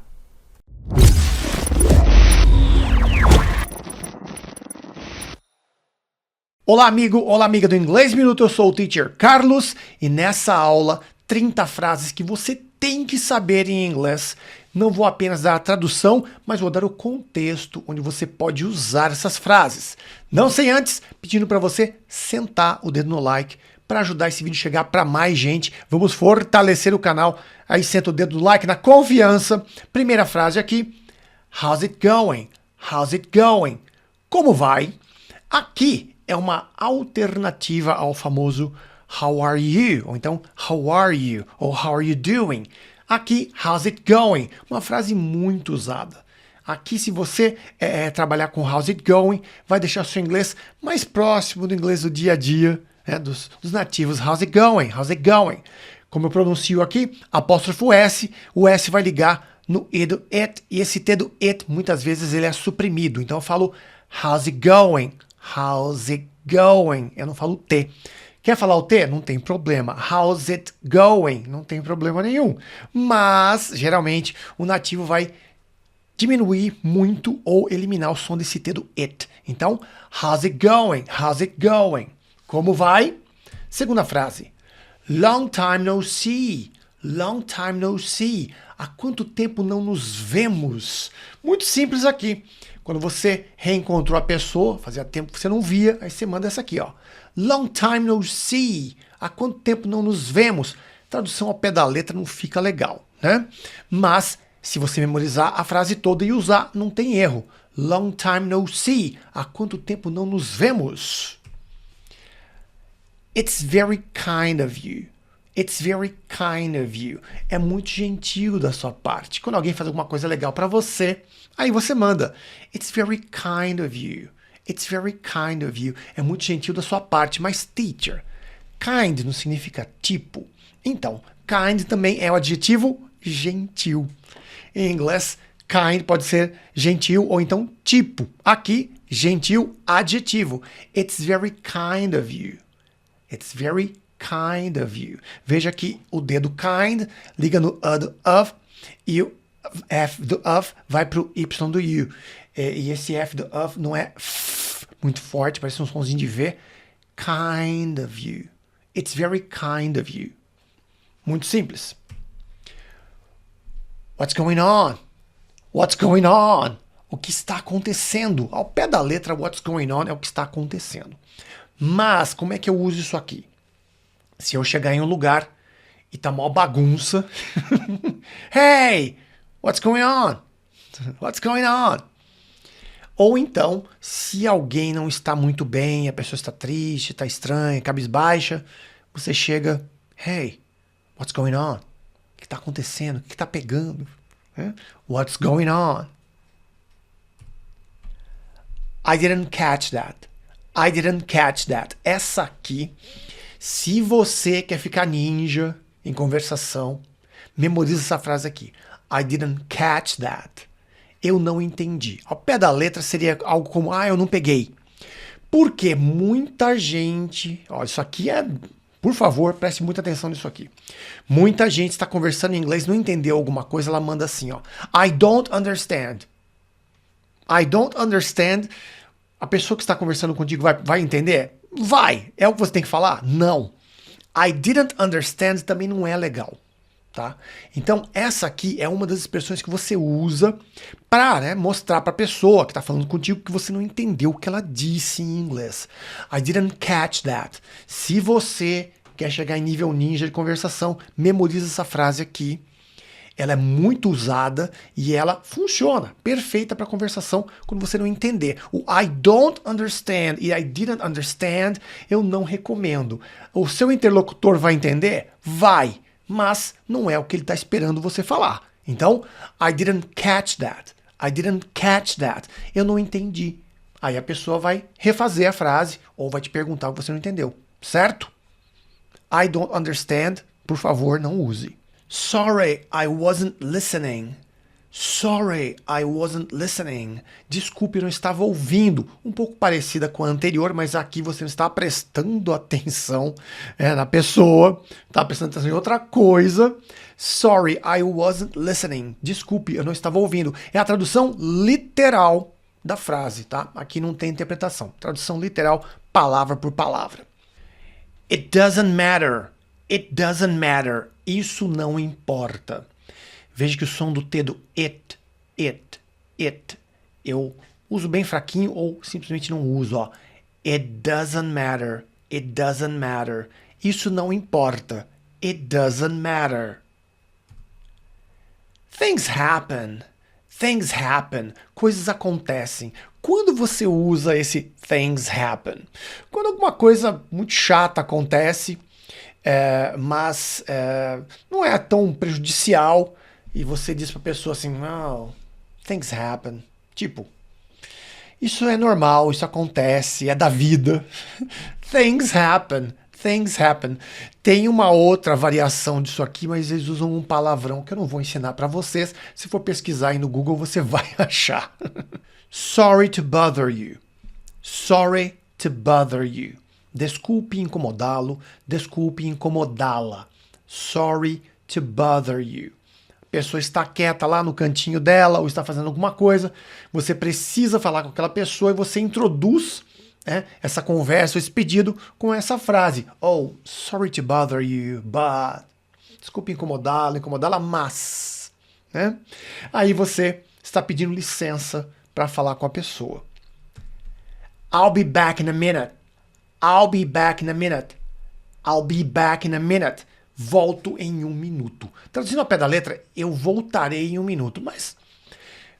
Olá, amigo, olá, amiga do Inglês Minuto, eu sou o Teacher Carlos e nessa aula, 30 frases que você tem que saber em inglês. Não vou apenas dar a tradução, mas vou dar o contexto onde você pode usar essas frases. Não sem antes, pedindo para você sentar o dedo no like para ajudar esse vídeo a chegar para mais gente. Vamos fortalecer o canal. Aí senta o dedo no like na confiança. Primeira frase aqui. How's it going? How's it going? Como vai? Aqui é uma alternativa ao famoso how are you? Ou então how are you? Ou how are you doing? Aqui, how's it going? Uma frase muito usada. Aqui, se você trabalhar com how's it going, vai deixar seu inglês mais próximo do inglês do dia a dia, né, dos nativos. How's it going? How's it going? Como eu pronuncio aqui, apóstrofo S, o S vai ligar no E do it, e esse T do it, muitas vezes ele é suprimido. Então eu falo how's it going? How's it going? Eu não falo T. Quer falar o T? Não tem problema. How's it going? Não tem problema nenhum. Mas, geralmente, o nativo vai diminuir muito ou eliminar o som desse T do it. Então, how's it going? How's it going? Como vai? Segunda frase. Long time no see. Long time no see. Há quanto tempo não nos vemos? Muito simples aqui. Quando você reencontrou a pessoa, fazia tempo que você não via, aí você manda essa aqui, ó. Long time no see. Há quanto tempo não nos vemos? Tradução ao pé da letra não fica legal, né? Mas, se você memorizar a frase toda e usar, não tem erro. Long time no see. Há quanto tempo não nos vemos? It's very kind of you. It's very kind of you. É muito gentil da sua parte. Quando alguém faz alguma coisa legal para você, aí você manda. It's very kind of you. It's very kind of you. É muito gentil da sua parte. Mas, teacher, kind não significa tipo. Então, kind também é o adjetivo gentil. Em inglês, kind pode ser gentil ou então tipo. Aqui, gentil, adjetivo. It's very kind of you. It's very kind of you. Veja que o dedo kind liga no of e F do of vai pro Y do U. E esse F do of não é f, muito forte, parece um somzinho de V. Kind of you. It's very kind of you. Muito simples. What's going on? What's going on? O que está acontecendo? Ao pé da letra, what's going on é o que está acontecendo. Mas, como é que eu uso isso aqui? Se eu chegar em um lugar e tá mó bagunça. Hey, what's going on? What's going on? Ou então, se alguém não está muito bem, a pessoa está triste, está estranha, cabisbaixa, você chega, hey, what's going on? O que está acontecendo? O que está pegando? What's going on? I didn't catch that. I didn't catch that. Essa aqui, se você quer ficar ninja em conversação, memoriza essa frase aqui. I didn't catch that. Eu não entendi. Ao pé da letra seria algo como, eu não peguei. Porque muita gente... Ó, isso aqui é... Por favor, preste muita atenção nisso aqui. Muita gente está conversando em inglês, não entendeu alguma coisa, ela manda assim, ó. I don't understand. I don't understand. A pessoa que está conversando contigo vai entender? Vai. É o que você tem que falar? Não. I didn't understand também não é legal. Tá? Então, essa aqui é uma das expressões que você usa para mostrar para a pessoa que está falando contigo que você não entendeu o que ela disse em inglês. I didn't catch that. Se você quer chegar em nível ninja de conversação, memoriza essa frase aqui. Ela é muito usada e ela funciona, perfeita para conversação quando você não entender. O I don't understand e I didn't understand eu não recomendo. O seu interlocutor vai entender? Vai. Mas não é o que ele está esperando você falar. Então, I didn't catch that. I didn't catch that. Eu não entendi. Aí a pessoa vai refazer a frase ou vai te perguntar o que você não entendeu. Certo? I don't understand. Por favor, não use. Sorry, I wasn't listening. Sorry, I wasn't listening. Desculpe, eu não estava ouvindo. Um pouco parecida com a anterior, mas aqui você não está prestando atenção na pessoa. Está prestando atenção em outra coisa. Sorry, I wasn't listening. Desculpe, eu não estava ouvindo. É a tradução literal da frase, tá? Aqui não tem interpretação. Tradução literal, palavra por palavra. It doesn't matter. It doesn't matter. Isso não importa. Veja que o som do T do it, eu uso bem fraquinho ou simplesmente não uso, ó. It doesn't matter, it doesn't matter. Isso não importa. It doesn't matter. Things happen. Things happen. Coisas acontecem. Quando você usa esse things happen? Quando alguma coisa muito chata acontece, mas não é tão prejudicial, e você diz para a pessoa assim, oh, things happen. Tipo, isso é normal, isso acontece, é da vida. Things happen, things happen. Tem uma outra variação disso aqui, mas eles usam um palavrão que eu não vou ensinar para vocês. Se for pesquisar aí no Google, você vai achar. Sorry to bother you. Sorry to bother you. Desculpe incomodá-lo, desculpe incomodá-la. Sorry to bother you. A pessoa está quieta lá no cantinho dela ou está fazendo alguma coisa, você precisa falar com aquela pessoa e você introduz essa conversa, esse pedido com essa frase. Oh, sorry to bother you, but... Desculpe incomodá-la, mas... Aí você está pedindo licença para falar com a pessoa. I'll be back in a minute. I'll be back in a minute. I'll be back in a minute. Volto em 1 minuto. Traduzindo ao pé da letra, eu voltarei em 1 minuto. Mas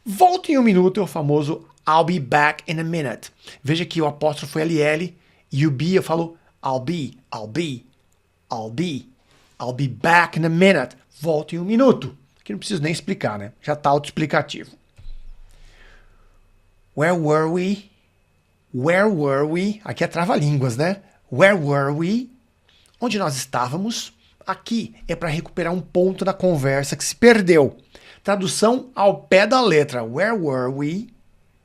volto em 1 minuto é o famoso I'll be back in a minute. Veja que o apóstrofo foi LL e o be eu falo I'll be back in a minute. Volto em 1 minuto. Aqui não preciso nem explicar, né? Já está autoexplicativo. Where were we? Where were we? Aqui é trava-línguas, né? Where were we? Onde nós estávamos? Aqui é para recuperar um ponto da conversa que se perdeu. Tradução ao pé da letra. Where were we?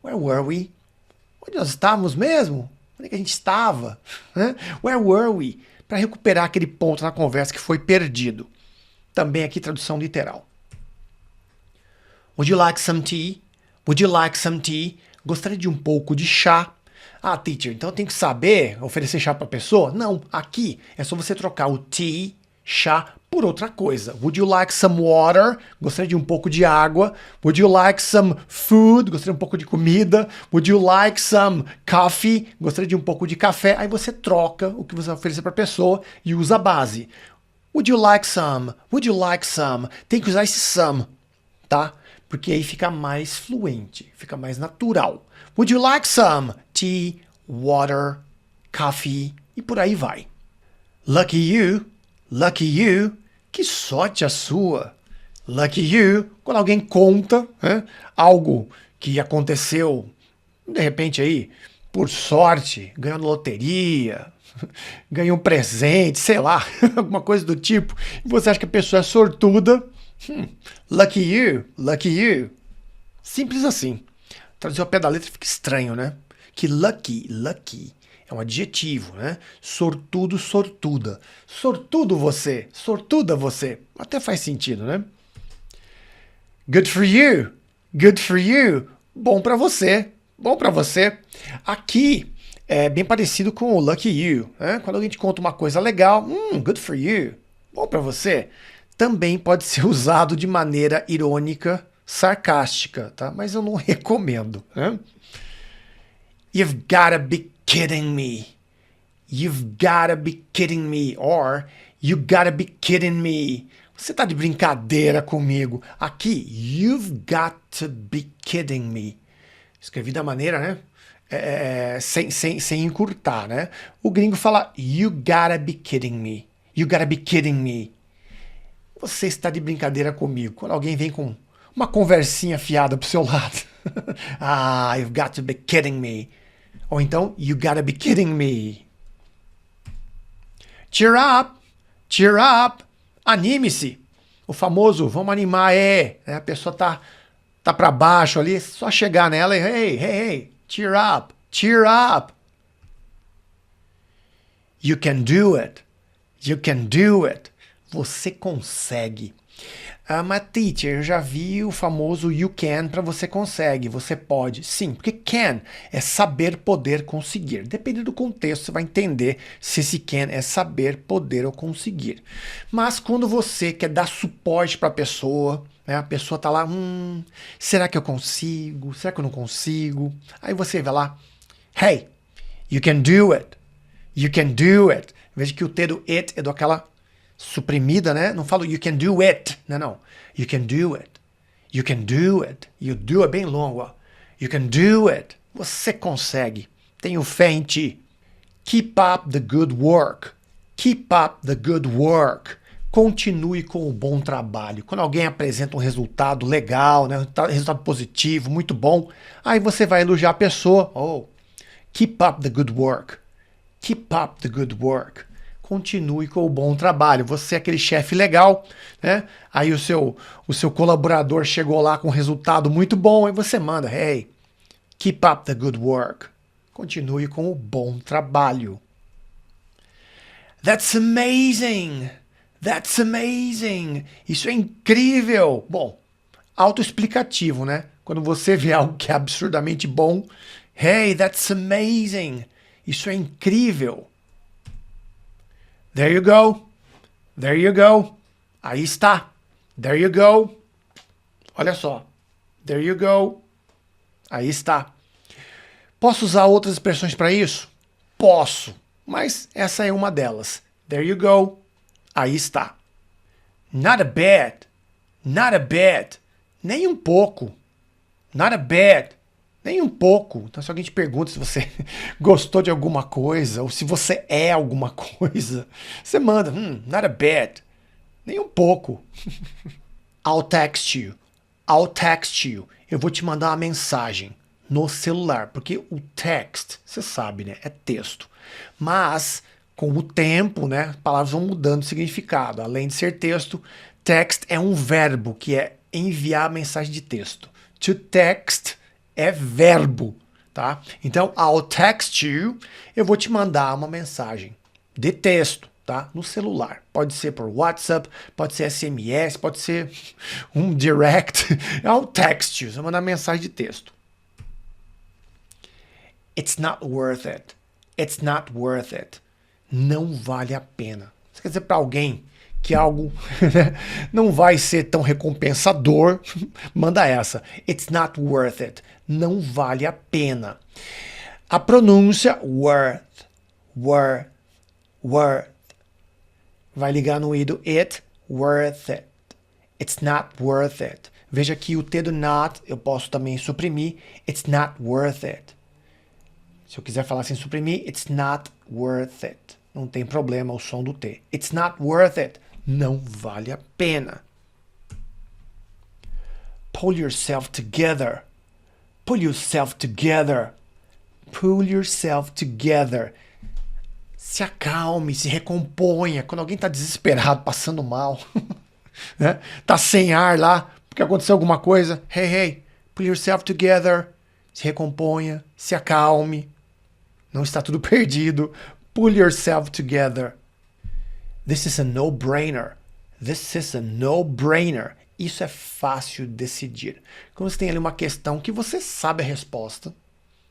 Where were we? Onde nós estávamos mesmo? Onde é que a gente estava? Where were we? Para recuperar aquele ponto na conversa que foi perdido. Também aqui tradução literal. Would you like some tea? Would you like some tea? Gostaria de um pouco de chá? Ah, teacher, então eu tenho que saber oferecer chá para a pessoa? Não, aqui é só você trocar o tea, chá, por outra coisa. Would you like some water? Gostaria de um pouco de água. Would you like some food? Gostaria de um pouco de comida. Would you like some coffee? Gostaria de um pouco de café. Aí você troca o que você vai oferecer para a pessoa e usa a base. Would you like some? Would you like some? Tem que usar esse some, tá? Porque aí fica mais fluente, fica mais natural. Would you like some tea, water, coffee? E por aí vai. Lucky you, lucky you. Que sorte a sua. Lucky you. Quando alguém conta, né, algo que aconteceu, de repente aí, por sorte, ganhou na loteria, ganhou um presente, sei lá, alguma coisa do tipo, e você acha que a pessoa é sortuda, lucky you, lucky you. Simples assim. Traduzir ao pé da letra fica estranho, né? Que lucky, lucky é um adjetivo, né? Sortudo, sortuda. Sortudo você, sortuda você. Até faz sentido, né? Good for you, good for you. Bom pra você, bom pra você. Aqui é bem parecido com o lucky you, né? Quando alguém te conta uma coisa legal, good for you, bom pra você. Também pode ser usado de maneira irônica, sarcástica, tá? Mas eu não recomendo, né? You've gotta be kidding me. You've gotta be kidding me. Or, you gotta be kidding me. Você tá de brincadeira comigo. Aqui, you've got to be kidding me. Escrevi da maneira, né? Sem encurtar, né? O gringo fala, you gotta be kidding me. You gotta be kidding me. Você está de brincadeira comigo. Quando alguém vem com uma conversinha fiada pro seu lado. Ah, you've got to be kidding me. Ou então, you gotta be kidding me. Cheer up, cheer up. Anime-se. O famoso, vamos animar, A pessoa tá para baixo ali, só chegar nela e, hey, cheer up, cheer up. You can do it. You can do it. Você consegue. Mas teacher, eu já vi o famoso you can para você consegue, você pode. Sim, porque can é saber, poder, conseguir. Dependendo do contexto, você vai entender se esse can é saber, poder ou conseguir. Mas quando você quer dar suporte para a pessoa, né, a pessoa tá lá, será que eu consigo? Será que eu não consigo? Aí você vai lá, hey, you can do it. You can do it. Veja que o T do it é daquela suprimida, né? Não falo you can do it. Não. You can do it. You can do it. E o do é bem longo, ó. You can do it. Você consegue. Tenho fé em ti. Keep up the good work. Keep up the good work. Continue com o bom trabalho. Quando alguém apresenta um resultado legal, né? Resultado positivo, muito bom, aí você vai elogiar a pessoa. Oh, keep up the good work. Keep up the good work. Continue com o bom trabalho. Você é aquele chefe legal, né? Aí o seu colaborador chegou lá com um resultado muito bom, aí você manda, hey, keep up the good work. Continue com o bom trabalho. That's amazing! That's amazing! Isso é incrível! Bom, autoexplicativo, né? Quando você vê algo que é absurdamente bom, hey, that's amazing! Isso é incrível! There you go. There you go. Aí está. There you go. Olha só. There you go. Aí está. Posso usar outras expressões para isso? Posso. Mas essa é uma delas. There you go. Aí está. Not a bit. Not a bit. Nem um pouco. Not a bit. Nem um pouco. Então, se alguém te pergunta se você gostou de alguma coisa, ou se você é alguma coisa, você manda, not a bit. Nem um pouco. I'll text you. I'll text you. Eu vou te mandar uma mensagem no celular, porque o text, você sabe, né, é texto. Mas, com o tempo, né, as palavras vão mudando de significado. Além de ser texto, text é um verbo, que é enviar mensagem de texto. To text é verbo, tá? Então, I'll text you, eu vou te mandar uma mensagem de texto, tá? No celular. Pode ser por WhatsApp, pode ser SMS, pode ser um direct, é um text, você manda mensagem de texto. It's not worth it. It's not worth it. Não vale a pena. Você quer dizer para alguém que algo não vai ser tão recompensador, manda essa. It's not worth it. Não vale a pena. A pronúncia worth, worth, worth. Vai ligar no i do it, worth it. It's not worth it. Veja que o T do not eu posso também suprimir. It's not worth it. Se eu quiser falar sem suprimir, it's not worth it. Não tem problema o som do T. It's not worth it. Não vale a pena. Pull yourself together. Pull yourself together. Pull yourself together. Se acalme, se recomponha. Quando alguém está desesperado, passando mal, né? Tá sem ar lá, porque aconteceu alguma coisa. Hey, pull yourself together. Se recomponha, se acalme. Não está tudo perdido. Pull yourself together. This is a no-brainer. This is a no-brainer. Isso é fácil de decidir. Quando você tem ali uma questão que você sabe a resposta,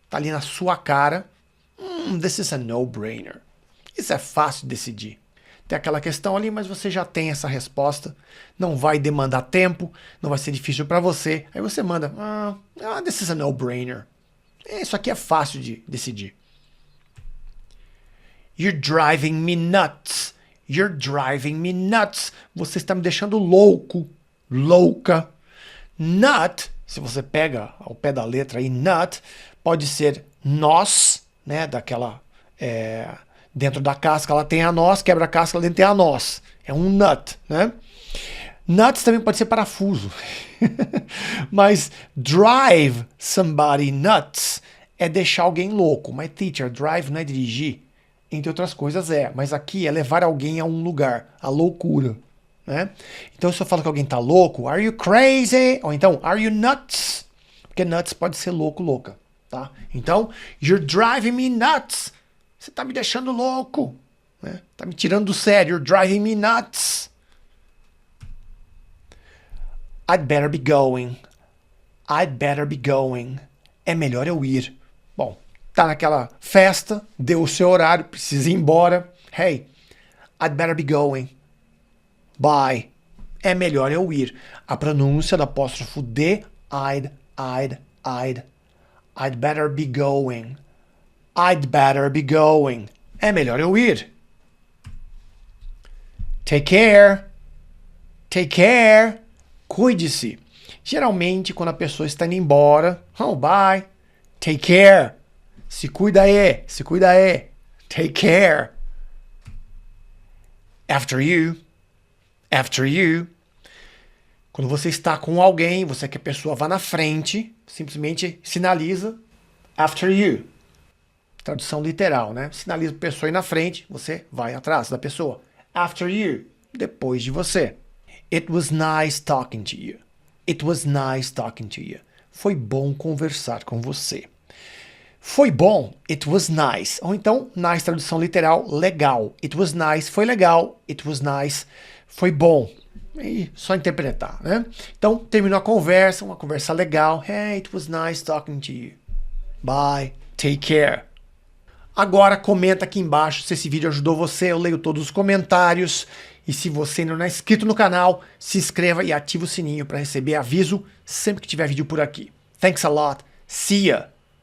tá ali na sua cara, this is a no-brainer. Isso é fácil de decidir. Tem aquela questão ali, mas você já tem essa resposta. Não vai demandar tempo, não vai ser difícil para você. Aí você manda, this is a no-brainer. Isso aqui é fácil de decidir. You're driving me nuts. You're driving me nuts. Você está me deixando louco, louca. Nut, se você pega ao pé da letra aí, nut, pode ser nós, né, daquela, dentro da casca ela tem a noz, quebra a casca, ela dentro tem a noz. É um nut, né? Nuts também pode ser parafuso. Mas drive somebody nuts é deixar alguém louco. Mas teacher, drive não é dirigir? Entre outras coisas mas aqui é levar alguém a um lugar, a loucura, né? Então se eu falo que alguém tá louco, are you crazy? Ou então, are you nuts? Porque nuts pode ser louco, louca, tá? Então, you're driving me nuts. Você tá me deixando louco, né? Tá me tirando do sério, you're driving me nuts. I'd better be going. I'd better be going. É melhor eu ir. Bom, tá naquela festa, deu o seu horário, precisa ir embora. Hey, I'd better be going. Bye. É melhor eu ir. A pronúncia do apóstrofo D, I'd. I'd better be going. I'd better be going. É melhor eu ir. Take care. Take care. Cuide-se. Geralmente, quando a pessoa está indo embora, bye. Take care. Se cuida aí, se cuida aí. Take care. After you. After you. Quando você está com alguém, você quer que a pessoa vá na frente, simplesmente sinaliza after you. Tradução literal, né? Sinaliza a pessoa ir na frente, você vai atrás da pessoa. After you. Depois de você. It was nice talking to you. It was nice talking to you. Foi bom conversar com você. Foi bom, it was nice. Ou então, nice, tradução literal, legal. It was nice, foi legal. It was nice, foi bom. E só interpretar, né? Então, terminou a conversa, uma conversa legal. Hey, it was nice talking to you. Bye, take care. Agora, comenta aqui embaixo se esse vídeo ajudou você. Eu leio todos os comentários. E se você ainda não é inscrito no canal, se inscreva e ative o sininho para receber aviso sempre que tiver vídeo por aqui. Thanks a lot. See ya!